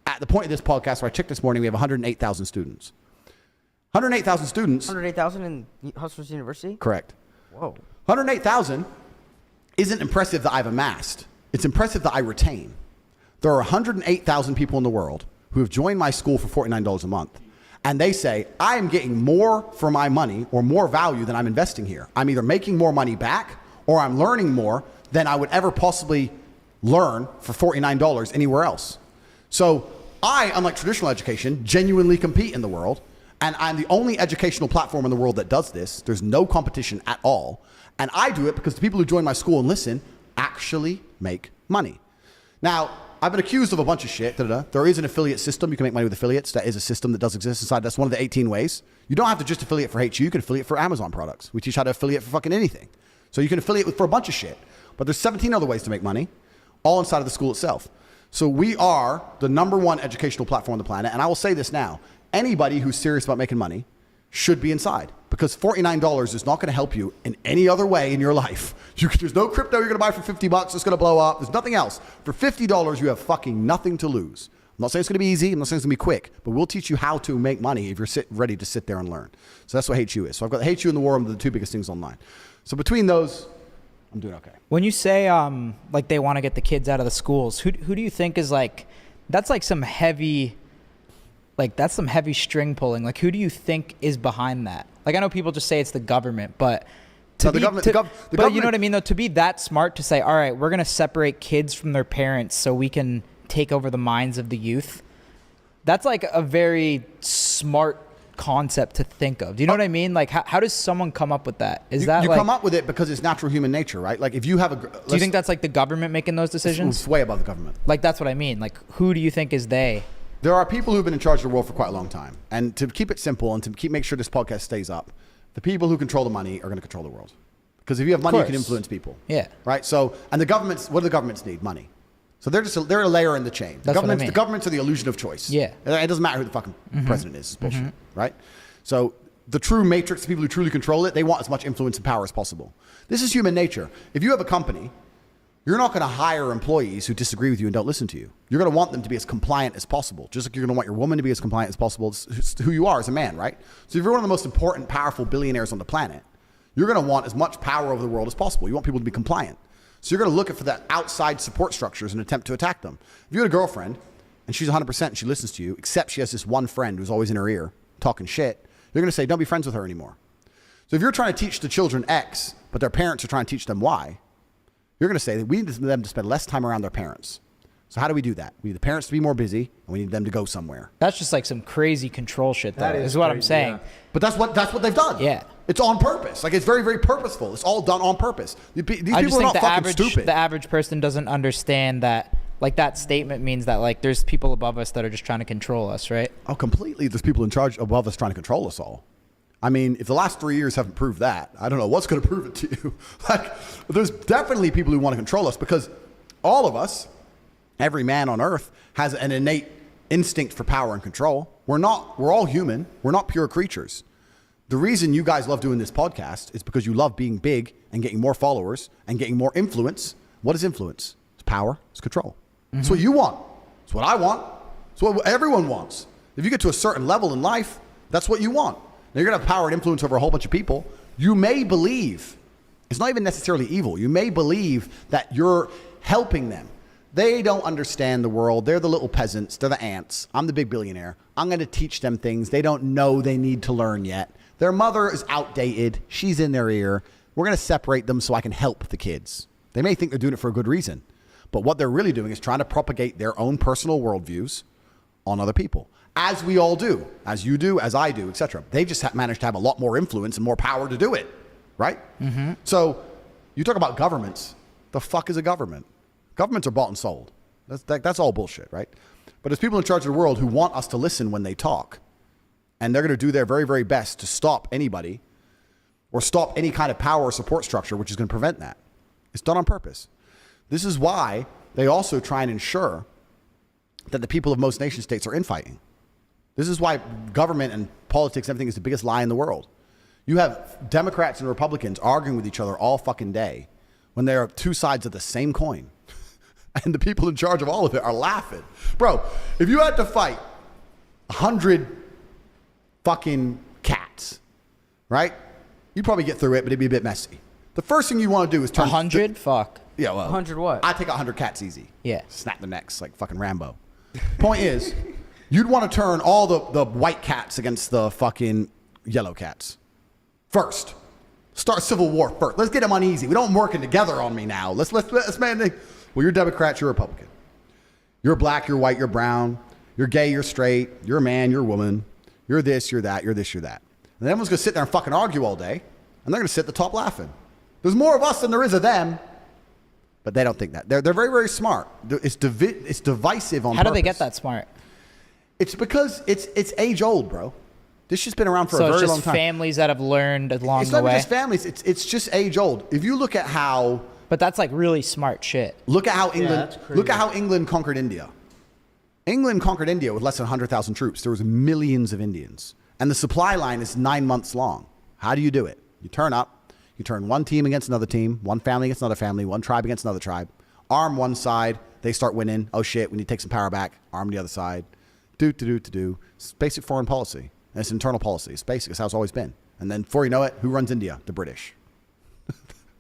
At the point of this podcast, where I checked this morning, we have 108,000 students. 108,000 students. 108,000 in Hustlers University? Correct. Whoa. 108,000 isn't impressive that I've amassed. It's impressive that I retain. There are 108,000 people in the world who have joined my school for $49 a month. And they say, I am getting more for my money or more value than I'm investing here. I'm either making more money back or I'm learning more than I would ever possibly learn for $49 anywhere else. So I, unlike traditional education, genuinely compete in the world. And I'm the only educational platform in the world that does this. There's no competition at all. And I do it because the people who join my school and listen actually make money. Now, I've been accused of a bunch of shit. There is an affiliate system. You can make money with affiliates. That is a system that does exist inside. That's one of the 18 ways. You don't have to just affiliate for HU. You can affiliate for Amazon products. We teach how to affiliate for fucking anything. So you can affiliate for a bunch of shit. But there's 17 other ways to make money, all inside of the school itself. So we are the #1 educational platform on the planet. And I will say this now. Anybody who's serious about making money should be inside, because $49 is not going to help you in any other way in your life. There's no crypto you're going to buy for $50 that's going to blow up. There's nothing else. For $50, you have fucking nothing to lose. I'm not saying it's going to be easy. I'm not saying it's going to be quick, but we'll teach you how to make money if you're ready to sit there and learn. So that's what HU is. So I've got the HU and the War, the two biggest things online. So between those, I'm doing okay. When you say like they want to get the kids out of the schools, who do you think is like, that's like some heavy, like that's some heavy string pulling. Like who do you think is behind that? Like I know people just say it's the government, but but you know what I mean though, to be that smart to say, all right, we're going to separate kids from their parents so we can take over the minds of the youth. That's like a very smart concept to think of. Do you know what I mean? Like how does someone come up with that? Is that you like, come up with it because it's natural human nature, right? Like if you have do you think that's like the government making those decisions? It's way above the government. Like that's what I mean. Like who do you think is they? There are people who've been in charge of the world for quite a long time. And to keep it simple and to make sure this podcast stays up, the people who control the money are going to control the world. Because if you have money, you can influence people. Yeah. Right? So, and the governments, what do the governments need? Money. So they're a layer in the chain. That's what I mean. The governments are the illusion of choice. Yeah. It doesn't matter who the fucking president is. It's bullshit. Right? So the true matrix, the people who truly control it, they want as much influence and power as possible. This is human nature. If you have a company, you're not going to hire employees who disagree with you and don't listen to you. You're going to want them to be as compliant as possible, just like you're going to want your woman to be as compliant as possible. It's who you are as a man, right? So if you're one of the most important, powerful billionaires on the planet, you're going to want as much power over the world as possible. You want people to be compliant. So you're going to look for that outside support structures and attempt to attack them. If you had a girlfriend and she's 100% and she listens to you, except she has this one friend who's always in her ear talking shit, you're going to say, don't be friends with her anymore. So if you're trying to teach the children X, but their parents are trying to teach them Y, you're going to say that we need them to spend less time around their parents. So how do we do that? We need the parents to be more busy, and we need them to go somewhere. That's just like some crazy control shit, though, is what I'm saying. Yeah. But that's what they've done. Yeah. It's on purpose. Like, it's very, very purposeful. It's all done on purpose. These people I just are think not fucking stupid. the average person doesn't understand that, like, that statement means that, like, there's people above us that are just trying to control us, right? Oh, completely. There's people in charge above us trying to control us all. I mean, if the last 3 years haven't proved that, I don't know what's going to prove it to you. Like, there's definitely people who want to control us, because all of us, every man on earth, has an innate instinct for power and control. We're all human. We're not pure creatures. The reason you guys love doing this podcast is because you love being big and getting more followers and getting more influence. What is influence? It's power. It's control. It's what you want. It's what I want. It's what everyone wants. If you get to a certain level in life, that's what you want. Now, you're going to have power and influence over a whole bunch of people. You may believe, it's not even necessarily evil. You may believe that you're helping them. They don't understand the world. They're the little peasants. They're the ants. I'm the big billionaire. I'm going to teach them things they don't know they need to learn yet. Their mother is outdated. She's in their ear. We're going to separate them so I can help the kids. They may think they're doing it for a good reason, but what they're really doing is trying to propagate their own personal worldviews on other people. As we all do, as you do, as I do, etc. They just managed to have a lot more influence and more power to do it, right? So you talk about governments. The fuck is a government? Governments are bought and sold. That's all bullshit, right? But there's people in charge of the world who want us to listen when they talk. And they're going to do their very, very best to stop anybody or stop any kind of power or support structure which is going to prevent that. It's done on purpose. This is why they also try and ensure that the people of most nation states are infighting. This is why government and politics and everything is the biggest lie in the world. You have Democrats and Republicans arguing with each other all fucking day when they are two sides of the same coin. And the people in charge of all of it are laughing. Bro, if you had to fight 100 fucking cats, right? You'd probably get through it, but it'd be a bit messy. The first thing you want to do is turn 100? Fuck. Yeah, well, 100 what? I take 100 cats easy. Yeah. Snap their necks like fucking Rambo. Point is, you'd want to turn all the white cats against the fucking yellow cats. First. Start civil war first. Let's get them uneasy. We don't working together on me now. Let's man. Well, you're Democrat, you're Republican. You're black, you're white, you're brown. You're gay, you're straight. You're a man, you're a woman. You're this, you're that, you're this, you're that. And everyone's going to sit there and fucking argue all day. And they're going to sit at the top laughing. There's more of us than there is of them. But they don't think that. They're very, very smart. It's divisive on purpose. How do they get that smart? It's because it's age old, bro. This shit's been around for a very long time. So it's just families that have learned along It's the not way? just families. It's just age old. If you look at how... But that's like really smart shit. Look at how England... that's crazy. Look at how England conquered India. England conquered India with less than 100,000 troops. There was millions of Indians. And the supply line is 9 months long. How do you do it? You turn up. You turn one team against another team, one family against another family, one tribe against another tribe. Arm one side. They start winning. Oh, shit, we need to take some power back. Arm the other side. Do. It's basic foreign policy. And it's internal policy. It's basic. It's how it's always been. And then before you know it, who runs India? The British.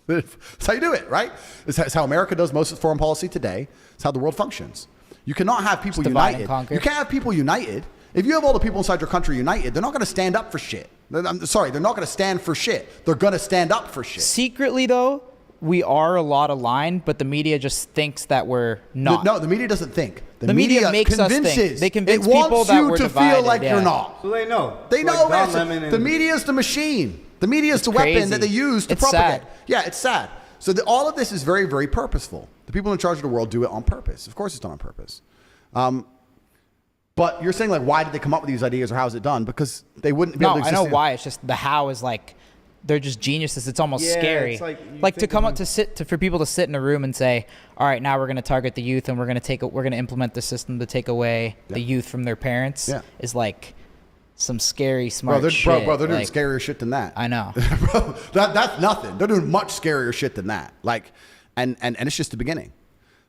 That's how you do it, right? It's how America does most of foreign policy today. It's how the world functions. You cannot have people divide and united. conquer. You can't have people united. If you have all the people inside your country united, they're not going to stand up for shit. I'm sorry, they're not going to stand for shit. They're going to stand up for shit. Secretly, though, we are a lot aligned, but the media just thinks that we're not. No, the media doesn't think. The media makes us convinces. think. They convince it people wants that you we're to divided, feel like yeah. you're not. So they know. They Like know, Don man. Lemon and- The media is the machine. The media is the crazy. weapon that they use to It's propagate. sad. Yeah, it's sad. So all of this is very, very purposeful. The people in charge of the world do it on purpose. Of course it's done on purpose. But you're saying, like, why did they come up with these ideas, or how is it done? Because they wouldn't be able to No, I exist. know why. It's just the how is like, they're just geniuses. It's almost Yeah, scary. it's like you like to think come of up for people to sit in a room and say, all right, now we're going to target the youth and we're going to implement the system to take away the youth from their parents. Yeah. Is like some scary smart Bro, shit. they're doing Like, scarier shit than that. I know. Bro, that's nothing. They're doing much scarier shit than that. Like, and it's just the beginning.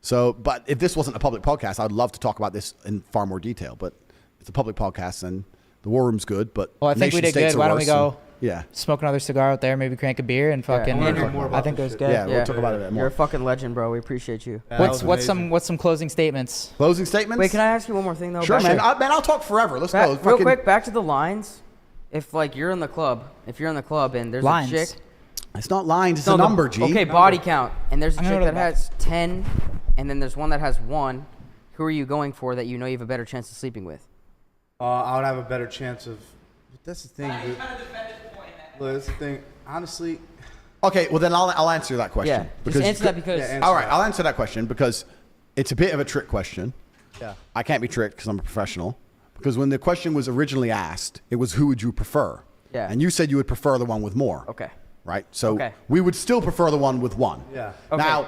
So, but if this wasn't a public podcast, I'd love to talk about this in far more detail. But it's a public podcast, and the war room's good. But Well, I think we did nation-states good. are Why don't we worse, go? and- yeah. Smoke another cigar out there, maybe crank a beer and fucking. I wanna hear more I about think it this was shit. good. Yeah, we'll talk about it more. You're a fucking legend, bro. We appreciate you. Yeah, that What's was amazing. some closing statements? Closing statements? Wait, can I ask you one more thing though? Sure, Back- man. I'll talk forever. Let's back- go. real Fucking- quick, back to the lines. If like you're in the club, and there's Lines. a chick. It's not lines. It's No, a the- number, G. Okay, body count, and there's a I'm gonna chick go to that the back. has 10, and then there's one that has 1. Who are you going for that you know you have a better chance of sleeping with? I would have a better chance of. But that's the thing, dude. Look, that's the thing. Honestly, Okay, well then I'll answer that question. Yeah, just answer that because Yeah, answer All right, that. I'll answer that question because it's a bit of a trick question. Yeah. I can't be tricked because I'm a professional. Because when the question was originally asked, it was who would you prefer? Yeah. And you said you would prefer the one with more. Okay. Right? So Okay. we would still prefer the one with 1. Yeah. Okay. Now,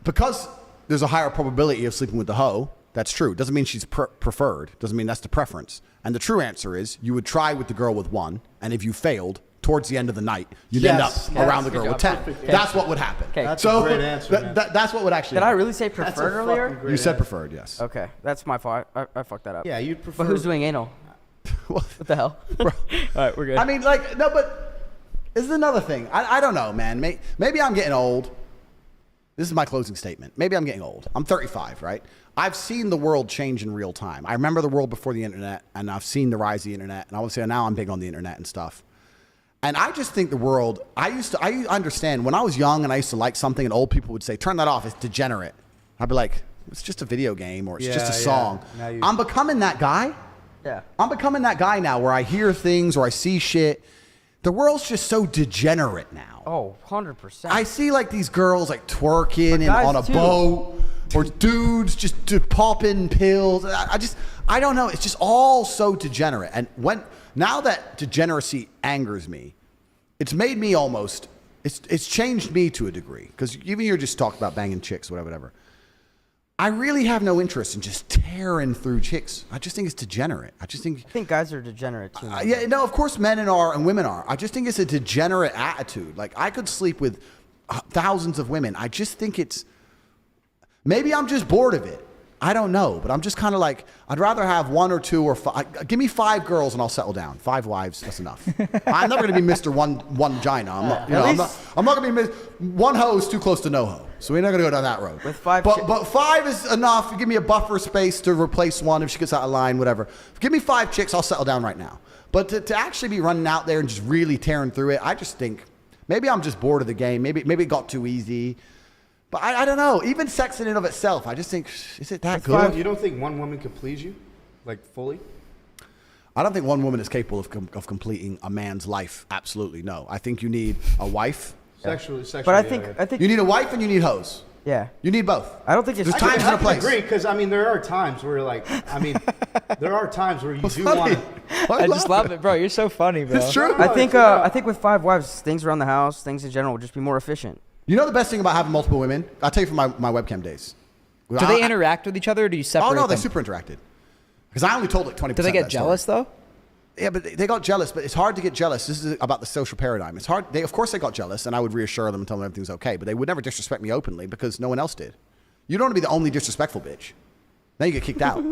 because there's a higher probability of sleeping with the hoe, that's true. Doesn't mean she's preferred. Doesn't mean that's the preference. And the true answer is you would try with the girl with 1, and if you failed, towards the end of the night, you'd end up Yes. around the Good girl with job. 10. That's what would happen. Okay. That's so a great answer, man. that's what would actually Did I happen. really say That's a preferred fucking earlier? great You said answer. preferred, yes. Okay, that's my fault. I fucked that up. Yeah, you'd prefer. But who's doing anal? Well, What the hell? All right, we're good. I mean, like, no, but this is another thing. I don't know, man. Maybe I'm getting old. This is my closing statement. Maybe I'm getting old. I'm 35, right? I've seen the world change in real time. I remember the world before the internet, and I've seen the rise of the internet. And obviously now I'm big on the internet and stuff. And I just think the world, I understand when I was young and I used to like something and old people would say, turn that off, it's degenerate. I'd be like, it's just a video game or it's just a Yeah, song. yeah. Now you- I'm becoming that guy. yeah. I'm becoming that guy now where I hear things or I see shit. The world's just so degenerate now. Oh, 100%. I see like these girls like twerking and guys, on a too. boat or dudes just popping pills. I don't know. It's just all so degenerate. And now that degeneracy angers me, it's made me almost It's changed me to a degree because even you're just talking about banging chicks, whatever. I really have no interest in just tearing through chicks. I just think it's degenerate. I think guys are degenerate too. Yeah, no, of course men are and women are. I just think it's a degenerate attitude. Like I could sleep with thousands of women. I just think maybe I'm just bored of it. I don't know, but I'm just kind of like, I'd rather have 1 or 2 or 5. Give me 5 girls and I'll settle down. 5 wives, that's enough. I'm never going to be Mr. One vagina. I'm not going to be one hoe is too close to no hoe. So we're not going to go down that road. With 5 but 5 is enough. You give me a buffer space to replace one if she gets out of line, whatever. Give me 5 chicks, I'll settle down right now. But to actually be running out there and just really tearing through it, I just think maybe I'm just bored of the game. Maybe it got too easy. But I don't know. Even sex in and of itself, I just think, is it that good? You don't think one woman could please you, like fully? I don't think one woman is capable of completing a man's life. Absolutely no. I think you need a wife. Sexually. But I think You need a wife and you need hoes. Yeah. You need both. I don't think it's. There's times and a place. I agree, because there are times where there are times where you do want to. I just love it, bro. You're so funny, bro. It's true. I think with 5 wives, things around the house, things in general, will just be more efficient. You know the best thing about having multiple women? I'll tell you from my webcam days. Do they interact with each other, or do you separate them? Oh, no, they super interacted. Because I only told like 20%. Do they get jealous, though? Yeah, but they got jealous, but it's hard to get jealous. This is about the social paradigm. It's hard. Of course they got jealous, and I would reassure them and tell them everything's okay, but they would never disrespect me openly because no one else did. You don't want to be the only disrespectful bitch. Then you get kicked out.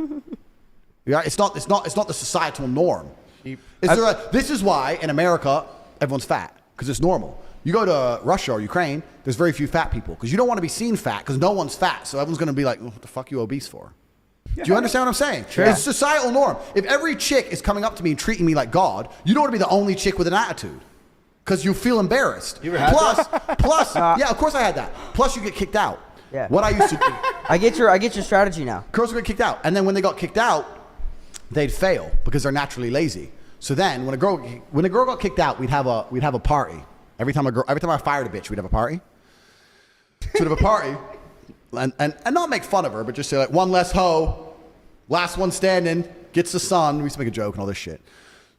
It's not the societal norm. This is why in America everyone's fat, because it's normal. You go to Russia or Ukraine, there's very few fat people because you don't want to be seen fat because no one's fat. So everyone's going to be like, what the fuck you obese for? Do you understand what I'm saying? Sure. It's societal norm. If every chick is coming up to me and treating me like God, you don't want to be the only chick with an attitude because you feel embarrassed. You ever had Plus, yeah, of course I had that. Plus you get kicked out. Yeah. What I used to do. I get your strategy now. Girls would get kicked out. And then when they got kicked out, they'd fail because they're naturally lazy. So then when a girl got kicked out, we'd have a party. Every time I fired a bitch, we'd have a party. So we'd have a party, and not make fun of her, but just say like, one less hoe, last one standing, gets the sun. We used to make a joke and all this shit.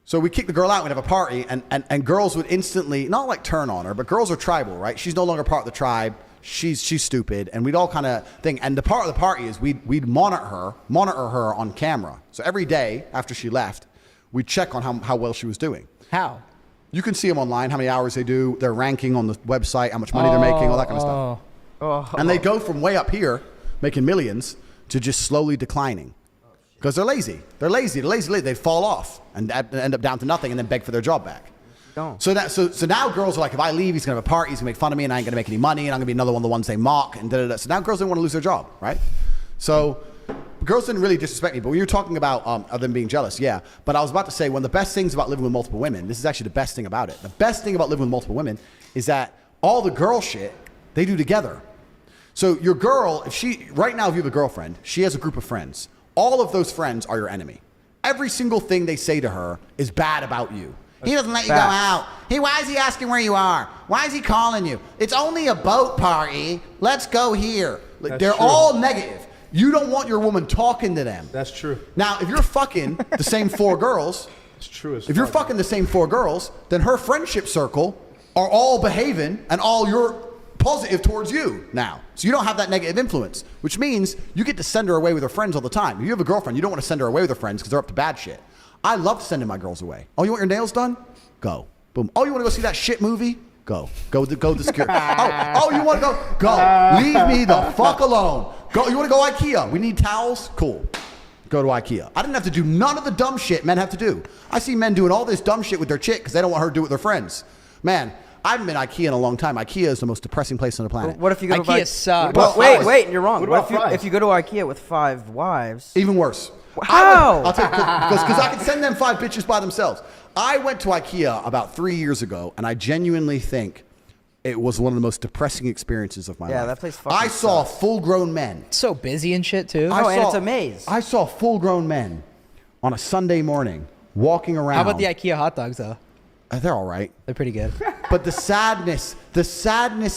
So we kick the girl out, we'd have a party, and girls would instantly, not like turn on her, but girls are tribal, right? She's no longer part of the tribe. She's stupid, and we'd all kind of think. And the part of the party is we'd monitor her on camera. So every day after she left, we'd check on how well she was doing. How? You can see them online, how many hours they do, their ranking on the website, how much money they're making, all that kind of stuff. And they go from way up here, making millions, to just slowly declining. Because they're lazy. They fall off and end up down to nothing and then beg for their job back. So now girls are like, if I leave, he's going to have a party, he's going to make fun of me, and I ain't going to make any money, and I'm going to be another one of the ones they mock, and da-da-da. So now girls don't want to lose their job, right? So girls didn't really disrespect me, but when you're talking about them being jealous, yeah. But I was about to say, one of the best things about living with multiple women, this is actually the best thing about it. The best thing about living with multiple women is that all the girl shit, they do together. So your girl, right now if you have a girlfriend, she has a group of friends. All of those friends are your enemy. Every single thing they say to her is bad about you. He doesn't let you go out. Why is he asking where you are? Why is he calling you? It's only a boat party. Let's go here. They're all negative. You don't want your woman talking to them. That's true. Now, if you're fucking the same 4 girls, it's true. If you're fucking the same 4 girls, then her friendship circle are all behaving and all you're positive towards you now. So you don't have that negative influence, which means you get to send her away with her friends all the time. If you have a girlfriend, you don't want to send her away with her friends because they're up to bad shit. I love sending my girls away. Oh, you want your nails done? Go. Boom. Oh, you want to go see that shit movie? Go to security. Oh, you want to go? Go. Leave me the fuck alone. Go. You want to go IKEA? We need towels? Cool. Go to IKEA. I didn't have to do none of the dumb shit men have to do. I see men doing all this dumb shit with their chick because they don't want her to do it with their friends. Man, I haven't been IKEA in a long time. IKEA is the most depressing place on the planet. What if you go IKEA to sucks. Well, wait, you're wrong. What if you go to IKEA with 5 wives? Even worse. How? I'll tell you, because I can send them 5 bitches by themselves. I went to IKEA about 3 years ago, and I genuinely think it was one of the most depressing experiences of my life. Yeah, that place fucking I saw sucks. full-grown men. So busy and shit too. And it's a maze. I saw full-grown men on a Sunday morning walking around. How about the IKEA hot dogs though? They're all right. They're pretty good. But the sadness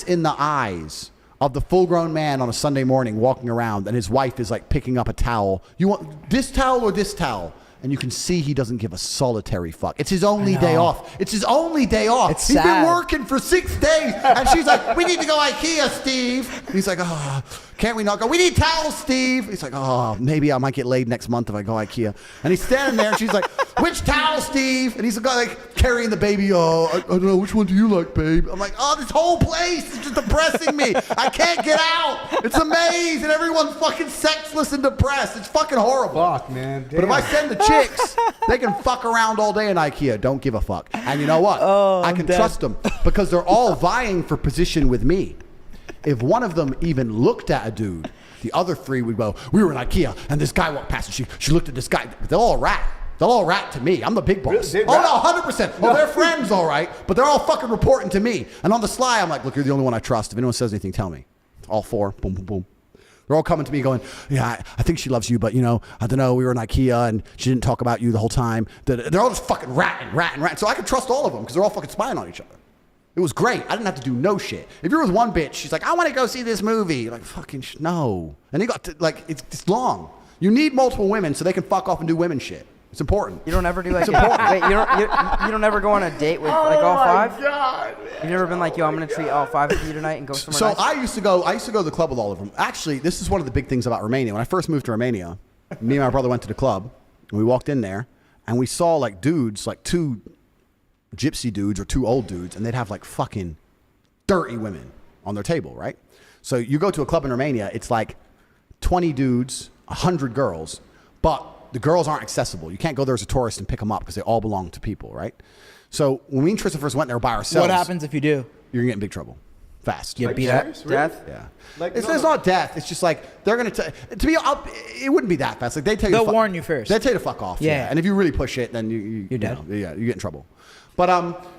in the eyes of the full-grown man on a Sunday morning walking around, and his wife is like picking up a towel. You want this towel or this towel? and you can see he doesn't give a solitary fuck. It's his only day off. It's his only day off. It's He's sad. been working for 6 days, and she's like, we need to go IKEA, Steve. And he's like, oh, can't we not go? We need towels, Steve. He's like, oh, maybe I might get laid next month if I go IKEA. And he's standing there, and she's like, which towel, Steve? And he's like carrying the baby. Oh, I don't know, which one do you like, babe? I'm like, oh, this whole place is just depressing me. I can't get out. It's a maze, and everyone's fucking sexless and depressed. It's fucking horrible. Fuck, man. But if I send the chicks, they can fuck around all day in IKEA. Don't give a fuck. And you know what? I can trust them because they're all vying for position with me. If one of them even looked at a dude, the other 3 would go, we were in IKEA, and this guy walked past, and she looked at this guy. They'll all rat. They'll all rat to me. I'm the big boss. Really? Oh, no, 100%. Oh, they're friends, all right, but they're all fucking reporting to me. And on the sly, I'm like, look, you're the only one I trust. If anyone says anything, tell me. All 4, boom, boom, boom. They're all coming to me going, yeah, I think she loves you, but, you know, I don't know, we were in IKEA, and she didn't talk about you the whole time. They're all just fucking ratting. So I can trust all of them because they're all fucking spying on each other. It was great. I didn't have to do no shit. If you're with one bitch, she's like, I want to go see this movie. You're like, fucking no. And you got to, like, it's long. You need multiple women so they can fuck off and do women shit. It's important. You don't ever do like wait, you don't ever go on a date with like all 5? God, You've never been like, yo, I'm gonna treat all 5 of you tonight and go somewhere So nice? I used to go to the club with all of them. Actually, this is one of the big things about Romania. When I first moved to Romania, me and my brother went to the club, and we walked in there, and we saw like dudes, like 2 gypsy dudes or 2 old dudes, and they'd have like fucking dirty women on their table, right? So you go to a club in Romania, it's like 20 dudes, 100 girls, but the girls aren't accessible. You can't go there as a tourist and pick them up because they all belong to people, right? So when me and Tristan first went there by ourselves, What happens if you do? you're gonna get in big trouble, fast. You Like, beat up. serious? Really? Death? Yeah, Like, it's no. not death. It's just like they're gonna to me. It wouldn't be that fast. Like they tell you, They'll to warn you first. They tell you to fuck off. Yeah. And if you really push it, then you're dead. Yeah, you get in trouble. But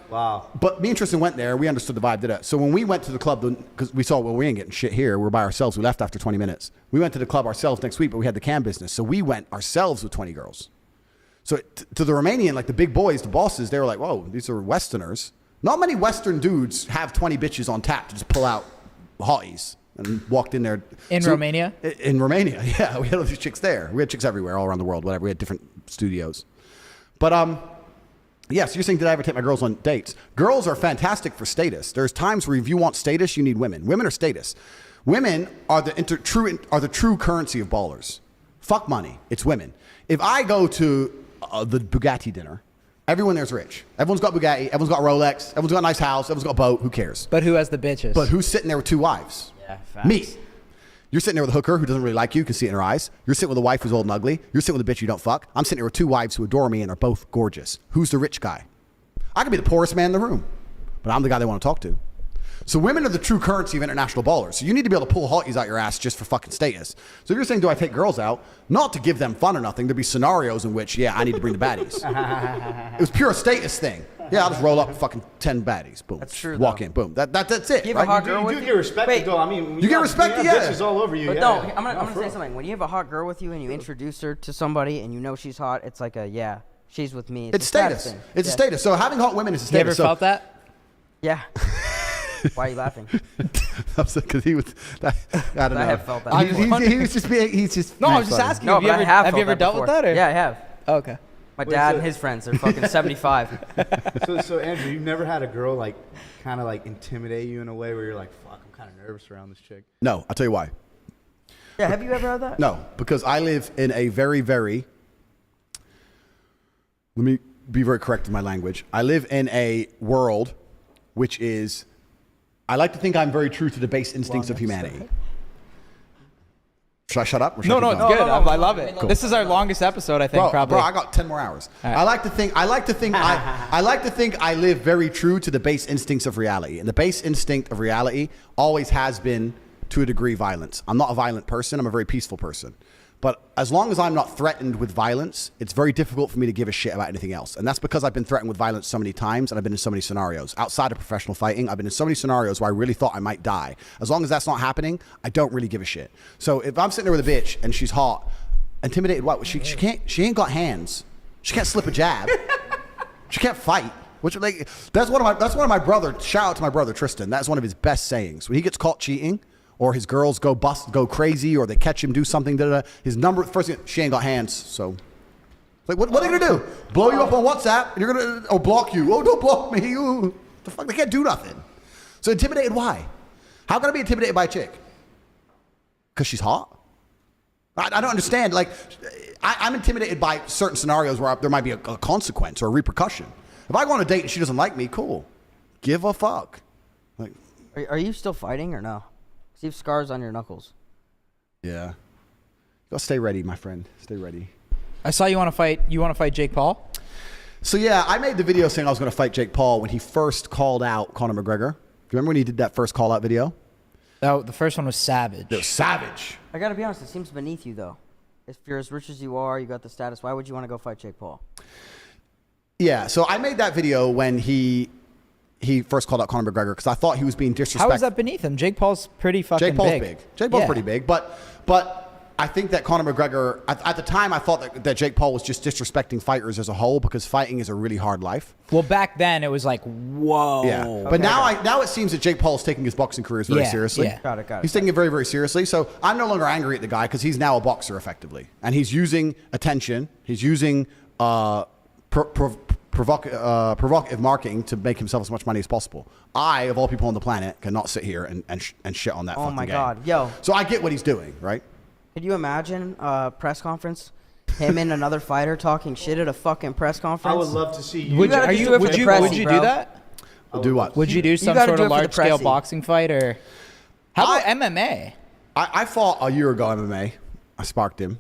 Wow. But me and Tristan went there. We understood the vibe. Did it? So when we went to the club, because we saw, well, we ain't getting shit here. We're by ourselves. We left after 20 minutes. We went to the club ourselves next week, but we had the cam business, so we went ourselves with 20 girls. So to the Romanian, like the big boys, the bosses, they were like, whoa, these are Westerners. Not many Western dudes have 20 bitches on tap to just pull out hotties and walked in there. In Romania? In Romania, yeah. We had all these chicks there. We had chicks everywhere, all around the world, whatever. We had different studios. But, yeah, so you're saying, did I ever take my girls on dates? Girls are fantastic for status. There's times where if you want status, you need women. Women are status. Women are the true currency of ballers. Fuck money. It's women. If I go to the Bugatti dinner, everyone there's rich. Everyone's got Bugatti. Everyone's got Rolex. Everyone's got a nice house. Everyone's got a boat. Who cares? But who has the bitches? But who's sitting there with 2 wives? Yeah, facts. Me. You're sitting there with a hooker who doesn't really like you. You can see it in her eyes. You're sitting with a wife who's old and ugly. You're sitting with a bitch you don't fuck. I'm sitting here with 2 wives who adore me and are both gorgeous. Who's the rich guy? I could be the poorest man in the room, but I'm the guy they want to talk to. So women are the true currency of international ballers. So you need to be able to pull hotties out your ass just for fucking status. So if you're saying, do I take girls out? Not to give them fun or nothing. There'd be scenarios in which, yeah, I need to bring the baddies. It was pure status thing. Yeah, I'll just roll up with fucking 10 baddies. Boom. That's true, Walk though. in. Boom. That's it. You have a Right? hot girl You with do you? get respected, Wait, though. I mean, You get respected, yeah. Bitches all over you. But yeah. no, I'm No, gonna for say real. something. When you have a hot girl with you and you introduce her to somebody and you know she's hot, it's like a, yeah, she's with me. It's a status status. thing. It's a Yeah. status. So having hot women is a you status. ever So- felt that? Yeah. Why are you laughing? Because he was, I don't know. I have felt that He, before. he was just being, he's just. No, I'm being just funny. asking. No, have you but ever, I have have you felt ever that dealt before. with that? Or? Yeah, I have. Oh, okay. My Wait, dad so- and his friends are fucking 75. So Andrew, you've never had a girl like kind of like intimidate you in a way where you're like, fuck, I'm kind of nervous around this chick. No, I'll tell you why. Yeah, have you ever had that? No, because I live in a very, very. Let me be very correct in my language. I live in a world which is. I like to think I'm very true to the base instincts of humanity. Should I shut up? Or should No, I no, keep it's going? good. no, I love it. Cool. This is our longest episode, I think, probably. Bro, I got 10 more hours. All right. I like to think I like to think I live very true to the base instincts of reality. And the base instinct of reality always has been, to a degree, violence. I'm not a violent person. I'm a very peaceful person. But as long as I'm not threatened with violence, it's very difficult for me to give a shit about anything else. And that's because I've been threatened with violence so many times and I've been in so many scenarios. Outside of professional fighting, I've been in so many scenarios where I really thought I might die. As long as that's not happening, I don't really give a shit. So if I'm sitting there with a bitch and she's hot, intimidated, what? She ain't got hands. She can't slip a jab. She can't fight. Which that's one of my brother. Shout out to my brother Tristan. That's one of his best sayings. When he gets caught cheating, or his girls go crazy, or they catch him do something, his first thing, she ain't got hands, so Like, what are they gonna do? Blow you up on WhatsApp, and you're gonna block you? Oh, don't block me! Ooh. The fuck, they can't do nothing. So intimidated? Why? How can I be intimidated by a chick? Because she's hot? I don't understand. Like, I'm intimidated by certain scenarios where there might be a consequence or a repercussion. If I go on a date and she doesn't like me, cool. Give a fuck. Like, Are you still fighting or no? 'Cause you have scars on your knuckles. yeah. You gotta stay ready, my friend. Stay ready. I saw you want to fight. You want to fight Jake Paul? So yeah, I made the video saying I was going to fight Jake Paul when he first called out Conor McGregor. Do you remember when he did that first call out video? Oh, the first one was savage. It was savage. I gotta be honest, it seems beneath you though. If you're as rich as you are, you got the status, why would you want to go fight Jake Paul? Yeah, so I made that video when he first called out Conor McGregor because I thought he was being disrespectful. How is that beneath him? Jake Paul's pretty fucking Jake Paul's big. big. Jake Paul's Yeah. pretty big, but I think that Conor McGregor, at the time, I thought that Jake Paul was just disrespecting fighters as a whole because fighting is a really hard life. Well, back then it was like, whoa. Yeah, but now it seems that Jake Paul is taking his boxing career very seriously. Yeah. Got it. He's taking it very, very seriously. So I'm no longer angry at the guy because he's now a boxer effectively, and he's using attention. He's using provocative marketing to make himself as much money as possible. I, of all people on the planet, cannot sit here and shit on that. Oh fucking my game. God, yo. So I get what he's doing, right? Could you imagine a press conference? Him and another fighter talking shit at a fucking press conference? I would love to see you. Would gotta you, do it for would the you, pressy, would you bro. do that? Do what? Would you do some gotta sort do of it for the large-scale pressy. boxing fight? Or how about MMA? I fought a year ago MMA. I sparked him.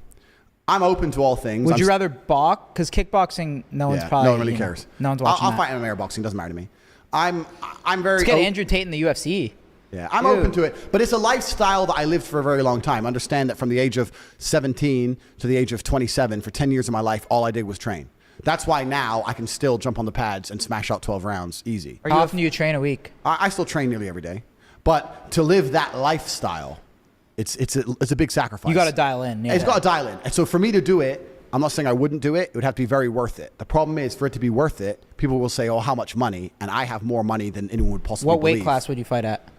I'm open to all things. Would you rather box? Because kickboxing, no one's probably... no one really you know, cares. no one's watching I'll that. fight MMA or boxing. Doesn't matter to me. I'm very. Let's get Andrew Tate in the UFC. Yeah, I'm open to it, but it's a lifestyle that I lived for a very long time. Understand that from the age of 17 to the age of 27, for 10 years of my life, all I did was train. That's why now I can still jump on the pads and smash out 12 rounds easy. How often do you train a week? I still train nearly every day, but to live that lifestyle, it's a big sacrifice. You got to dial in. Yeah. It's got to dial in, and so for me to do it, I'm not saying I wouldn't do it. It would have to be very worth it. The problem is, for it to be worth it, people will say, "Oh, how much money?" And I have more money than anyone would possibly What weight believe. class would you fight at?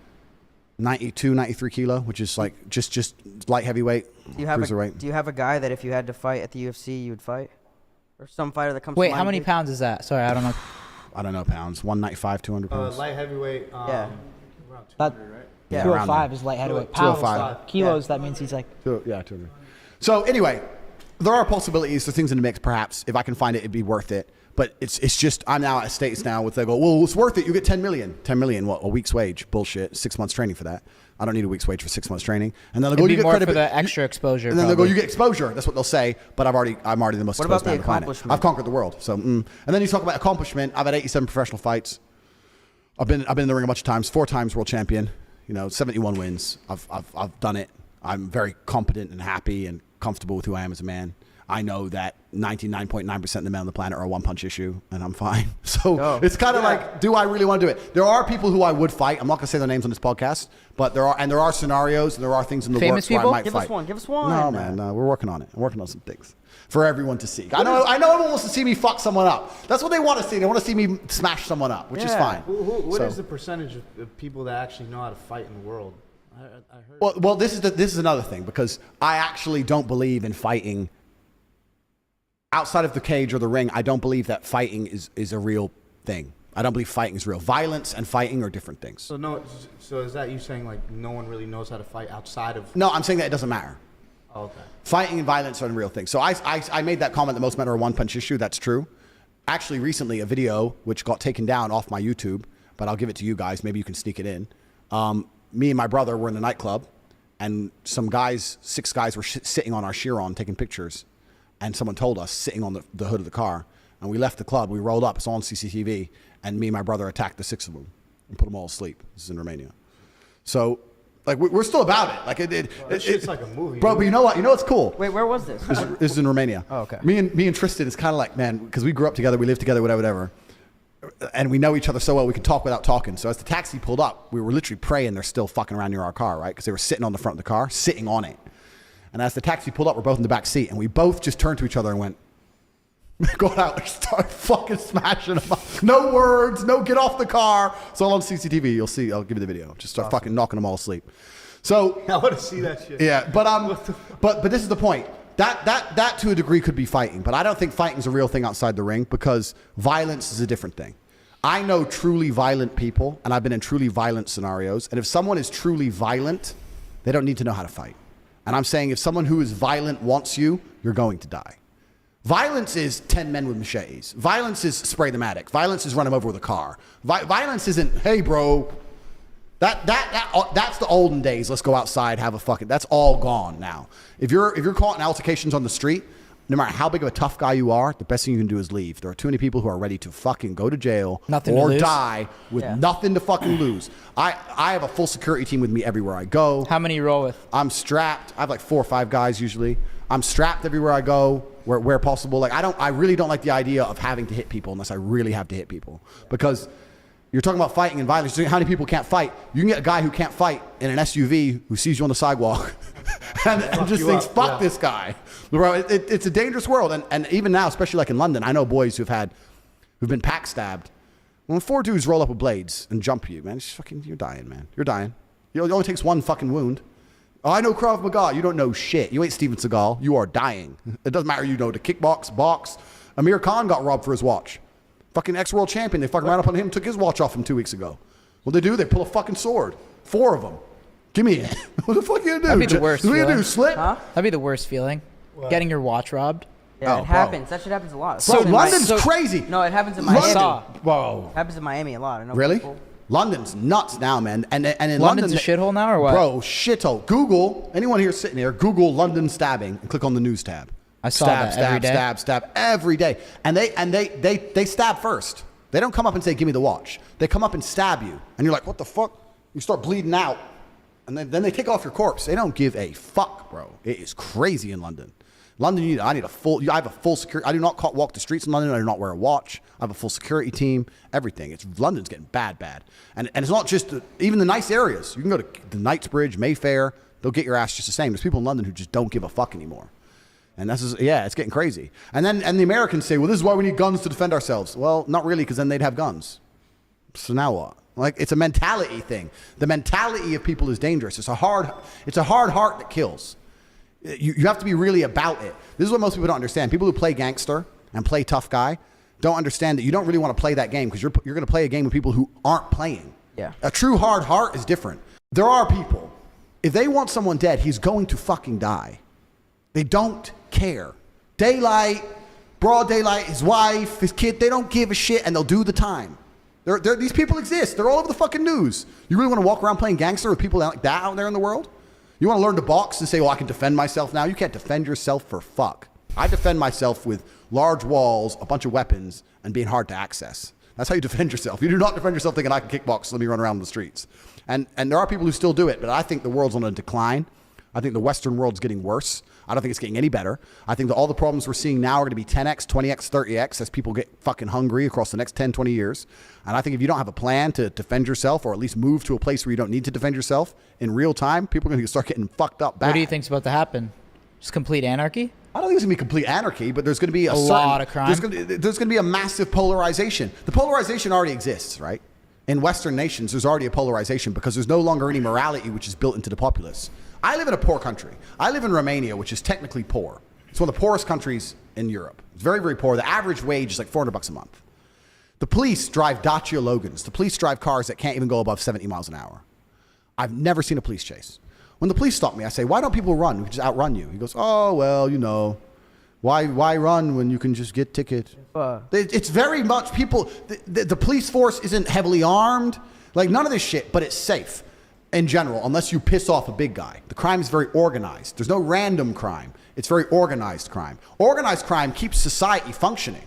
92, 93 kilo, which is like just light heavyweight, Do you have cruiserweight. do you have a guy that if you had to fight at the UFC, you would fight? Or some fighter that comes to Wait, mind, how many dude? pounds is that? Sorry, I don't know. I don't know pounds. 195, 200 pounds. Light heavyweight. Yeah. Around That- 200, right? Yeah. 205 is light heavyweight. Pounds, 205. kilos, that means he's like... Yeah, 200. So anyway, there are possibilities. There's things in the mix. Perhaps if I can find it, it'd be worth it. But it's just I'm now at states now with they go, well, it's worth it. You get 10 million. 10 million, what? A week's wage? Bullshit. 6 months training for that. I don't need a week's wage for 6 months training. And then they'll go, It'd you be get more for credibility. the extra exposure. And then they'll go, probably. you get exposure. That's what they'll say. But I'm already the most What exposed about man on the the planet. accomplishment? I've conquered the world. So, and then you talk about accomplishment. I've had 87 professional fights. I've been in the ring a bunch of times. 4 times world champion. 71 wins. I've done it. I'm very competent and happy and comfortable with who I am as a man. I know that 99.9% of the men on the planet are a one-punch issue, and I'm fine. So it's kind of like, do I really want to do it? There are people who I would fight. I'm not going to say their names on this podcast, but there are scenarios and there are things in the Famous works people? where I might Give fight. us one. Give us one. No, man, no, we're working on it. I'm working on some things for everyone to see. I know everyone wants to see me fuck someone up. That's what they want to see. They want to see me smash someone up, which is fine. What is So- the percentage of people that actually know how to fight in the world? I heard. Well, this is another thing because I actually don't believe in fighting outside of the cage or the ring. I don't believe that fighting is a real thing. I don't believe fighting is real. Violence and fighting are different things. So is that you saying like no one really knows how to fight outside of? No, I'm saying that it doesn't matter. Oh, okay. Fighting and violence are a real thing. So I made that comment that most men are a one-punch issue. That's true. Actually, recently, a video which got taken down off my YouTube, but I'll give it to you guys. Maybe you can sneak it in. Me and my brother were in a nightclub, and some guys, 6 guys, were sitting on our Chiron taking pictures, and someone told us, sitting on the hood of the car, and we left the club. We rolled up. It's on CCTV, and me and my brother attacked the 6 of them and put them all asleep. This is in Romania. So, like, we're still about it. Like, That shit's like a movie. bro. But you know what? You know what's cool? Wait, where was this? This is in Romania. Oh, okay. Me and Tristan is kind of like, man, because we grew up together, we lived together, whatever. And we know each other so well, we can talk without talking. So as the taxi pulled up, we were literally praying they're still fucking around near our car, right? Because they were sitting on the front of the car, sitting on it. And as the taxi pulled up, we're both in the back seat, and we both just turned to each other and went, got out and started fucking smashing them up. No words, no get off the car. It's all on CCTV. You'll see. I'll give you the video. Just start fucking knocking them all asleep. So I want to see that shit. yeah, but this is the point. that to a degree could be fighting, but I don't think fighting is a real thing outside the ring because violence is a different thing. I know truly violent people, and I've been in truly violent scenarios. And if someone is truly violent, they don't need to know how to fight. And I'm saying if someone who is violent wants you, you're going to die. Violence is 10 men with machetes. Violence is spray the matic. Violence is run him over with a car. Violence isn't, hey, bro. That's the olden days. Let's go outside, have a fucking. That's all gone now. If you're caught in altercations on the street, no matter how big of a tough guy you are, the best thing you can do is leave. There are too many people who are ready to fucking go to jail or die with nothing to fucking lose. I have a full security team with me everywhere I go. How many you roll with? I'm strapped. I have like 4 or 5 guys usually. I'm strapped everywhere I go where possible. Like I really don't like the idea of having to hit people unless I really have to hit people because you're talking about fighting and violence. How many people can't fight? You can get a guy who can't fight in an SUV who sees you on the sidewalk and just thinks, fuck this guy. Bro, it's a dangerous world. And even now, especially like in London, I know boys who've been pack stabbed. When 4 dudes roll up with blades and jump you, man, it's fucking, you're dying, man. You're dying. It only takes one fucking wound. Oh, I know Krav Maga. You don't know shit. You ain't Steven Seagal. You are dying. It doesn't matter. You know the kickbox, box. Amir Khan got robbed for his watch. Fucking ex-world champion. They fucking ran up on him, took his watch off him 2 weeks ago. What they do? They pull a fucking sword. 4 of them. Give me it. What the fuck are you gonna do? That'd be the worst What feeling. You do? Slip? Huh? That'd be the worst feeling. What? Getting your watch robbed. Yeah, Oh, it bro. happens. That shit happens a lot. Bro, London's crazy. No, it happens in Miami. Whoa. It happens in Miami a lot. I know Really? people. London's nuts now, man. And in London's London, a shithole now, or what? Bro, shithole. Google, anyone here sitting here, Google London stabbing and click on the news tab. I saw that every day. Stab every day. And they stab first. They don't come up and say, give me the watch. They come up and stab you. And you're like, what the fuck? You start bleeding out. And then they take off your corpse. They don't give a fuck, bro. It is crazy in London. London, I have a full security. I do not walk the streets in London. I do not wear a watch. I have a full security team. Everything. London's getting bad. And it's not just even the nice areas. You can go to the Knightsbridge, Mayfair. They'll get your ass just the same. There's people in London who just don't give a fuck anymore. And it's getting crazy. And the Americans say, well, this is why we need guns to defend ourselves. Well, not really, because then they'd have guns. So now what? Like, it's a mentality thing. The mentality of people is dangerous. It's a hard heart that kills. You have to be really about it. This is what most people don't understand. People who play gangster and play tough guy don't understand that you don't really want to play that game because you're going to play a game with people who aren't playing. Yeah. A true hard heart is different. There are people, if they want someone dead, he's going to fucking die. They don't care. Daylight, broad daylight, his wife, his kid, they don't give a shit and they'll do the time. These people exist. They're all over the fucking news. You really want to walk around playing gangster with people like that out there in the world? You want to learn to box and say, I can defend myself now? You can't defend yourself for fuck. I defend myself with large walls, a bunch of weapons, and being hard to access. That's how you defend yourself. You do not defend yourself thinking I can kickbox, let me run around the streets. And there are people who still do it, but I think the world's on a decline. I think the Western world's getting worse. I don't think it's getting any better. I think that all the problems we're seeing now are going to be 10x, 20x, 30x as people get fucking hungry across the next 10, 20 years. And I think if you don't have a plan to defend yourself or at least move to a place where you don't need to defend yourself in real time, people are going to start getting fucked up bad. What do you think's about to happen? Just complete anarchy? I don't think it's going to be complete anarchy, but there's going to be a lot of crime. There's going to be a massive polarization. The polarization already exists, right? In Western nations, there's already a polarization because there's no longer any morality which is built into the populace. I live in a poor country. I live in Romania, which is technically poor. It's one of the poorest countries in Europe. It's very, very poor. The average wage is like $400 a month. The police drive Dacia Logans. The police drive cars that can't even go above 70 miles an hour. I've never seen a police chase. When the police stop me, I say, why don't people run? We can just outrun you. He goes, oh, well, why run when you can just get ticket? It's very much people, the police force isn't heavily armed. Like none of this shit, but it's safe. In general, unless you piss off a big guy. The crime is very organized. There's no random crime. It's very organized crime. Organized crime keeps society functioning.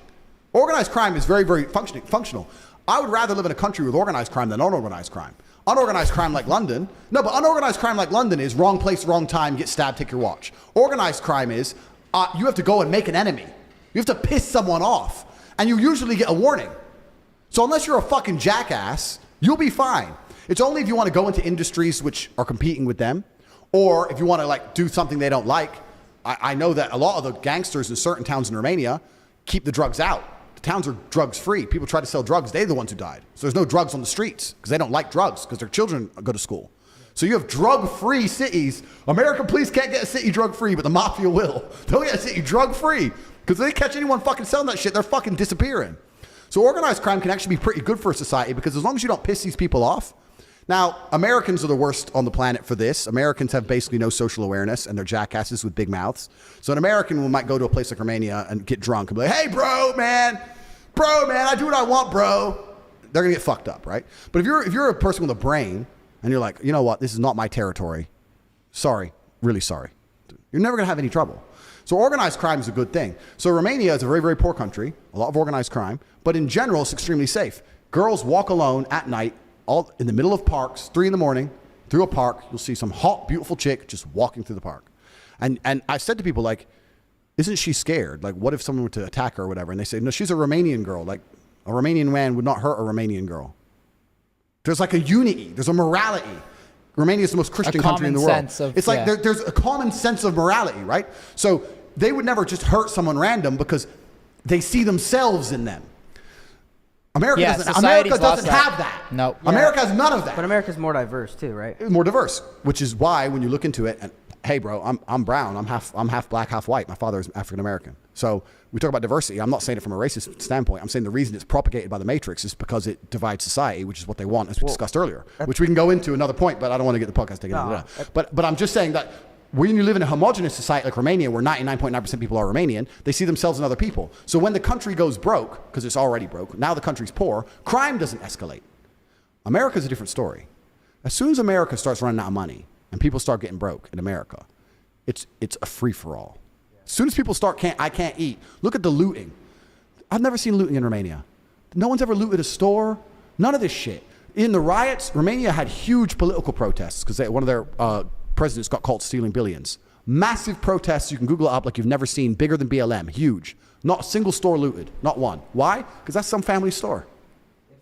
Organized crime is very, very functional. I would rather live in a country with organized crime than unorganized crime. Unorganized crime like London. No, but unorganized crime like London is wrong place, wrong time, get stabbed, take your watch. Organized crime is you have to go and make an enemy. You have to piss someone off. And you usually get a warning. So unless you're a fucking jackass, you'll be fine. It's only if you want to go into industries which are competing with them, or if you want to like do something they don't like. I know that a lot of the gangsters in certain towns in Romania keep the drugs out. The towns are drugs free. People try to sell drugs. They're the ones who died. So there's no drugs on the streets because they don't like drugs because their children go to school. So you have drug-free cities. American police can't get a city drug-free, but the mafia will. They'll get a city drug-free. Because if they catch anyone fucking selling that shit, they're fucking disappearing. So organized crime can actually be pretty good for a society because as long as you don't piss these people off. Now, Americans are the worst on the planet for this. Americans have basically no social awareness and they're jackasses with big mouths. So an American might go to a place like Romania and get drunk and be like, hey, bro, man, I do what I want, bro. They're going to get fucked up, right? But if you're a person with a brain and you're like, you know what, this is not my territory. Sorry, really sorry. You're never going to have any trouble. So organized crime is a good thing. So Romania is a very, very poor country, a lot of organized crime, but in general, it's extremely safe. Girls walk alone at night, all in the middle of parks, 3 a.m, through a park. You'll see some hot, beautiful chick just walking through the park. And I said to people, like, isn't she scared? Like, what if someone were to attack her or whatever? And they say, no, she's a Romanian girl. Like, a Romanian man would not hurt a Romanian girl. There's like a unity. There's a morality. Romania is the most Christian country in the world. It's like there's a common sense of morality, right? So they would never just hurt someone random because they see themselves in them. America doesn't have that. No. Yeah. America has none of that. But America's more diverse too, right? More diverse, which is why when you look into it, and hey, bro, I'm brown. I'm half black, half white. My father is African American. So we talk about diversity. I'm not saying it from a racist standpoint. I'm saying the reason it's propagated by the Matrix is because it divides society, which is what they want, as we discussed earlier. Which we can go into another point, but I don't want to get the podcast taken into that. But I'm just saying that when you live in a homogenous society like Romania, where 99.9% people are Romanian, they see themselves in other people. So when the country goes broke, because it's already broke, now the country's poor, crime doesn't escalate. America's a different story. As soon as America starts running out of money and people start getting broke in America, it's a free-for-all. As soon as people start, I can't eat. Look at the looting. I've never seen looting in Romania. No one's ever looted a store. None of this shit. In the riots, Romania had huge political protests because one of their presidents got caught stealing billions. Massive protests. You can Google it up like you've never seen. Bigger than BLM. Huge. Not a single store looted. Not one. Why? Because that's some family store.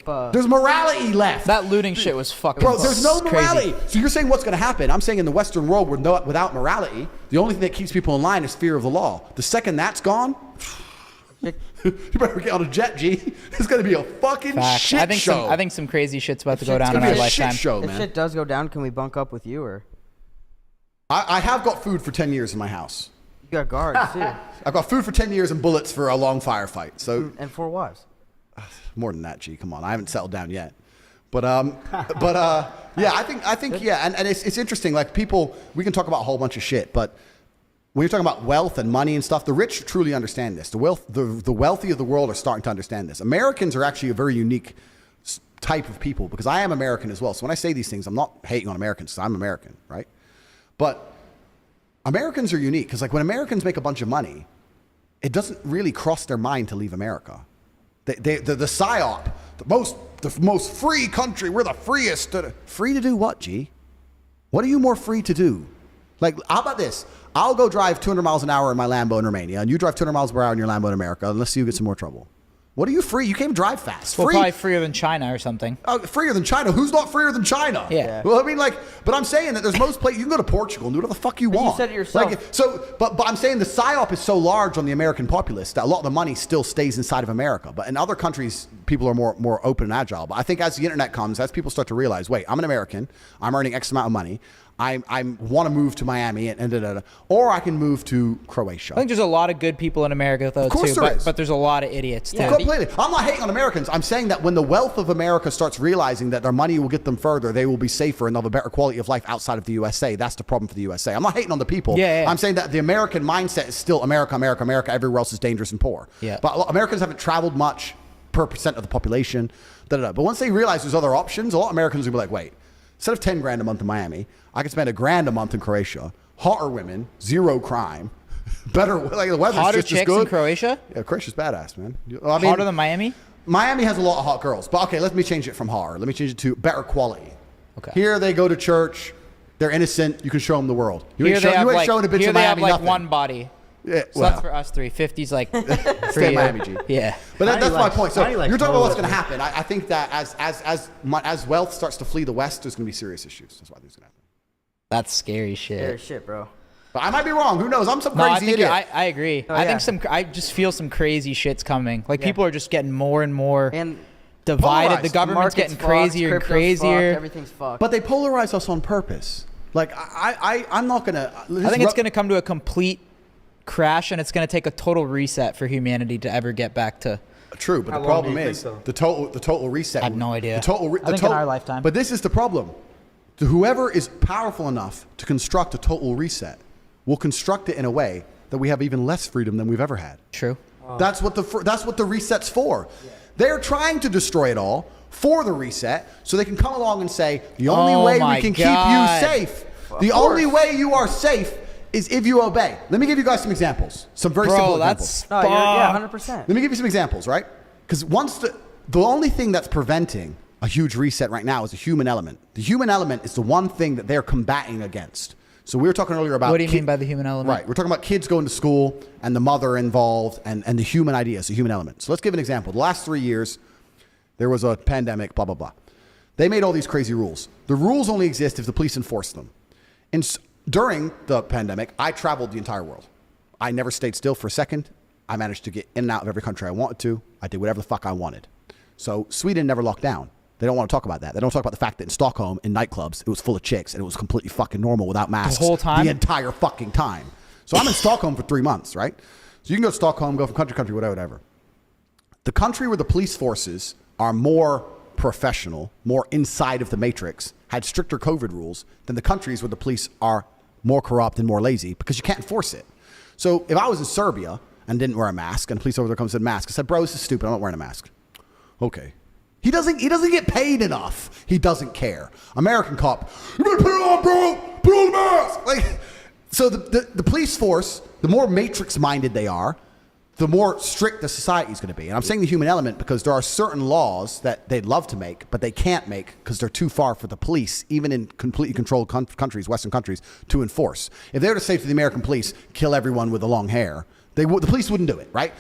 There's morality left. That looting shit was fucking Bro, there's no crazy. morality. So you're saying what's going to happen? I'm saying in the Western world, without morality, the only thing that keeps people in line is fear of the law. The second that's gone, you better get on a jet, G. It's going to be a fucking shit show. I think some crazy shit's about to go down in our lifetime. Shit show, If man. shit does go down, can we bunk up with you or? I have got food for 10 years in my house. You got guards too. I've got food for 10 years and bullets for a long firefight. So And 4 wives. more than that, G. Come on, I haven't settled down yet. Yeah, I think, yeah, and it's interesting. Like people, we can talk about a whole bunch of shit, but when you're talking about wealth and money and stuff, the rich truly understand this. The wealthy of the world are starting to understand this. Americans are actually a very unique type of people because I am American as well. So when I say these things, I'm not hating on Americans. I'm American, right? But Americans are unique because, like, when Americans make a bunch of money, it doesn't really cross their mind to leave America. The PSYOP, the most free country, we're the freest. Free to do what, G? What are you more free to do? Like, how about this? I'll go drive 200 miles an hour in my Lambo in Romania, and you drive 200 miles per hour in your Lambo in America, and let's see who gets some more trouble. What are you free? You can't even drive fast. Well, free. probably freer than China or something. Freer than China? Who's not freer than China? Yeah. Well, I mean, like, but I'm saying that there's most places, you can go to Portugal and do whatever the fuck you want. You said it yourself. Like, but I'm saying the PSYOP is so large on the American populace that a lot of the money still stays inside of America. But in other countries, people are more open and agile. But I think as the internet comes, as people start to realize, wait, I'm an American, I'm earning X amount of money, I want to move to Miami and or I can move to Croatia. I think there's a lot of good people in America though too, but there's a lot of idiots too. Yeah. Completely. I'm not hating on Americans. I'm saying that when the wealth of America starts realizing that their money will get them further, they will be safer and they'll have a better quality of life outside of the USA. That's the problem for the USA. I'm not hating on the people. Yeah. I'm saying that the American mindset is still America, America, America. Everywhere else is dangerous and poor. Yeah. But Americans haven't traveled much per percent of the population. But once they realize there's other options, a lot of Americans will be like, wait, instead of 10 grand a month in Miami, I can spend $1,000 a month in Croatia. Hotter women, zero crime, better, like the weather's Hotter just as chicks good. in Croatia? Yeah, Croatia's badass, man. Hotter than Miami? Miami has a lot of hot girls, but okay, let me change it from hotter. Let me change it to better quality. Okay. Here they go to church. They're innocent. You can show them the world. You Here ain't, they have like, showing a bitch here in they Miami have like nothing. one body. Yeah, So that's for us three. 50's like Stay in Miami, G. Yeah. But that's my likes- point. So Johnny likes you're talking about what's both. going to happen. I think that as wealth starts to flee the West, there's going to be serious issues. That's why there's going to happen. That's scary shit. Scary shit, bro. But I might be wrong. Who knows? I'm some No, crazy I think idiot. I agree. Oh, I yeah. think I just feel some crazy shit's coming. Like Yeah. people are just getting more and more And divided. Polarized. The government's Market's getting crazier and fucked, crypto's crazier. fucked, everything's fucked. But they polarize us on purpose. Like I'm not gonna. I think it's going to come to a complete crash, and it's going to take a total reset for humanity to ever get back to. True, but How the long do problem you is think, the total reset. I have no idea. The total. I think in our lifetime. But this is the problem. Whoever is powerful enough to construct a total reset will construct it in a way that we have even less freedom than we've ever had. True. That's what the reset's for. Yeah. They're trying to destroy it all for the reset, so they can come along and say the only way we can keep you safe, the only way you are safe is if you obey. Let me give you guys some examples. Some very simple examples. No, yeah, 100%. Let me give you some examples, right? Because once the only thing that's preventing a huge reset right now is the human element. The human element is the one thing that they're combating against. So we were talking earlier about... What do you mean by the human element? Right. We're talking about kids going to school and the mother involved and the human idea, so human element. So let's give an example. The last 3 years, there was a pandemic, blah, blah, blah. They made all these crazy rules. The rules only exist if the police enforce them. During the pandemic, I traveled the entire world. I never stayed still for a second. I managed to get in and out of every country I wanted to. I did whatever the fuck I wanted. So Sweden never locked down. They don't want to talk about that. They don't talk about the fact that in Stockholm, in nightclubs, it was full of chicks and it was completely fucking normal without masks. The whole time? The entire fucking time. So I'm in Stockholm for 3 months, right? So you can go to Stockholm, go from country to country, whatever. The country where the police forces are more professional, more inside of the matrix, had stricter COVID rules than the countries where the police are more corrupt and more lazy because you can't enforce it. So if I was in Serbia and didn't wear a mask and the police over there comes and said mask, I said, bro, this is stupid. I'm not wearing a mask. Okay. He doesn't get paid enough. He doesn't care. American cop, you better put it on, bro. Put on the mask. Like, so the police force, the more matrix minded they are, the more strict the society is going to be. And I'm saying the human element because there are certain laws that they'd love to make, but they can't make because they're too far for the police, even in completely controlled countries, Western countries, to enforce. If they were to say to the American police, kill everyone with the long hair, the police wouldn't do it, right?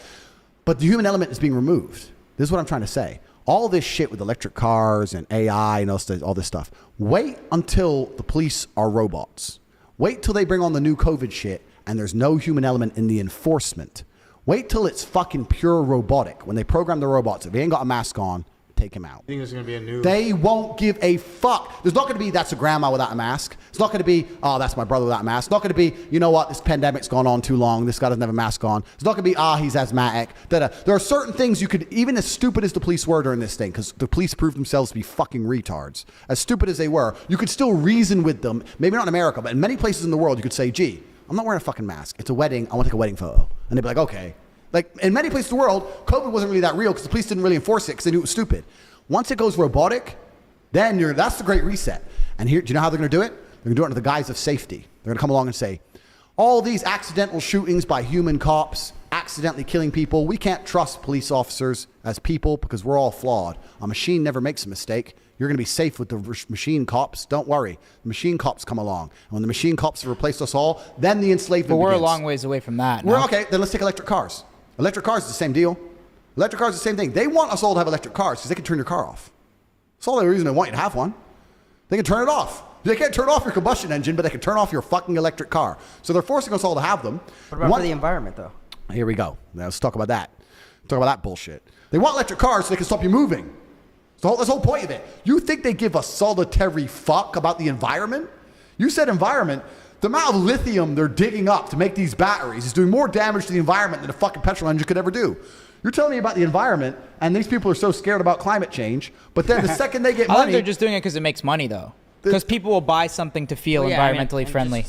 But the human element is being removed. This is what I'm trying to say. All this shit with electric cars and AI and all this stuff. Wait until the police are robots. Wait till they bring on the new COVID shit and there's no human element in the enforcement. Wait till it's fucking pure robotic. When they program the robots, if he ain't got a mask on, take him out. I think there's going to be a new... They won't give a fuck. There's not going to be, that's a grandma without a mask. It's not going to be, oh, that's my brother without a mask. It's not going to be, you know what, this pandemic's gone on too long. This guy doesn't have a mask on. It's not going to be, he's asthmatic. Da-da. There are certain things you could, even as stupid as the police were during this thing, because the police proved themselves to be fucking retards. As stupid as they were, you could still reason with them. Maybe not in America, but in many places in the world, you could say, gee, I'm not wearing a fucking mask. It's a wedding. I want to take a wedding photo. And they'd be like, okay. Like, in many places in the world, COVID wasn't really that real because the police didn't really enforce it because they knew it was stupid. Once it goes robotic, then that's the great reset. And here, do you know how they're going to do it? They're going to do it under the guise of safety. They're going to come along and say, all these accidental shootings by human cops, accidentally killing people, we can't trust police officers as people because we're all flawed. A machine never makes a mistake. You're going to be safe with the machine cops. Don't worry. The machine cops come along. And when the machine cops have replaced us all, then the enslavement begins. But we're a long ways away from that. We're okay. Then let's take electric cars. Electric cars is the same deal. Electric cars is the same thing. They want us all to have electric cars because they can turn your car off. That's all the reason they want you to have one. They can turn it off. They can't turn off your combustion engine, but they can turn off your fucking electric car. So they're forcing us all to have them. What about for the environment, though? Here we go. Now let's talk about that. Talk about that bullshit. They want electric cars so they can stop you moving. That's the whole point of it. You think they give a solitary fuck about the environment? You said environment. The amount of lithium they're digging up to make these batteries is doing more damage to the environment than a fucking petrol engine could ever do. You're telling me about the environment, and these people are so scared about climate change, but then the second they get I think money... they're just doing it because it makes money, though. Because people will buy something to feel environmentally friendly.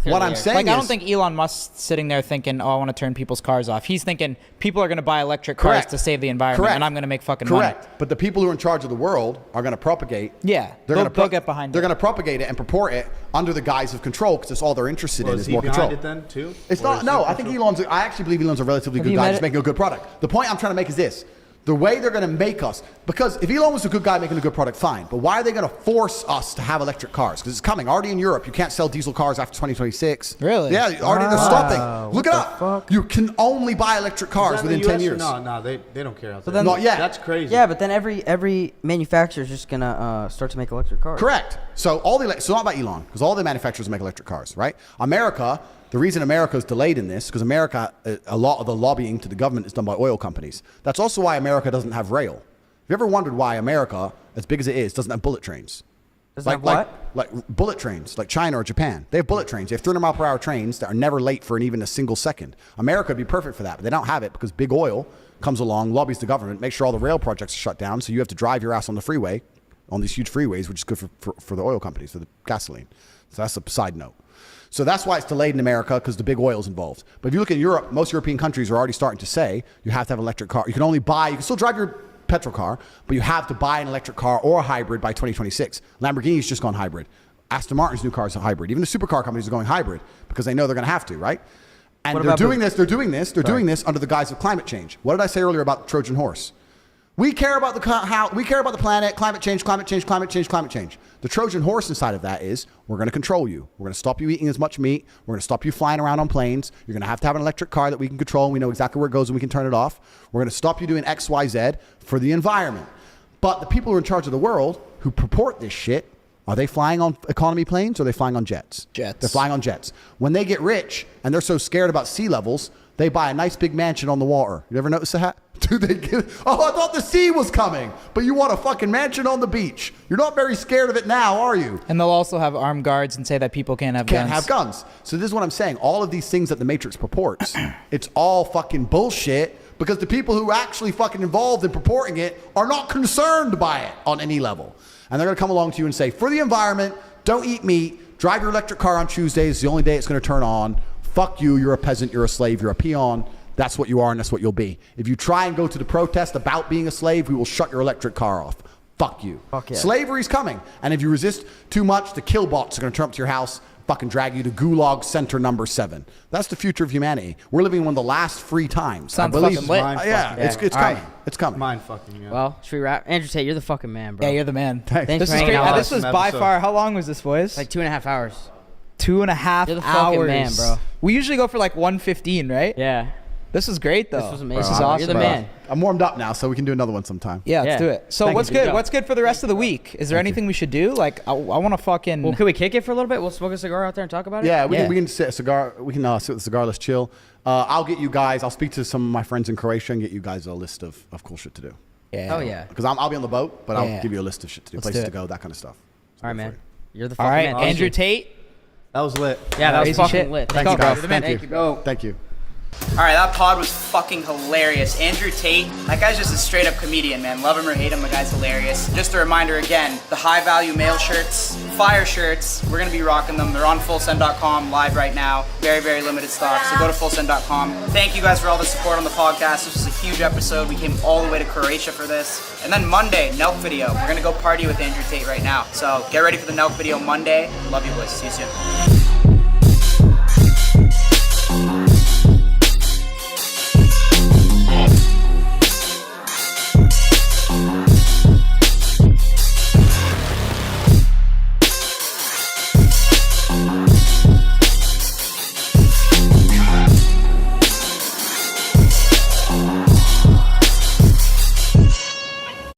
What I'm saying Like, is... I don't think Elon Musk's sitting there thinking, I want to turn people's cars off. He's thinking, people are going to buy electric cars to save the environment, and I'm going to make fucking money. Correct. But the people who are in charge of the world are going to propagate... Yeah, they'll get behind it. They're going to propagate it and purport it under the guise of control because that's all they're interested in is more control. Is he behind it then, too? It's not... No, I think I actually believe Elon's a relatively good guy just making a good product. The point I'm trying to make is this. The way they're going to make us, because if Elon was a good guy making a good product, fine. But why are they going to force us to have electric cars? Because it's coming. Already in Europe, you can't sell diesel cars after 2026. Really? Yeah, already they're stopping. Look it up. Fuck? You can only buy electric cars within 10 years. No, they don't care out there. then, not yet. That's crazy. Yeah, but then every manufacturer is just gonna start to make electric cars. Correct. So so not about Elon, because all the manufacturers make electric cars, right? America. The reason America is delayed in this, because America, a lot of the lobbying to the government is done by oil companies. That's also why America doesn't have rail. you ever wondered why America, as big as it is, doesn't have bullet trains? Doesn't have what? Like bullet trains, like China or Japan. They have bullet trains. They have 300 mile per hour trains that are never late for even a single second. America would be perfect for that, but they don't have it because big oil comes along, lobbies the government, makes sure all the rail projects are shut down, so you have to drive your ass on the freeway, on these huge freeways, which is good for the oil companies, for the gasoline. So that's a side note. So that's why it's delayed in America, because the big oil's involved. But if you look at Europe, most European countries are already starting to say you have to have an electric car. You can still drive your petrol car, but you have to buy an electric car or a hybrid by 2026. Lamborghini's just gone hybrid. Aston Martin's new car is a hybrid. Even the supercar companies are going hybrid because they know they're going to have to, right? And they're doing this under the guise of climate change. What did I say earlier about the Trojan horse? We care about the planet, climate change. The Trojan horse inside of that is we're going to control you. We're going to stop you eating as much meat. We're going to stop you flying around on planes. You're going to have an electric car that we can control, and we know exactly where it goes and we can turn it off. We're going to stop you doing X, Y, Z for the environment. But the people who are in charge of the world who purport this shit, are they flying on economy planes or are they flying on jets? Jets. They're flying on jets. When they get rich and they're so scared about sea levels, they buy a nice big mansion on the water. You ever notice that? Dude, I thought the sea was coming, but you want a fucking mansion on the beach. You're not very scared of it now, are you? And they'll also have armed guards and say that people can't have guns. Can't have guns. So this is what I'm saying. All of these things that the Matrix purports, it's all fucking bullshit because the people who actually fucking involved in purporting it are not concerned by it on any level. And they're going to come along to you and say, for the environment, don't eat meat, drive your electric car on Tuesdays, it's the only day it's going to turn on. Fuck you, you're a peasant, you're a slave, you're a peon. That's what you are and that's what you'll be. If you try and go to the protest about being a slave, we will shut your electric car off. Fuck you. Fuck yeah. Slavery's coming. And if you resist too much, the kill bots are going to turn up to your house, fucking drag you to Gulag Center number 7. That's the future of humanity. We're living in one of the last free times. Sounds I believe. fucking lit. It's coming. Right. It's coming. Mind fucking, yeah. Well, should we wrap? Andrew Tate, you're the fucking man, bro. Yeah, you're the man. Thanks. Thanks This for is hanging great. out. This was by Episode. far, how long was this, boys? Like 2.5 hours. 2.5 You're the hours. fucking man, bro. We usually go for like 1:15, right? Yeah. This was great, though. This was amazing. This is Bro, awesome. You're the bro. man. I'm warmed up now, so we can do another one sometime. Yeah, let's Yeah. do it. So Thank what's you. good? Good What's good for the rest of the week? Is there anything we should do? Like, I want to fucking. Well, can we kick it for a little bit? We'll smoke a cigar out there and talk about it? Yeah, we Yeah. can sit a cigar. We can sit with a cigar. Let's chill. I'll get you guys. I'll speak to some of my friends in Croatia and get you guys a list of cool shit to do. Yeah. Oh, yeah. Because I'll be on the boat, but Yeah. I'll give you a list of shit to do, Let's places do to it. go, that kind of stuff. All right, man. You're the All fucking right, man. Thank Andrew you. Tate. That was lit. Yeah, that was Crazy fucking shit. lit. Let's Thank you, go, bro. bro. You're the man. Thank you. Bro. Thank you. All right, that pod was fucking hilarious. Andrew Tate, that guy's just a straight up comedian, man. Love him or hate him, the guy's hilarious. Just a reminder again, the high value male shirts, fire shirts, we're gonna be rocking them. They're on fullsend.com live right now. Very, very limited stock, so go to fullsend.com. Thank you guys for all the support on the podcast. This was a huge episode. We came all the way to Croatia for this. And then Monday, NELK video. We're gonna go party with Andrew Tate right now. So get ready for the NELK video Monday. Love you boys. See you soon.